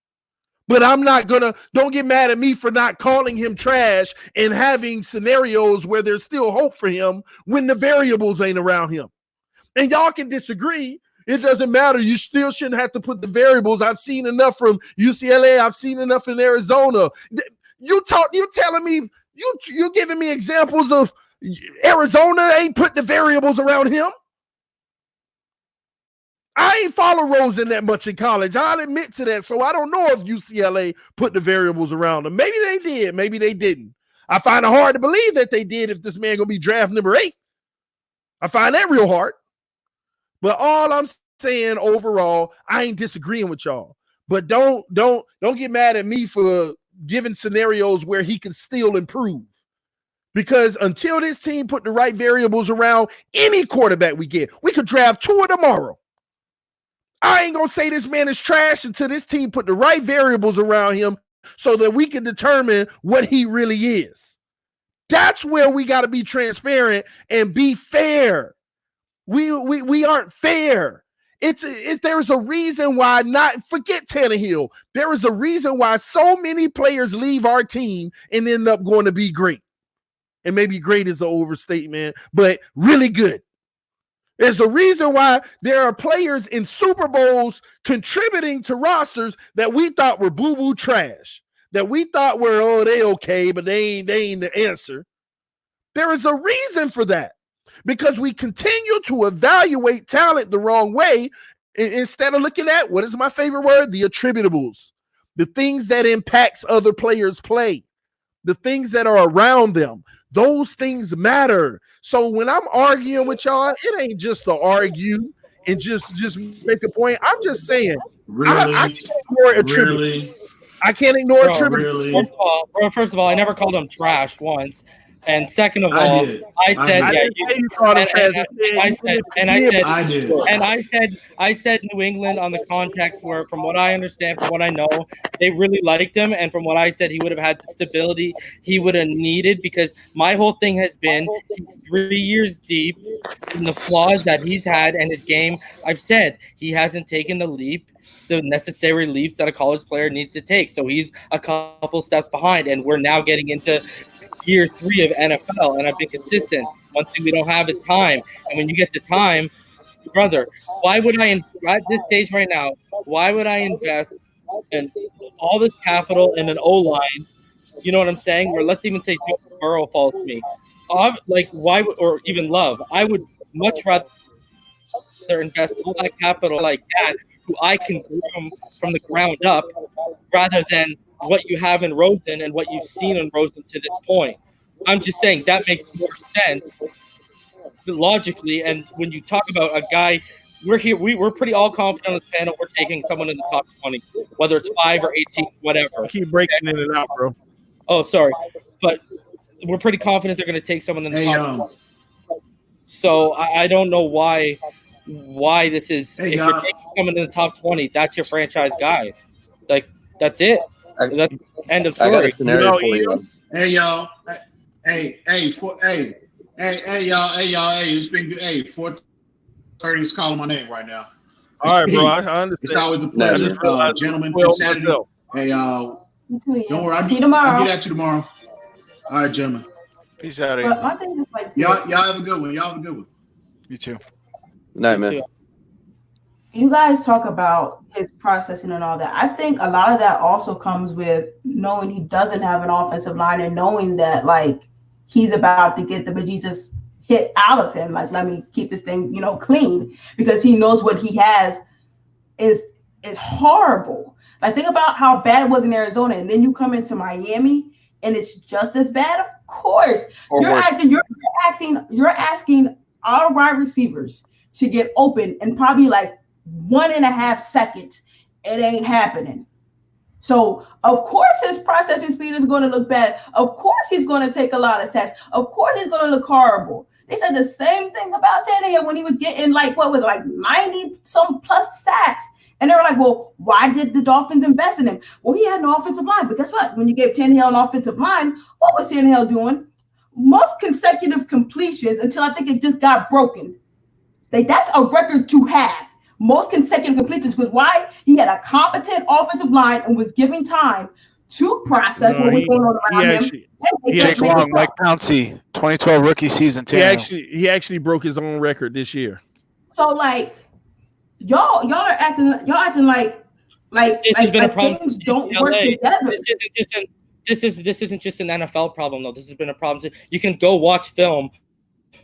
But I'm not don't get mad at me for not calling him trash and having scenarios where there's still hope for him when the variables ain't around him. And y'all can disagree. It doesn't matter. You still shouldn't have to put the variables. I've seen enough from UCLA. I've seen enough in Arizona. You telling me, you giving me examples of Arizona ain't putting the variables around him? I ain't follow Rosen that much in college. I'll admit to that. So I don't know if UCLA put the variables around them. Maybe they did. Maybe they didn't. I find it hard to believe that they did if this man gonna be draft number 8. I find that real hard. But all I'm saying overall, I ain't disagreeing with y'all. But don't get mad at me for giving scenarios where he can still improve. Because until this team put the right variables around any quarterback we get, we could draft Tua tomorrow. I ain't gonna say this man is trash until this team put the right variables around him so that we can determine what he really is. That's where we got to be transparent and be fair. We aren't fair. There's a reason why forget Tannehill. There is a reason why so many players leave our team and end up going to be great. And maybe great is an overstatement, but really good. There's a reason why there are players in Super Bowls contributing to rosters that we thought were boo-boo trash, that we thought were, they okay, but they ain't the answer. There is a reason for that, because we continue to evaluate talent the wrong way instead of looking at, what is my favorite word? The attributables, the things that impacts other players' play, the things that are around them. Those things matter. So when I'm arguing with y'all, it ain't just to argue and just make a point. I'm just saying, Really? I can't ignore attribute. Really? I can't ignore attribute. Really? First of all, I never called him trash once. And second of I all, did. I said, I yeah, did. You called him trash. I said New England on the context where, from what I understand, from what I know, they really liked him, and from what I said, he would have had the stability he would have needed, because my whole thing has been he's 3 years deep in the flaws that he's had and his game. I've said he hasn't taken the necessary leaps that a college player needs to take. So he's a couple steps behind, and we're now getting into year 3 of NFL, and I've been consistent. One thing we don't have is time. And when you get the time, brother, why would I, at this stage right now, why would I invest in all this capital in an O-line? You know what I'm saying? Or let's even say Joe Burrow falls to me. Why would, or even Love, I would much rather invest all that capital like that, who I can groom from the ground up, rather than what you have in Rosen and what you've seen in Rosen to this point. I'm just saying that makes more sense logically. And when you talk about a guy, we're pretty all confident on this panel. We're taking someone in the top 20, whether it's 5 or 18, whatever. I keep breaking in and out, bro. Oh, sorry. But we're pretty confident they're going to take someone in the top 20. So I don't know why this is. If you're taking someone in the top 20, that's your franchise guy. Like, that's it. That's end of story. I got a scenario for you. Hey y'all. Hey, it's been good. Hey, 4:30 is calling my name right now. All right, bro. I understand. It's always a pleasure, gentlemen. Saturday. Hey, don't worry. See you tomorrow. I'll get at you tomorrow. All right, gentlemen. Peace out. But my thing is like this. Y'all have a good one. You too. Good night, man. You guys talk about his processing and all that. I think a lot of that also comes with knowing he doesn't have an offensive line and knowing that, like, he's about to get the bejesus hit out of him. Like, let me keep this thing, clean, because he knows what he has is horrible. Like, think about how bad it was in Arizona, and then you come into Miami and it's just as bad. Of course, you're asking our wide receivers to get open in probably like 1.5 seconds. It ain't happening. So, of course, his processing speed is going to look bad. Of course, he's going to take a lot of sacks. Of course, he's going to look horrible. They said the same thing about Tannehill when he was getting 90-some plus sacks. And they were like, well, why did the Dolphins invest in him? Well, he had no offensive line. But guess what? When you gave Tannehill an offensive line, what was Tannehill doing? Most consecutive completions until I think it just got broken. That's a record to have. Most consecutive completions, because why? He had a competent offensive line and was giving time to process what was going on around him. Jake Long, Mike Pouncey, 2012 rookie season. He actually broke his own record this year. So y'all are acting like things don't work together. This isn't just an NFL problem though. This has been a problem. You can go watch film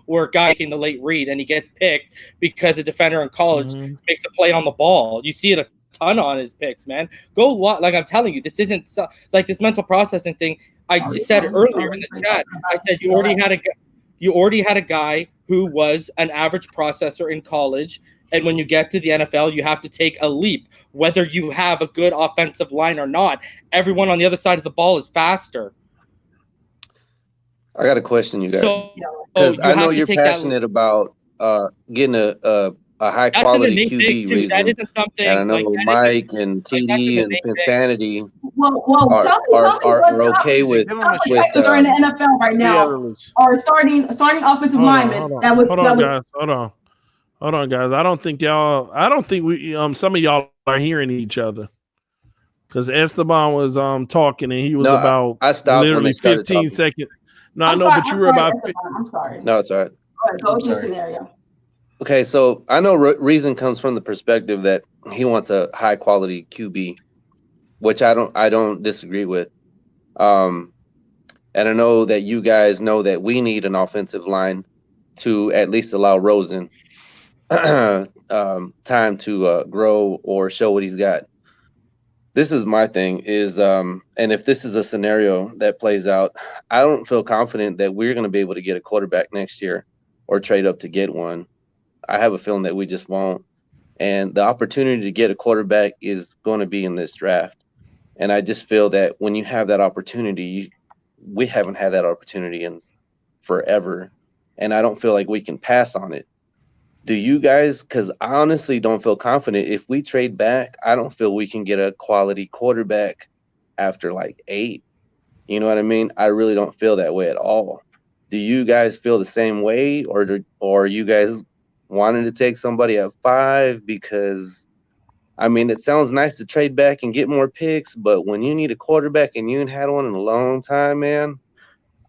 where a guy making the late read and he gets picked because a defender in college makes a play on the ball. You see it a ton on his picks, man. Go like I'm telling you, this isn't like this mental processing thing. I just said earlier in the chat. I said you already had a guy who was an average processor in college, and when you get to the NFL, you have to take a leap. Whether you have a good offensive line or not, everyone on the other side of the ball is faster. I got a question, you guys, because I know you're passionate about getting a high quality QB reason. That isn't something. And I know Mike and TD and Insanity are okay with that are in the NFL right now are starting offensive linemen. Hold on, guys. I don't think we some of y'all are hearing each other. Because Esteban was talking and he was I stopped literally 15 seconds. No, I know, but you were about. I'm sorry. No, it's all right. Go to your scenario. Okay, so I know reason comes from the perspective that he wants a high quality QB, which I don't disagree with. And I know that you guys know that we need an offensive line to at least allow Rosen time to grow or show what he's got. This is my thing is, and if this is a scenario that plays out, I don't feel confident that we're going to be able to get a quarterback next year or trade up to get one. I have a feeling that we just won't. And the opportunity to get a quarterback is going to be in this draft. And I just feel that when you have that opportunity, we haven't had that opportunity in forever. And I don't feel like we can pass on it. Do you guys? Because I honestly don't feel confident. If we trade back, I don't feel we can get a quality quarterback after like 8. You know what I mean? I really don't feel that way at all. Do you guys feel the same way? Or are you guys wanting to take somebody at 5? Because, I mean, it sounds nice to trade back and get more picks, but when you need a quarterback and you ain't had one in a long time, man,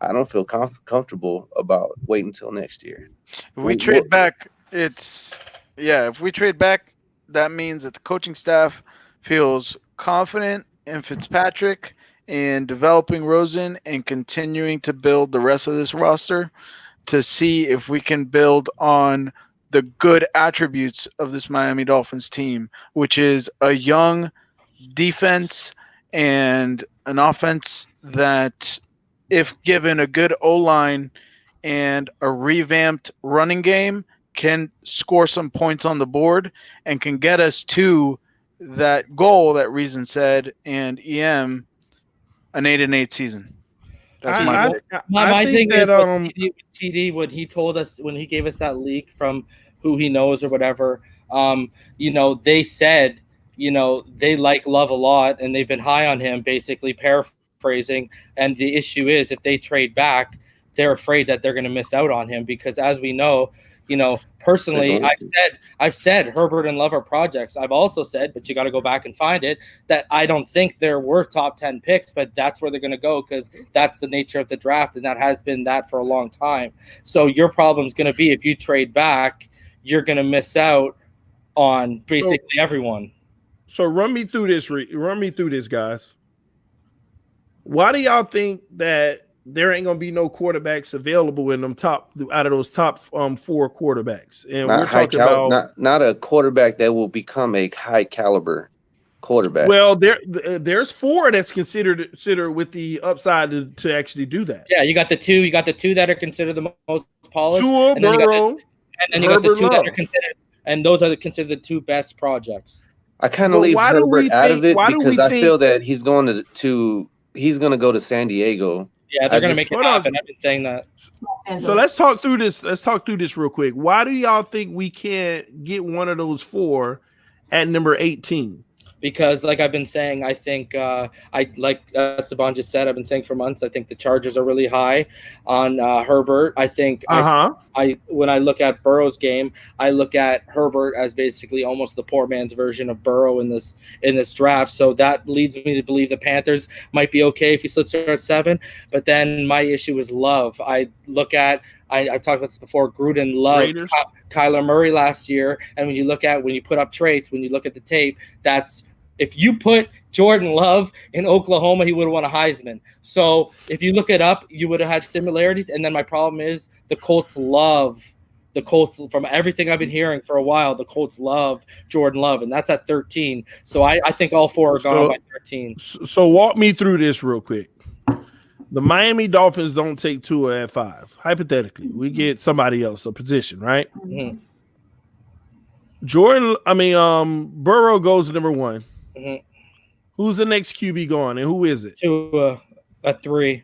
I don't feel comfortable about waiting until next year. If we trade back, if we trade back, that means that the coaching staff feels confident in Fitzpatrick and developing Rosen and continuing to build the rest of this roster to see if we can build on the good attributes of this Miami Dolphins team, which is a young defense and an offense that, if given a good O-line and a revamped running game, can score some points on the board and can get us to that goal that Reason said and EM, an 8-8 season. That's my thing is TD, when he told us, when he gave us that leak from who he knows or whatever, they said, they like Love a lot and they've been high on him, basically paraphrasing. And the issue is, if they trade back, they're afraid that they're going to miss out on him because, as we know, personally, I've said Herbert and Love are projects. I've also said, but you got to go back and find it, that I don't think they're worth top 10 picks, but that's where they're going to go because that's the nature of the draft, and that has been that for a long time. So your problem is going to be, if you trade back, you're going to miss out on basically everyone. So run me through this, guys. Why do y'all think that there ain't gonna be no quarterbacks available in them out of those top 4 quarterbacks? And we're talking about not a quarterback that will become a high caliber quarterback. Well, there's 4 that's considered with the upside to actually do that. Yeah, you got the two that are considered the most polished, Tua, Burrow, and then you got the 2 that are considered, and those are considered the 2 best projects. I kind of leave Herbert out of it because I feel that he's going to go to San Diego. Yeah, they're going to make it happen. I've been saying that. So let's talk through this real quick. Why do y'all think we can't get one of those 4 at number 18? Because, like I've been saying, I think like Esteban just said, I've been saying for months, I think the Chargers are really high on Herbert. I think when I look at Burrow's game, I look at Herbert as basically almost the poor man's version of Burrow in this draft. So that leads me to believe the Panthers might be okay if he slips there at 7. But then my issue is Love. I look at I've talked about this before. Gruden loved Kyler Murray last year, and when you put up traits, when you look at the tape, that's if you put Jordan Love in Oklahoma, he would have won a Heisman. So if you look it up, you would have had similarities. And then my problem is the Colts love the Colts, from everything I've been hearing for a while, the Colts love Jordan Love, and that's at 13. So I think all four are gone by 13. So walk me through this real quick. The Miami Dolphins don't take Tua at 5. Hypothetically, we get somebody else, a position, right? Mm-hmm. Burrow goes to number 1. Mm-hmm. Who's the next QB going, and who is it? Tua at 3.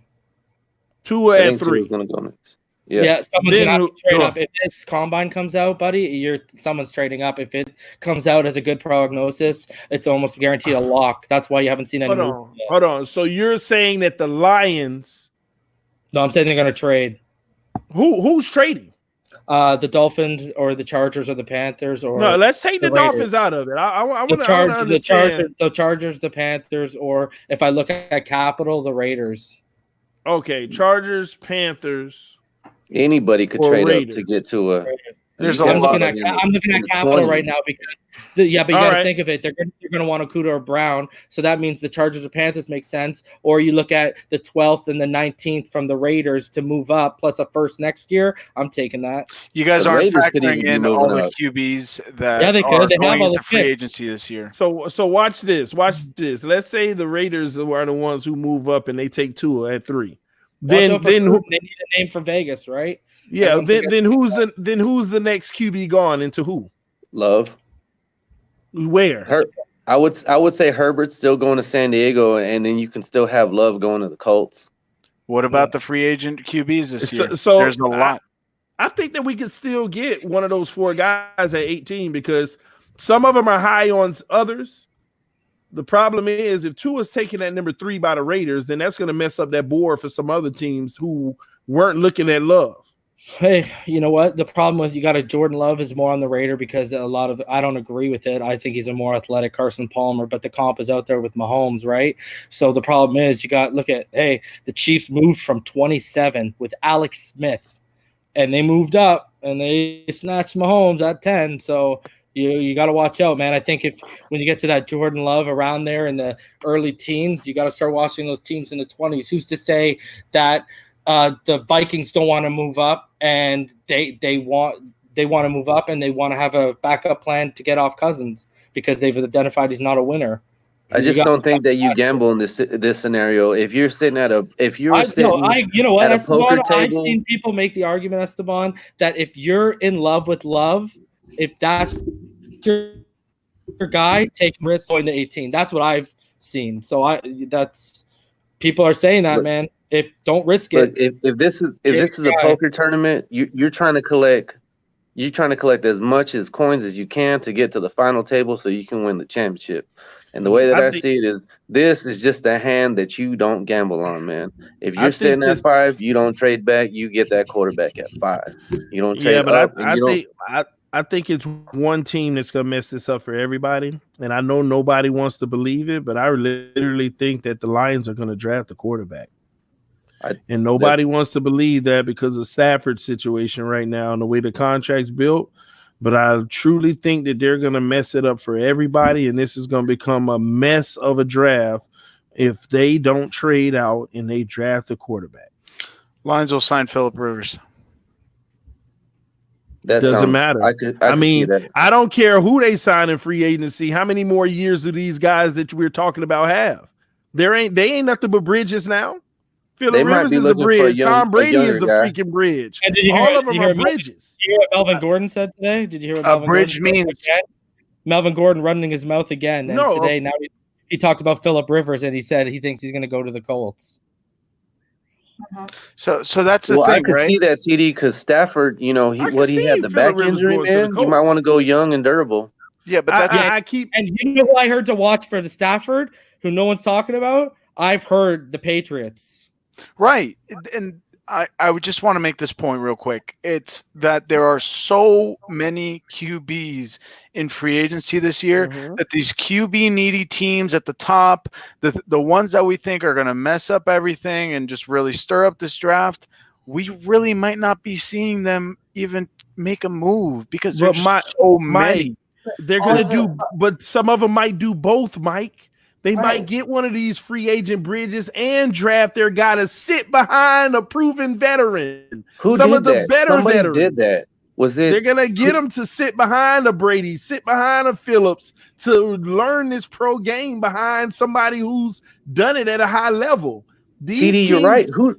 Tua at 3. Tua's gonna go next. Yeah, someone's gonna have to trade up. If this combine comes out, buddy, someone's trading up. If it comes out as a good prognosis, it's almost guaranteed a lock. That's why you haven't seen any. Hold on. So you're saying that the Lions? No, I'm saying they're gonna trade. Who's trading? The Dolphins or the Chargers or the Panthers or no. Let's take the Dolphins out of it. I want to understand the Chargers, the Panthers, or if I look at capital, the Raiders. Okay, Chargers, Panthers. Anybody could trade up to get to a. There's I'm looking at capital right now because but you got to think of it. They're going to want Okudah or Brown, so that means the Chargers or Panthers make sense. Or you look at the 12th and the 19th from the Raiders to move up, plus a first next year. I'm taking that. You guys aren't factoring in all the QBs that they could. They going have all into the free agency this year. So watch this. Let's say the Raiders are the ones who move up and they take Tua at 3. Then they need a name for Vegas, right? Yeah. Then who's the next QB gone into who? Love. Where? I would say Herbert's still going to San Diego, and then you can still have Love going to the Colts. What about the free agent QBs this year? So there's a lot. I think that we could still get one of those 4 guys at 18 because some of them are high on others. The problem is if Tua's taken at number 3 by the Raiders, then that's going to mess up that board for some other teams who weren't looking at Love. Hey, you know what? The problem with you got a Jordan Love is more on the Raider because I don't agree with it. I think he's a more athletic Carson Palmer, but the comp is out there with Mahomes, right? So the problem is the Chiefs moved from 27 with Alex Smith, and they moved up and they snatched Mahomes at 10. So you got to watch out, man. I think when you get to that Jordan Love around there in the early teens, you got to start watching those teams in the 20s. Who's to say that the Vikings don't want to move up and they want to move up and they want to have a backup plan to get off Cousins because they've identified he's not a winner. I just don't think that you gamble in this scenario. If you're sitting at a poker table, I've seen people make the argument, Esteban, that if you're in love with Love, if that's your guy, take risks going to 18. That's what I've seen. So people are saying that, man. Don't risk it. If this is a poker tournament, you're trying to collect as much as coins as you can to get to the final table so you can win the championship. And the way that I see it is this is just a hand that you don't gamble on, man. If you're sitting at 5, you don't trade back, you get that quarterback at 5. You don't trade up. I think it's one team that's going to mess this up for everybody. And I know nobody wants to believe it, but I literally think that the Lions are going to draft a quarterback. And nobody wants to believe that because of Stafford's situation right now and the way the contract's built. But I truly think that they're going to mess it up for everybody, and this is going to become a mess of a draft if they don't trade out and they draft a quarterback. Lions will sign Phillip Rivers. That doesn't matter. I don't care who they sign in free agency. How many more years do these guys that we're talking about have? They ain't nothing but bridges now. Phillip Rivers is a bridge. Tom Brady is a freaking bridge. All of them are bridges. Did you hear what Melvin Gordon said today? Did you hear what Melvin bridge Gordon means? Melvin Gordon running his mouth again. And today, now he talked about Phillip Rivers, and he said he thinks he's going to go to the Colts. So that's the thing, I can right? see that, TD, because Stafford, he had the back injury, man. You might want to go young and durable. Yeah, but that's And you know who I heard to watch for the Stafford, who no one's talking about? I've heard the Patriots. Right. And I would just want to make this point real quick. It's that there are so many QBs in free agency this year that these QB needy teams at the top, the ones that we think are going to mess up everything and just really stir up this draft, we really might not be seeing them even make a move because there's so many. They're going to do, but some of them might do both, Mike. They might get one of these free agent bridges and draft their guy to sit behind a proven veteran. Somebody did that. They're gonna get him to sit behind a Brady, sit behind a Phillips, to learn this pro game behind somebody who's done it at a high level. These TD, you're right. Who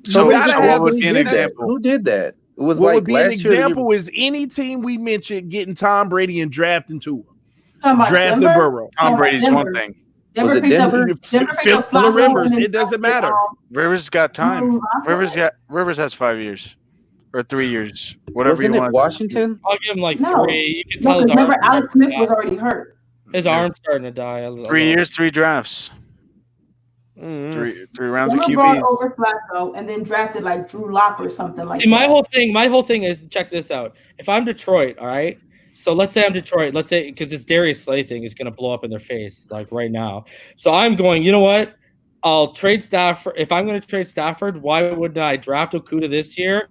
did that? It was what like would be an last year. example is any team we mentioned getting Tom Brady and drafting Tua. Drafting Burrow. Tom Brady's one thing. Was it Denver? Rivers. It doesn't matter. Rivers got time. Rivers has 5 years or 3 years. Whatever Wasn't you it want. Washington? I'll give him like 3. You can tell remember Alex Smith was already hurt. His arm's starting to die. 3 years, 3 drafts. 3 rounds of QBs. Brought over Flacco and then drafted like Drew Lock or something like that. My whole thing is, check this out. If I'm Detroit, all right. So let's say I'm Detroit. Let's say, because this Darius Slay thing is going to blow up in their face like right now. So I'm going, you know what? I'll trade Stafford. If I'm going to trade Stafford, why wouldn't I draft Okudah this year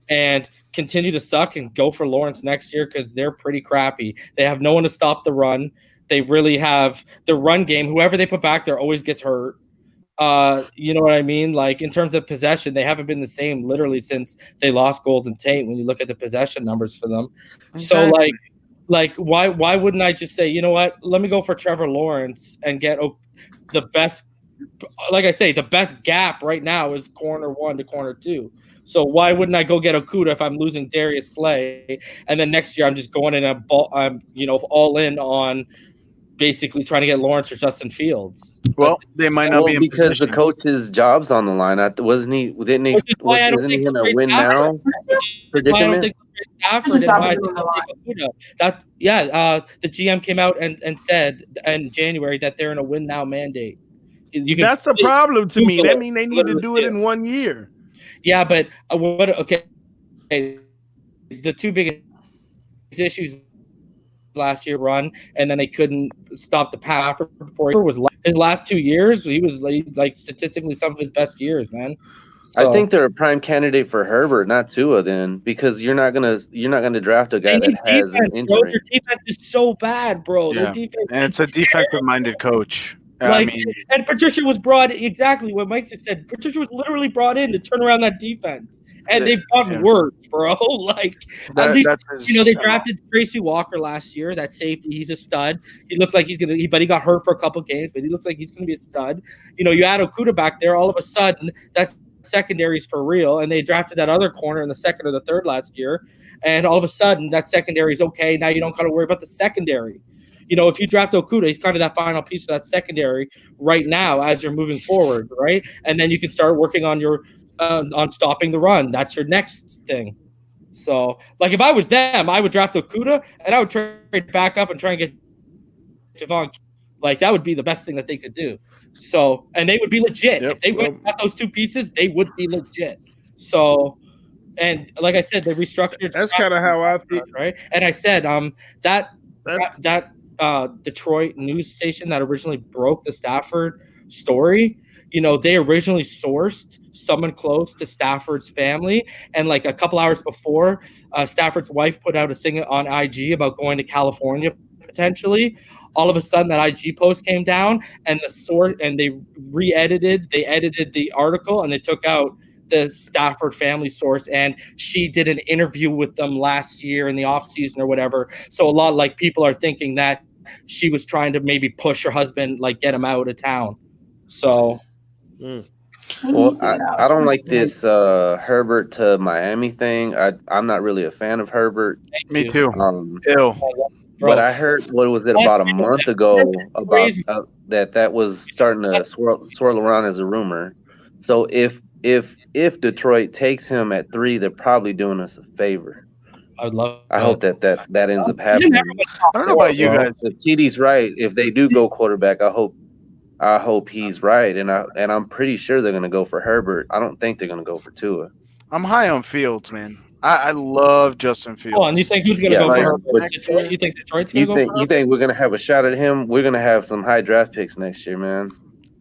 and continue to suck and go for Lawrence next year? Because they're pretty crappy. They have no one to stop the run. They really have the run game. Whoever they put back there always gets hurt. You know what I mean? Like in terms of possession, they haven't been the same literally since they lost Golden Tate when you look at the possession numbers for them. Exactly. So like why wouldn't I just say, you know what? Let me go for Trevor Lawrence and get the best. Like I say, the best gap right now is corner 1 to corner 2. So why wouldn't I go get Okudah if I'm losing Darius Slay, and then next year I'm just going in all in on basically trying to get Lawrence or Justin Fields. Well, they might not be in because position. the coach's job's on the line. Isn't he in a win now predicament? The GM came out and said in January that they're in a win now mandate. That's a problem to me. That means they need to do it in 1 year. Yeah, but the 2 biggest issues last year run, and then they couldn't stop the pass before was his last 2 years. He was like statistically some of his best years, man. So, I think they're a prime candidate for Herbert, not Tua, then, because you're not gonna draft a guy that has an injury. Bro, their defense is so bad, bro. Yeah. And it's a defensive-minded coach. And Patricia was brought exactly what Mike just said. Patricia was literally brought in to turn around that defense, and they've gotten worse, bro. They drafted Tracy Walker last year. That safety, he's a stud. He looked like but he got hurt for a couple games, but he looks like he's gonna be a stud. You add Okudah back there, all of a sudden that's secondaries for real, and they drafted that other corner in the 2nd or the 3rd last year, and all of a sudden that secondary is okay. Now you don't got to worry about the secondary. If you draft Okudah, he's kind of that final piece of that secondary right now as you're moving forward, right? And then you can start working on your on stopping the run. That's your next thing. So, like if I was them, I would draft Okudah and I would trade back up and try and get Javon. Like that would be the best thing that they could do. So, and they would be legit. If they went and got those 2 pieces, they would be legit. So, and like I said, they restructured. That's kind of how I feel, right? And I said that Detroit news station that originally broke the Stafford story, they originally sourced someone close to Stafford's family, and like a couple hours before, Stafford's wife put out a thing on IG about going to California potentially. All of a sudden, that IG post came down, and they edited the article, and they took out the Stafford family source, and she did an interview with them last year in the off season or whatever. So a lot like people are thinking that she was trying to maybe push her husband, like get him out of town. So, well, I don't like this Herbert to Miami thing. I'm not really a fan of Herbert. Me too. But I heard about a month ago about that was starting to swirl around as a rumor. So if Detroit takes him at 3, they're probably doing us a favor. I hope that ends up happening. I don't know about you guys. If TD's right, if they do go quarterback, I hope he's right, and I'm pretty sure they're gonna go for Herbert. I don't think they're gonna go for Tua. I'm high on Fields, man. I love Justin Fields. Oh, and you think who's gonna go for Herbert? Detroit? You think Detroit's gonna go for Herbert? You think we're gonna have a shot at him? We're gonna have some high draft picks next year, man.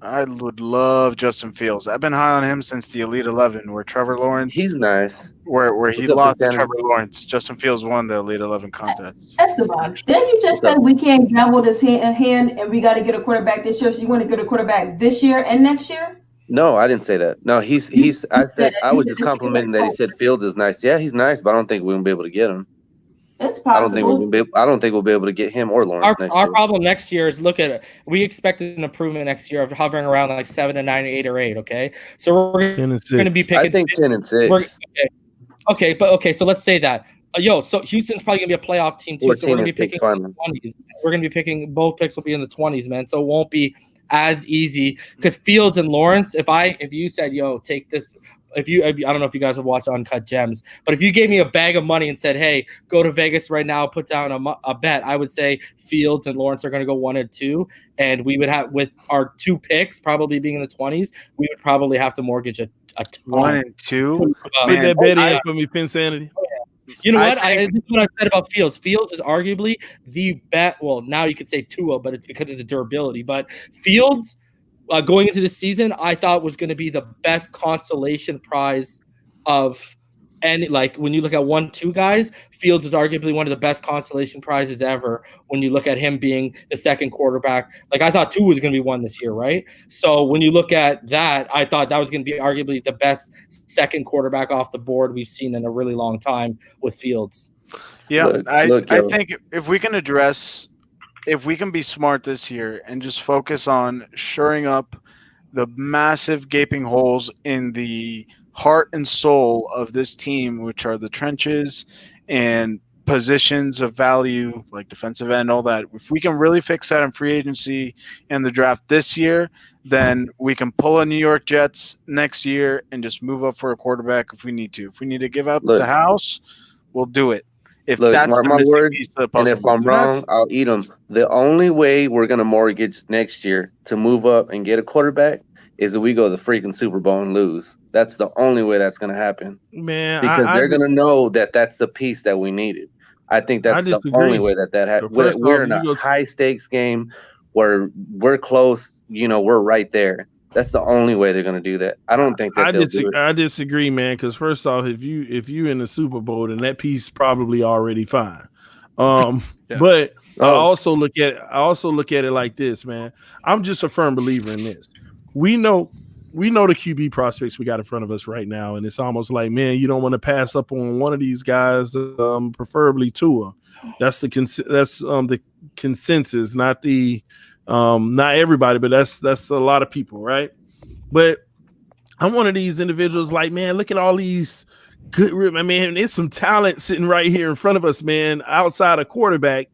I would love Justin Fields. I've been high on him since the Elite 11, where Trevor Lawrence. He's nice. Where he lost to Trevor Lawrence. Justin Fields won the Elite 11 contest. Esteban, then you just said we can't gamble this hand and we got to get a quarterback this year. So you want to get a quarterback this year and next year? No, I didn't say that. No, I was just complimenting that he said Fields is nice. Yeah, he's nice, but I don't think we're gonna be able to get him. It's possible. I don't think we'll be able to get him or Lawrence next year. Our problem next year is look at it. We expect an improvement next year of hovering around like 7 to 9, 8 or 8. Okay, so we're going to be picking. I think 10 and 6. Okay. So let's say that. So Houston's probably gonna be a playoff team too. So we're gonna be picking in the 20s. We're gonna be picking both picks will be in the 20s, man. So it won't be as easy because Fields and Lawrence. If you said, take this. I don't know if you guys have watched Uncut Gems, but if you gave me a bag of money and said, hey, go to Vegas right now, put down a bet, I would say Fields and Lawrence are going to go 1 and 2. And we would have, with our 2 picks probably being in the 20s, we would probably have to mortgage a ton. 1 and 2. Put that bet in for me, Pinsanity. You know what? This is what I said about Fields. Fields is arguably the bet. Well, now you could say Tua, but it's because of the durability. But Fields, going into the season, I thought was going to be the best consolation prize of any. Like when you look at 1-2 guys, Fields is arguably one of the best consolation prizes ever. When you look at him being the second quarterback, like I thought Tua was going to be 1 this year, right? So when you look at that, I thought that was going to be arguably the best second quarterback off the board we've seen in a really long time with Fields. Yeah, I think if we can be smart this year and just focus on shoring up the massive gaping holes in the heart and soul of this team, which are the trenches and positions of value like defensive end, all that. If we can really fix that in free agency and the draft this year, then we can pull a New York Jets next year and just move up for a quarterback if we need to. If we need to give up the house, we'll do it. If that's mark my words, and if I'm wrong, I'll eat them. The only way we're going to mortgage next year to move up and get a quarterback is if we go to the freaking Super Bowl and lose. That's the only way that's going to happen. Man, because they're going to know that that's the piece that we needed. I think that's the only way that happens. We're in a high-stakes game where we're close. We're right there. That's the only way they're going to do that. I don't think that they'll do it. I disagree, man. Because first off, if you in the Super Bowl, then that piece probably already fine. But I also look at it like this, man. I'm just a firm believer in this. We know the QB prospects we got in front of us right now, and it's almost like, man, you don't want to pass up on one of these guys, preferably Tua. That's the consensus, not the. Not everybody, but that's a lot of people, right? But I'm one of these individuals like, man, look at all these good, man, there's some talent sitting right here in front of us, man, outside a quarterback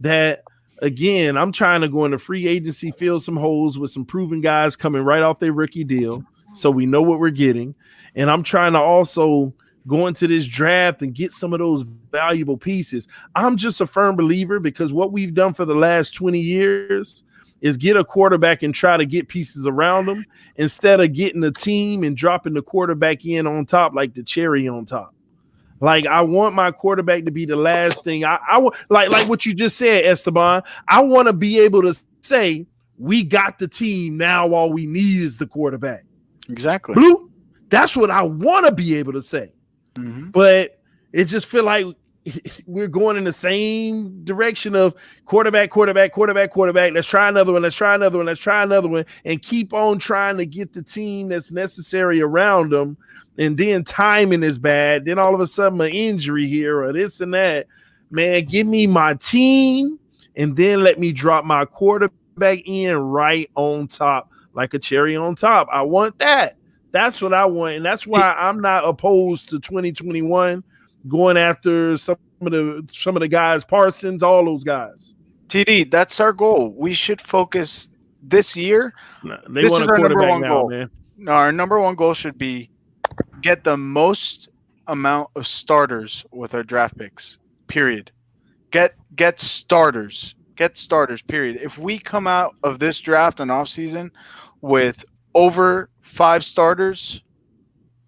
that, again, I'm trying to go into free agency, fill some holes with some proven guys coming right off their rookie deal so we know what we're getting. And I'm trying to also go into this draft and get some of those valuable pieces. I'm just a firm believer because what we've done for the last 20 years is get a quarterback and try to get pieces around them instead of getting the team and dropping the quarterback in on top like the cherry on top. Like, I want my quarterback to be the last thing. I want, like what you just said, Esteban. I want to be able to say we got the team now. All we need is the quarterback. Exactly. Blue. That's what I want to be able to say. Mm-hmm. But it just feel like we're going in the same direction of quarterback. Let's try another one. And keep on trying to get the team that's necessary around them. And then timing is bad. Then all of a sudden an injury here or this and that. Man, give me my team and then let me drop my quarterback in right on top like a cherry on top. I want that. That's what I want. And that's why I'm not opposed to 2021 going after some of the guys, Parsons, all those guys. TD, that's our goal. We should focus this year. This is our number one goal, man. No, our number one goal should be get the most amount of starters with our draft picks. Period. Get starters. Get starters. Period. If we come out of this draft and offseason with over 5 starters,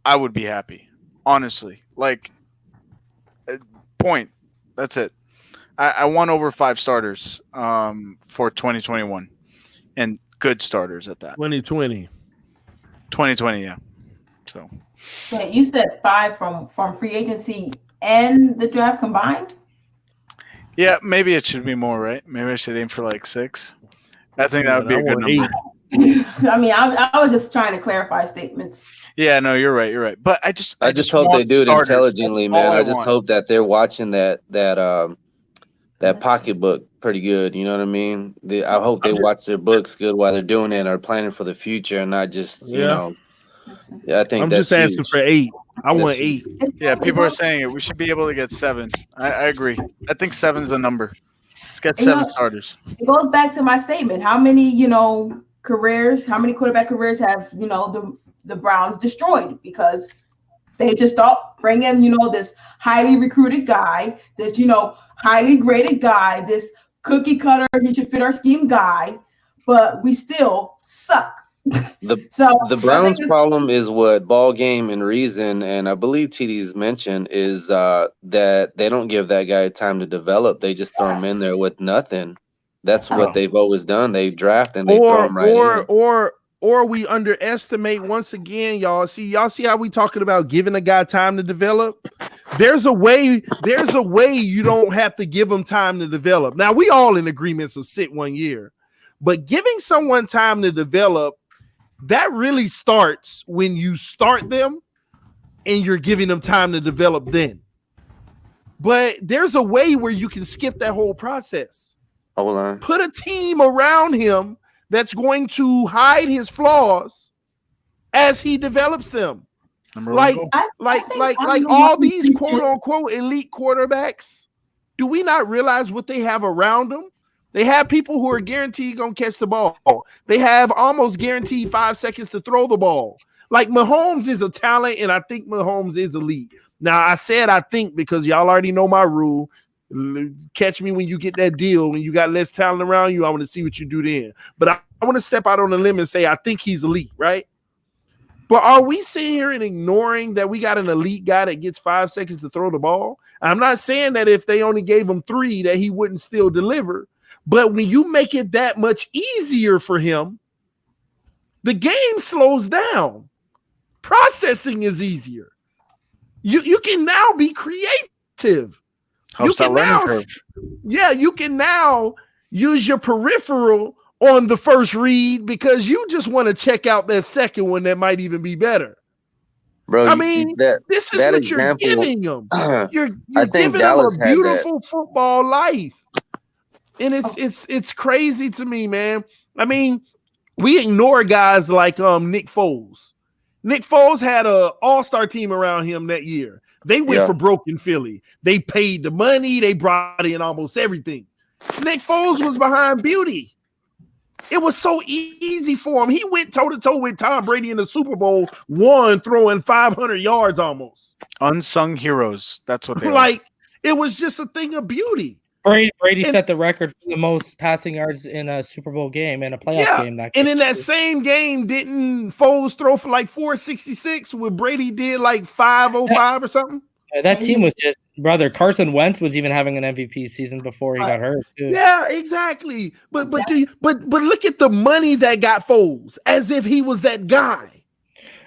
I would be happy. Honestly, like. Point. That's it. I want over 5 starters for 2021 and good starters at that. 2020, yeah. So wait, you said 5 from free agency and the draft combined? Yeah, maybe it should be more, right? Maybe I should aim for like 6. I think that would be a good number. I mean, I was just trying to clarify statements. Yeah, no, you're right. You're right. But I just hope they want do it starters. intelligently, That's all man. I just want. hope that they're watching that pocketbook pretty good. You know what I mean? I hope they watch their books good while they're doing it, or planning for the future, and not just you know. Yeah, I think I'm that's just asking huge. for 8. I want 8. Yeah, people are saying it. We should be able to get 7. I agree. I think 7's the number. Let's get 7 starters. It goes back to my statement. How many, careers, how many quarterback careers have, the Browns destroyed because they just thought bring in, this highly recruited guy, this, highly graded guy, this cookie cutter, he should fit our scheme guy, but we still suck. The Browns' problem is what Ball Game and Reason, and I believe TD's mentioned, is that they don't give that guy time to develop. They just throw him in there with nothing. That's what they've always done. They draft and they throw him right in. Or we underestimate once again, y'all. Y'all see how we talking about giving a guy time to develop? There's a way you don't have to give him time to develop. Now, we all in agreement of sit 1 year, but giving someone time to develop, that really starts when you start them and you're giving them time to develop then. But there's a way where you can skip that whole process. Hold on. Put a team around him that's going to hide his flaws as he develops them. Like all these quote unquote elite quarterbacks, do we not realize what they have around them? They have people who are guaranteed going to catch the ball. They have almost guaranteed 5 seconds to throw the ball. Like Mahomes is a talent, and I think Mahomes is elite. Now, I said I think because y'all already know my rule. Catch me when you get that deal and you got less talent around you. I want to see what you do then. But I want to step out on a limb and say I think he's elite, right? But are we sitting here and ignoring that we got an elite guy that gets 5 seconds to throw the ball? I'm not saying that if they only gave him 3 that he wouldn't still deliver. But when you make it that much easier for him, the game slows down. Processing is easier. You can now be creative. Helps that learning curve. Yeah, you can now use your peripheral on the first read because you just want to check out that second one that might even be better. Bro, I mean, this is what you're giving them. You're giving them a beautiful football life. And it's crazy to me, man. I mean, we ignore guys like Nick Foles. Nick Foles had an all-star team around him that year. They went for broke in Philly. They paid the money. They brought in almost everything. Nick Foles was behind beauty. It was so easy for him. He went toe-to-toe with Tom Brady in the Super Bowl, won throwing 500 yards almost. Unsung heroes. That's what they like. It was just a thing of beauty. Brady set the record for the most passing yards in a Super Bowl game and a playoff game. And in that same game, didn't Foles throw for like 466 where Brady did like 505 or something? That team was just, brother, Carson Wentz was even having an MVP season before he got hurt, too. Yeah, exactly. But look at the money that got Foles as if he was that guy.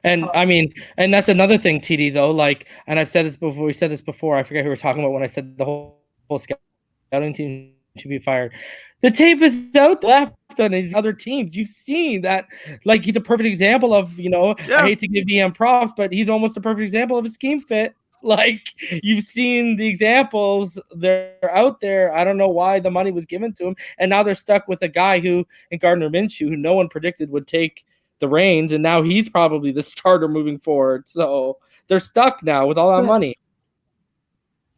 And I mean, and that's another thing, TD, though. Like, and I've said this before. We said this before. I forget who we were talking about when I said the whole scouting team should be fired. The tape is out left on these other teams. You've seen that, like, he's a perfect example of, I hate to give DM props, but he's almost a perfect example of a scheme fit. Like, you've seen the examples, they're out there. I don't know why the money was given to him, and now they're stuck with a guy in Gardner Minshew, who no one predicted would take the reins, and now he's probably the starter moving forward. So they're stuck now with all that money.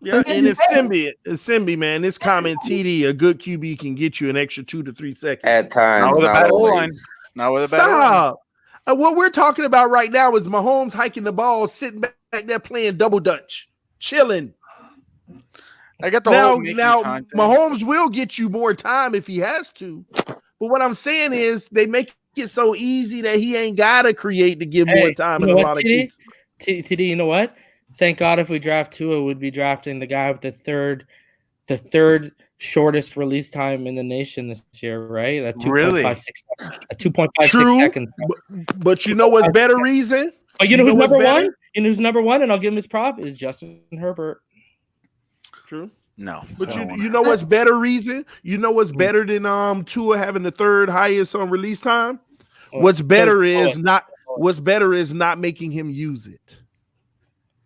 Yeah, and it's Simbi, man. This comment, TD, a good QB can get you an extra 2 to 3 seconds. At times. Not with a bad line. Not with a bad line. What we're talking about right now is Mahomes hiking the ball, sitting back there playing double dutch, chilling. I get the now time Mahomes will get you more time if he has to. But what I'm saying is they make it so easy that he ain't got to create to give more time in a lot of cases. TD, you know what? Thank God if we draft Tua, we'd be drafting the guy with the third shortest release time in the nation this year, right? At 2.56 seconds. But you know what's better reason? Oh, you know who's number one? You know who's number one? And I'll give him his prop is Justin Herbert. True. No. But you know what's better reason? You know what's better than Tua having the third highest on release time? What's better is not What's better is not making him use it.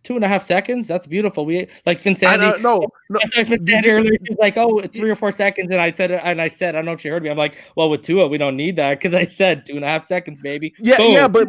2.5 seconds. That's beautiful. We like Finsandy. No. Finsandy earlier, she was like, "Oh, 3 or 4 seconds," and I said, I don't know if she heard me. I'm like, "Well, with Tua, we don't need that because I said 2.5 seconds, baby." Yeah, Boom. yeah, but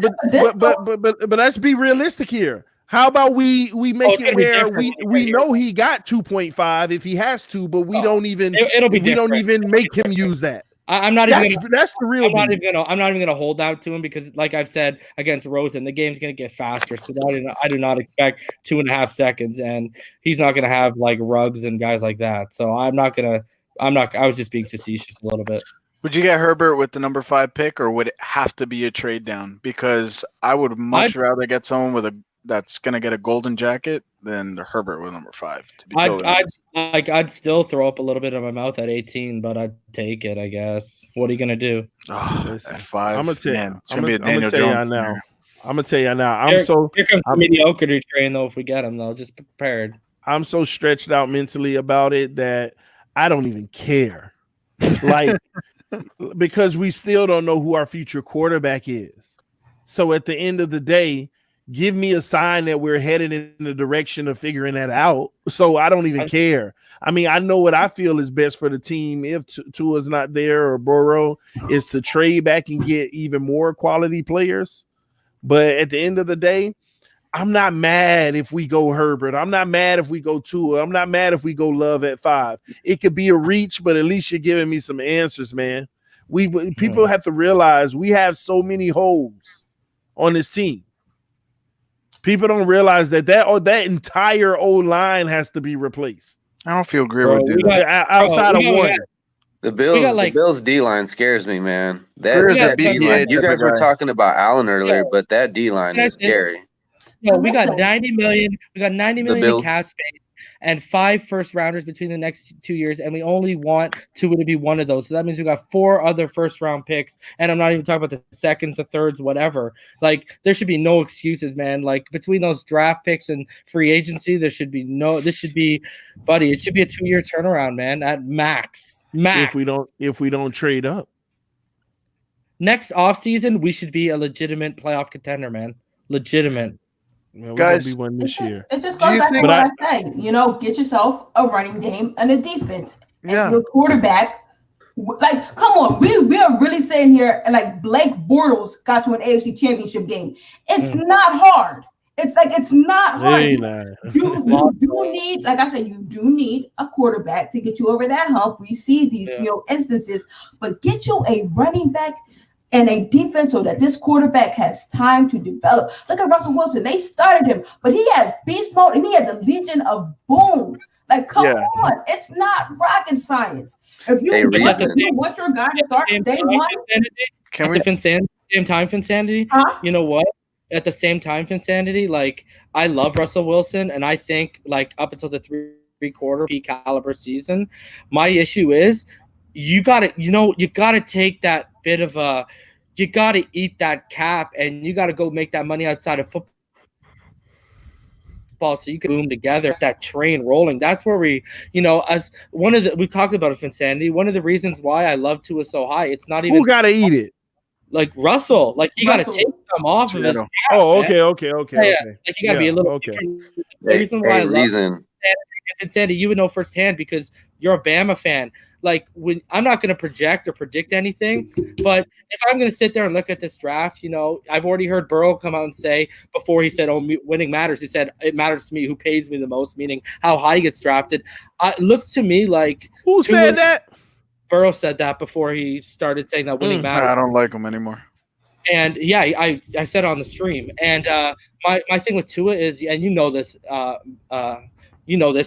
let's be realistic here. How about we make it where we know he got 2.5 if he has to, but we don't even make him use that. I'm not even. That's the real. I'm not even gonna hold out to him because, like I've said against Rosen, the game's gonna get faster. So I do not expect 2.5 seconds, and he's not gonna have like Ruggs and guys like that. So I'm not. I was just being facetious a little bit. Would you get Herbert with the number 5 pick, or would it have to be a trade down? Because I would much rather get someone that's gonna get a golden jacket than the Herbert with number 5. To be totally I'd still throw up a little bit in my mouth at 18, but I'd take it, I guess. What are you gonna do? At 5, I'm gonna tell you. It's gonna be a Daniel Jones now. I'm gonna tell you now. Here comes the mediocrity train, though. If we get him, though, just be prepared. I'm so stretched out mentally about it that I don't even care. Like, because we still don't know who our future quarterback is. So at the end of the day, give me a sign that we're headed in the direction of figuring that out. So I don't even care. I mean, I know what I feel is best for the team if Tua's not there or Burrow is to trade back and get even more quality players. But at the end of the day, I'm not mad if we go Herbert. I'm not mad if we go Tua. I'm not mad if we go Love at 5. It could be a reach, but at least you're giving me some answers, man. People have to realize we have so many holes on this team. People don't realize that entire old line has to be replaced. I don't feel great with that. Outside of one. The Bills D line scares me, man. That D line. You guys were talking about Allen earlier, but that D line is scary. No, we got 90 million. We got 90 million in cap space and 5 first-rounders between the next 2 years, and we only want Tua to be one of those. So that means we got 4 other first-round picks, and I'm not even talking about the seconds, the thirds, whatever. Like, there should be no excuses, man. Like, between those draft picks and free agency, this should be it should be a 2-year turnaround, man, at max. If we don't trade up. Next offseason, we should be a legitimate playoff contender, man. Legitimate. Well, guys, be one this year. It just goes back to what I say. Get yourself a running game and a defense. And your quarterback, like, come on, we are really sitting here and like Blake Bortles got to an AFC Championship game. It's not hard. It's not hard. You do need, like I said, you do need a quarterback to get you over that hump. We see these instances, but get you a running back and a defense so that this quarterback has time to develop. Look at Russell Wilson. They started him, but he had beast mode and he had the Legion of Boom. Like, come on. It's not rocket science. If you want your guy to start day one. At the same time, Finsanity, you know what? At the same time, Finsanity, like, I love Russell Wilson, and I think, like, up until the three-quarter peak caliber season, my issue is you gotta take that bit of you gotta eat that cap and you gotta go make that money outside of football so you can boom together that train rolling. That's where we've talked about it, Finsanity. One of the reasons why I love Tua so high, it's not even who gotta eat it. Like Russell, like you gotta take some off of his cap, okay. Like you gotta be a little different. The reason why I love Sandy, you would know firsthand because you're a Bama fan. Like, I'm not going to project or predict anything, but if I'm going to sit there and look at this draft, I've already heard Burrow come out and say before he said, winning matters. He said, it matters to me who pays me the most, meaning how high he gets drafted. It looks to me like who said that? Burrow said that before he started saying that winning matters. I don't like him anymore. And yeah, I said on the stream. And my thing with Tua is, and you know this,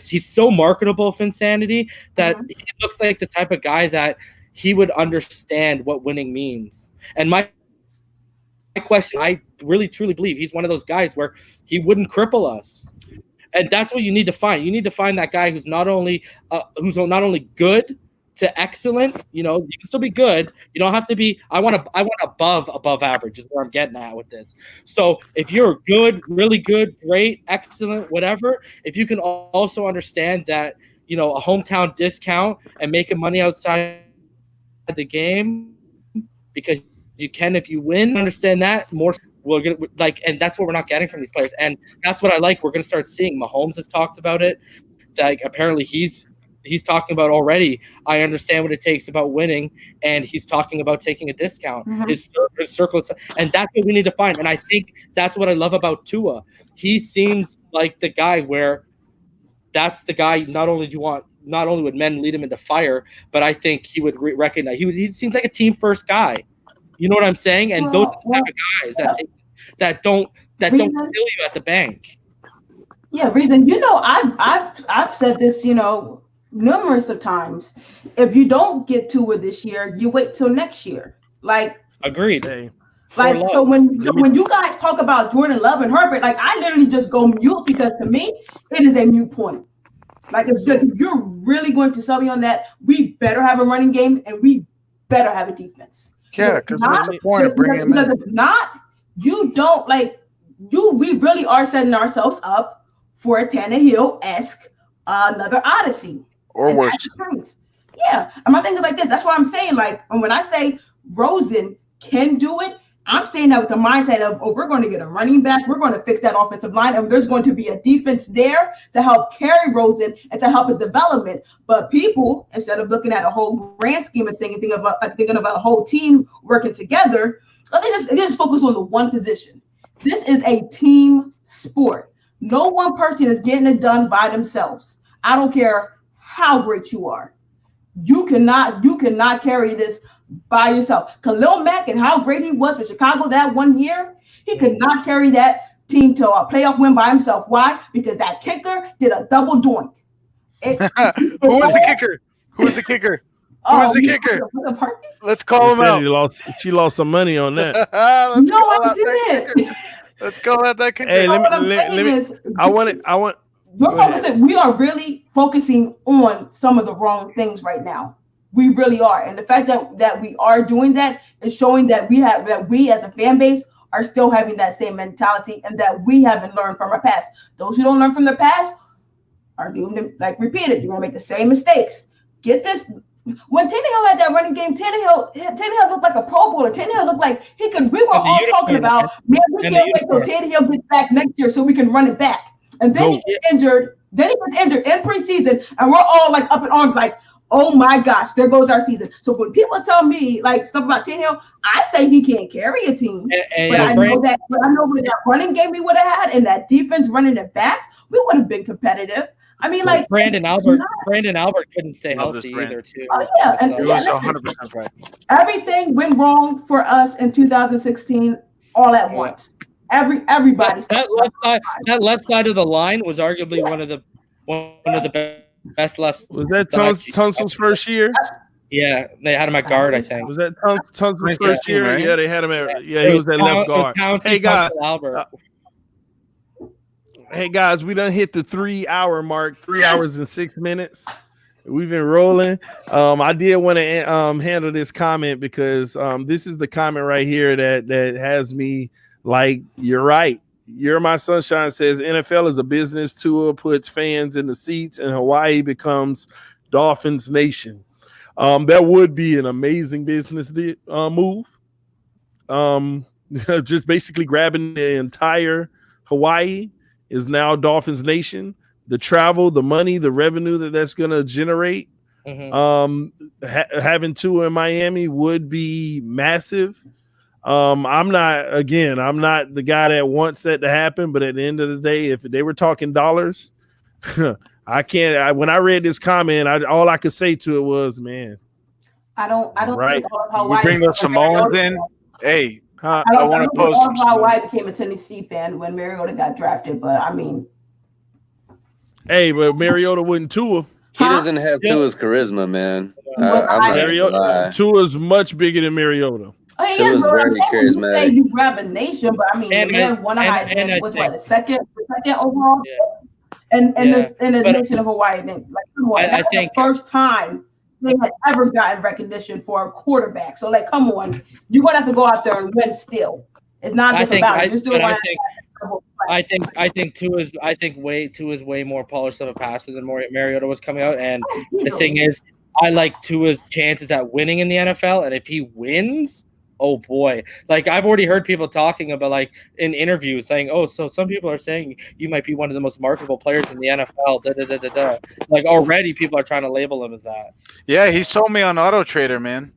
he's so marketable, Finsanity, that he looks like the type of guy that he would understand what winning means. And my question, I really truly believe he's one of those guys where he wouldn't cripple us. And that's what you need to find. You need to find that guy who's not only good to excellent. You can still be good. You don't have to be. I want above average is where I'm getting at with this. So if you're good, really good, great, excellent, whatever, if you can also understand that a hometown discount and making money outside the game because you can if you win, understand that more we're gonna and that's what we're not getting from these players, and that's what I like. We're gonna start seeing. Mahomes has talked about it. Like apparently he's talking about already. I understand what it takes about winning, and he's talking about taking a discount. His circle, and that's what we need to find. And I think that's what I love about Tua. He seems like the guy where that's the guy. Not only would men lead him into fire, but I think he would recognize. He seems like a team first guy. You know what I'm saying? And those are the type of guys that don't kill you at the bank. Yeah, reason. I've said this, numerous of times. If you don't get Tua this year, you wait till next year. Like, agreed. So when you guys talk about Jordan Love and Herbert, like I literally just go mute because to me it is a mute point. Like if you're really going to sell me on that, we better have a running game and we better have a defense. Yeah, because what's the point of bringing him in? Because if not, you don't we really are setting ourselves up for a Tannehill-esque another Odyssey. Or worse. That's the truth. Yeah. And my thing is like this. That's why I'm saying, when I say Rosen can do it, I'm saying that with the mindset of, we're going to get a running back. We're going to fix that offensive line. And there's going to be a defense there to help carry Rosen and to help his development. But people, instead of looking at a whole grand scheme of things and thinking about a whole team working together, they just focus on the one position. This is a team sport. No one person is getting it done by themselves. I don't care how great you are. You cannot carry this by yourself. Khalil Mack and how great he was for Chicago that 1 year, he could not carry that team to a playoff win by himself. Why? Because that kicker did a double doink. Who was the kicker? Who was the kicker? Let's call him out. She lost some money on that. I didn't. Let's call out that kicker. Hey, we are really focusing on some of the wrong things right now. We really are. And the fact that we are doing that is showing that we as a fan base are still having that same mentality and that we haven't learned from our past. Those who don't learn from their past are doomed to repeat it. You're going to make the same mistakes. Get this. When Tannehill had that running game, Tannehill looked like a Pro Bowler. Tannehill looked like he could. We were all talking about, man, we can't wait till Tannehill gets back next year so we can run it back. And then he gets injured. Then he gets injured in preseason, and we're all up in arms, like, oh my gosh, there goes our season. So when people tell me stuff about Tannehill, I say he can't carry a team. But I know with that running game we would have had and that defense running it back, we would have been competitive. I mean, Brandon Albert couldn't stay healthy either, too. Oh yeah, and was 100% right. Everything went wrong for us in 2016 all at once. Everybody. That left side of the line was arguably one of the best left. Was that Tunsil's first year? Yeah, they had him at guard, I think. Was that Tunsil's first year? Right? Yeah, they had him at. Yeah, he was at left guard. Hey guys, hey guys, we done hit the 3 hour mark. 3 hours and 6 minutes. We've been rolling. I did want to handle this comment because this is the comment right here that has me like, you're right. You're My Sunshine says NFL is a business. Tua puts fans in the seats and Hawaii becomes Dolphins Nation. That would be an amazing business move. Just basically grabbing the entire Hawaii is now Dolphins Nation. The travel, the money, the revenue that's going to generate. Having Tua in Miami would be massive. I'm not the guy that wants that to happen, but at the end of the day, if they were talking dollars, I can't. When I read this comment, all I could say to it was, "Man, I don't right. think Hawaii. We bring the Samoans in. Hey, I want to post. Hawaii became a Tennessee fan when Mariota got drafted, but I mean, hey, but Mariota wouldn't Tua. He doesn't have Tua's charisma, man. Tua's much bigger than Mariota. Oh, yeah, was very charismatic. Say you grab a nation, but I mean, man won a Heisman was the second overall, and the nation of Hawaii. Come on, that's the first time they had ever gotten recognition for a quarterback. So, come on, you're gonna have to go out there and win. Still, it's not just about it. You're still gonna. I think Tua's way more polished of a passer than Mariota was coming out, and the thing is, I like Tua's chances at winning in the NFL, and if he wins, oh boy. Like I've already heard people talking about like in interviews saying, oh, so some people are saying you might be one of the most marketable players in the NFL. Da, da, da, da, da. Like already people are trying to label him as that. Yeah, he sold me on Auto Trader, man.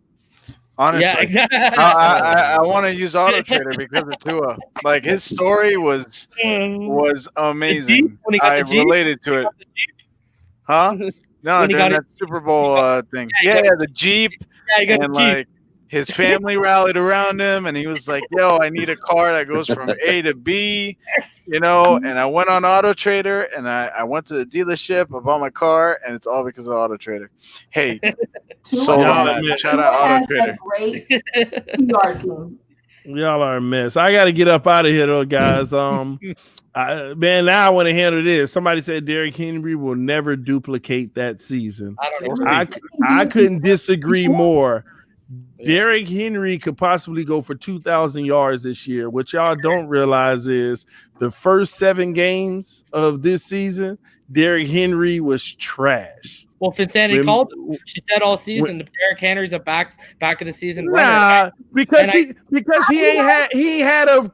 Honestly, Yeah, exactly. I want to use Auto Trader because of Tua. Like his story was amazing. I related to it. Huh? No, during that Super Bowl thing. Yeah, the Jeep. Yeah, and like his family rallied around him, and he was like, "Yo, I need a car that goes from A to B," And I went on Auto Trader, and I went to the dealership. I bought my car, and it's all because of Auto Trader. Hey, sold on that. Shout out Auto Trader. Great PR team. Y'all are a mess. I got to get up out of here, though, guys. Man, now I want to handle this. Somebody said Derrick Henry will never duplicate that season. I couldn't disagree more. Derrick Henry could possibly go for 2,000 yards this year. What y'all don't realize is the first 7 games of this season, Derrick Henry was trash. Well, Finsanity called him. She said all season Derrick Henry's a back of the season runner. Because he had an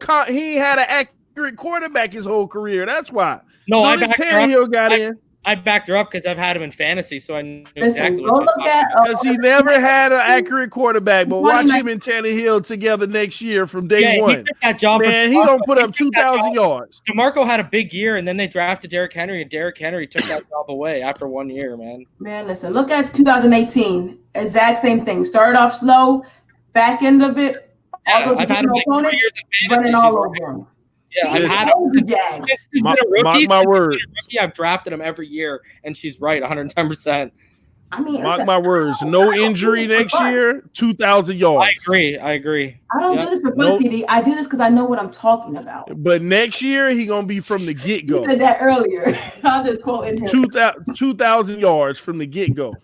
accurate quarterback his whole career. That's why. No, so this Tannehill got in. I backed her up because I've had him in fantasy, so I knew exactly what look at because he never had an accurate quarterback. But watch him and Tannehill together next year from day one. He took that job. Man, he gonna put up 2,000 yards. DeMarco had a big year, and then they drafted Derrick Henry, and Derrick Henry took that job away after 1 year. Man, listen, look at 2018. Exact same thing. Started off slow, back end of it. Yeah, all those I've had him like 3 years in fantasy. Running all over him. Yeah, I've had him. Mark my words. I've drafted him every year, and she's right, 110%. I mean, mark my words. No injury next year. 2,000 yards. I agree. I don't do this for fun, PD. I do this because I know what I'm talking about. But next year he gonna be from the get go. You said that earlier. I'll just quote him. 2,000 yards from the get go.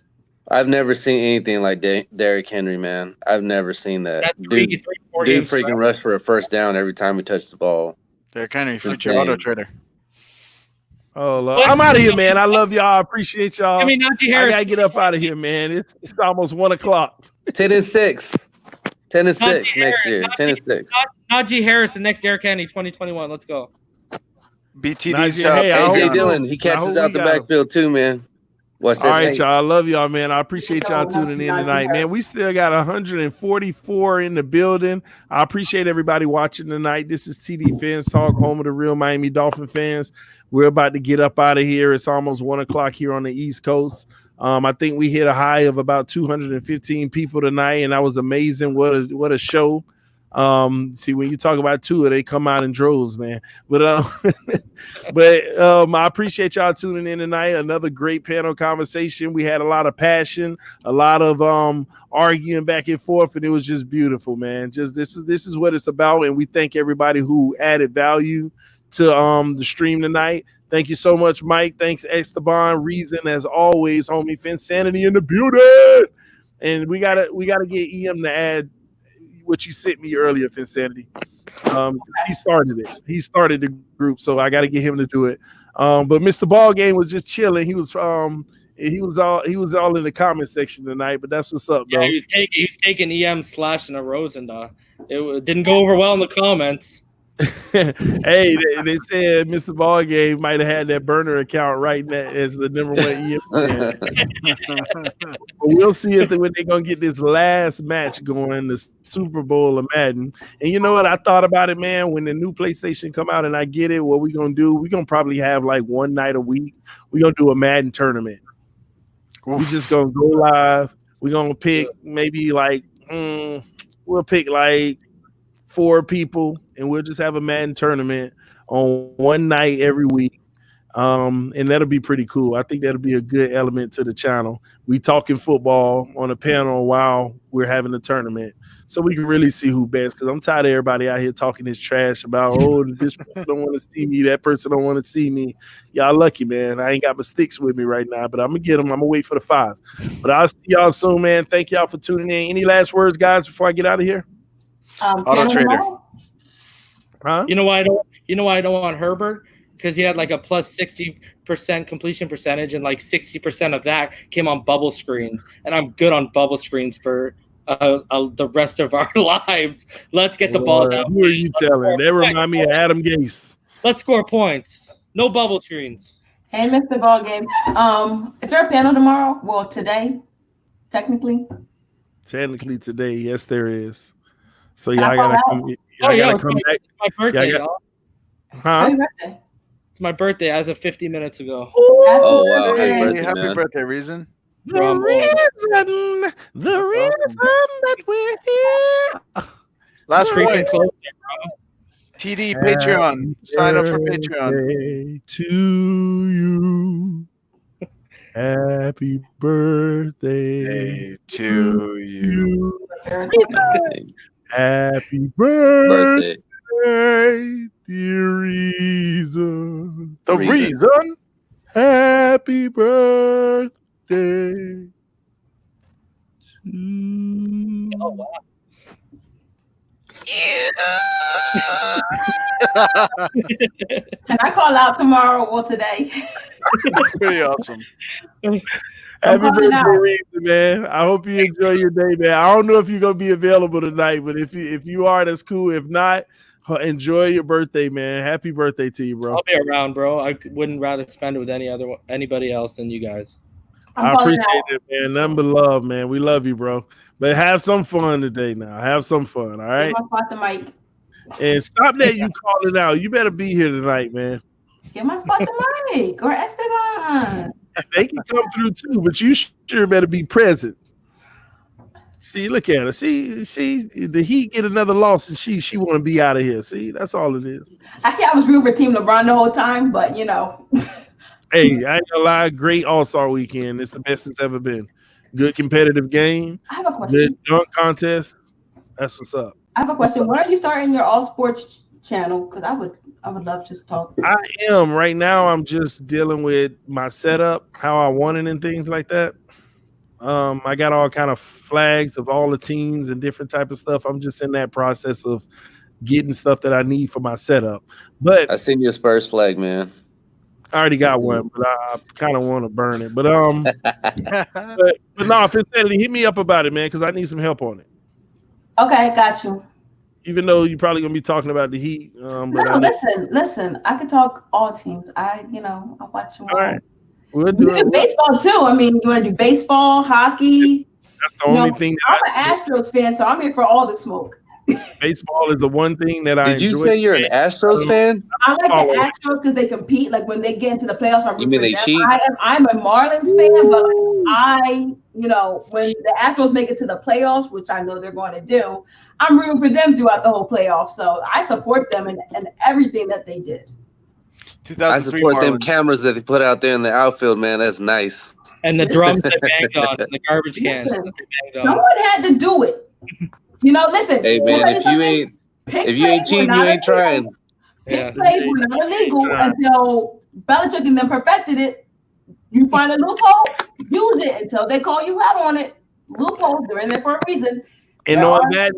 I've never seen anything like Derrick Henry, man. I've never seen that. Dude freaking rush for a first down every time he touched the ball. Derrick Henry, future Auto Trader. Oh, Lord. I'm out of here, man. I love y'all. I appreciate y'all. I mean, Najee Harris. I gotta get up out of here, man. It's almost 1 o'clock. 10-6. 10-6 next year. 10-6. Najee Harris, the next Derrick Henry, 2021. Let's go. BTD's AJ Dillon. He catches out the backfield too, man. All right, y'all. I love y'all, man. I appreciate y'all tuning in tonight, man. We still got 144 in the building. I appreciate everybody watching tonight. This is TDPHINSTALK, home of the real Miami Dolphin fans. We're about to get up out of here. It's almost 1 o'clock here on the East Coast. I think we hit a high of about 215 people tonight, and that was amazing. What a show. See, when you talk about Tua, they come out in droves, man. But I appreciate y'all tuning in tonight. Another great panel conversation. We had a lot of passion, a lot of arguing back and forth, and it was just beautiful, man. Just this is what it's about, and we thank everybody who added value to the stream tonight. Thank you so much, Mike. Thanks, Esteban. Reason, as always, homie. Finsanity in the building. And we gotta get EM to add what you sent me earlier, Finsanity. He started it. He started the group, so I got to get him to do it. But Mr. Ballgame was just chilling. He was all in the comment section tonight. But that's what's up, bro. Yeah, he was taking EM slashing a Rosen. It didn't go over well in the comments. Hey, they said Mr. Ballgame might have had that burner account right now as the number 1 EM. But we'll see when they're gonna get this last match going, the Super Bowl of Madden. And you know what? I thought about it, man. When the new PlayStation come out and I get it, what we gonna do? We're gonna probably have like one night a week. We're gonna do a Madden tournament. We just gonna go live. We're gonna pick maybe like we'll pick like 4 people, and we'll just have a Madden tournament on one night every week. And that'll be pretty cool. I think that'll be a good element to the channel. We talking football on a panel while we're having a tournament, so we can really see who best. Because I'm tired of everybody out here talking this trash about, this person don't want to see me, that person don't want to see me. Y'all lucky, man. I ain't got my sticks with me right now, but I'm gonna get them. I'm gonna wait for the 5. But I'll see y'all soon, man. Thank y'all for tuning in. Any last words, guys, before I get out of here? Auto Trader. Huh? You know why I don't want Herbert? Because he had like a plus 60% completion percentage, and like 60% of that came on bubble screens. And I'm good on bubble screens for the rest of our lives. Let's get the ball down. Who are you telling? They remind me of Adam Gase. Let's score points. No bubble screens. Hey, Mr. Ball Game. Is there a panel tomorrow? Well, today, technically. Technically today, yes, there is. So Can y'all I gotta call come. Y'all gotta come back. It's my birthday, y'all. Huh? Happy birthday. It's my birthday as of 50 minutes ago. Oh wow! Happy birthday, Happy man. birthday, Reason. The reason that we're here. Last Freaking point. close. TD Patreon. Sign up for Patreon. To you. Happy birthday Hey, to you. Happy birthday, Birthday. dear Reason. The reason. Happy birthday to Oh, wow. Can I call out tomorrow or today? Pretty awesome. Happy birthday, out. Reason, man. I hope you enjoy your day, man. I don't know if you're gonna be available tonight, but if you are, that's cool. If not, enjoy your birthday, man. Happy birthday to you, bro. I'll be around, bro. I wouldn't rather spend it with anybody else than you guys. I appreciate it, man. Nothing but love, man. We love you, bro. But have some fun today now. Have some fun, all right? Give my spot to Mike. And stop that you calling out. You better be here tonight, man. Give my spot to Mike or Esteban. They can come through too, but you sure better be present. See, look at her. See, the Heat get another loss, and she want to be out of here. See, that's all it is. Actually, I was rooting for Team LeBron the whole time, but you know. Hey, I ain't gonna lie. Great All-Star weekend. It's the best it's ever been. Good competitive game. I have a question. Good dunk contest. That's what's up. I have a question. When are you starting your all sports channel? Because I would love to talk. I am right now. I'm just dealing with my setup, how I want it, and things like that. I got all kind of flags of all the teams and different type of stuff. I'm just in that process of getting stuff that I need for my setup. But I seen your Spurs flag, man. I already got one, but I kind of want to burn it. But but no, if it's Saturday, hit me up about it, man, because I need some help on it. Okay, got you. Even though you're probably gonna be talking about the Heat. No, listen. I could talk all teams. I watch them all. All right. We'll do baseball too. I mean, you want to do baseball, hockey? That's the only thing. I'm an Astros fan, so I'm here for all the smoke. Baseball is the one thing that I enjoy. Did you say you're an Astros fan? I like the Astros because they compete. Like when they get into the playoffs, You mean they cheat? I'm a Marlins fan, but when the Astros make it to the playoffs, which I know they're going to do, I'm rooting for them throughout the whole playoffs. So I support them and everything that they did. I support them cameras that they put out there in the outfield, man. That's nice. And the drums they banged on, and the garbage cans. Someone had to do it. Listen. Hey man, if you ain't cheating, you ain't trying. Pick plays were not illegal until Belichick and them perfected it. You find a loophole, use it until they call you out on it. Loopholes, they're in there for a reason. And on that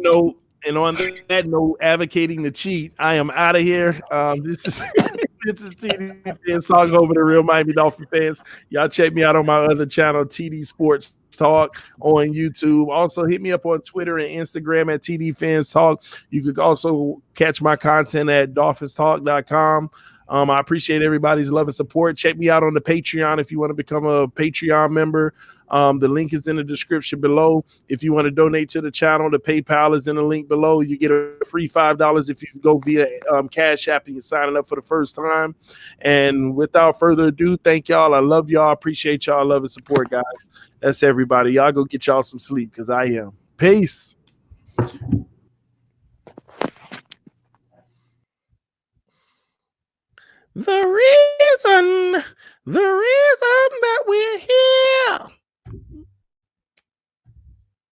note, advocating the cheat, I am out of here. This is TD Fans Talk over the Real Miami Dolphin fans. Y'all check me out on my other channel, TD Sports Talk on YouTube. Also, hit me up on Twitter and Instagram at TD Fans Talk. You could also catch my content at dolphinstalk.com. I appreciate everybody's love and support. Check me out on the Patreon if you want to become a Patreon member. The link is in the description below. If you want to donate to the channel, the PayPal is in the link below. You get a free $5 if you go via Cash App and you're signing up for the first time. And without further ado, thank y'all. I love y'all. Appreciate y'all love and support, guys. That's everybody. Y'all go get y'all some sleep because I am. Peace. The reason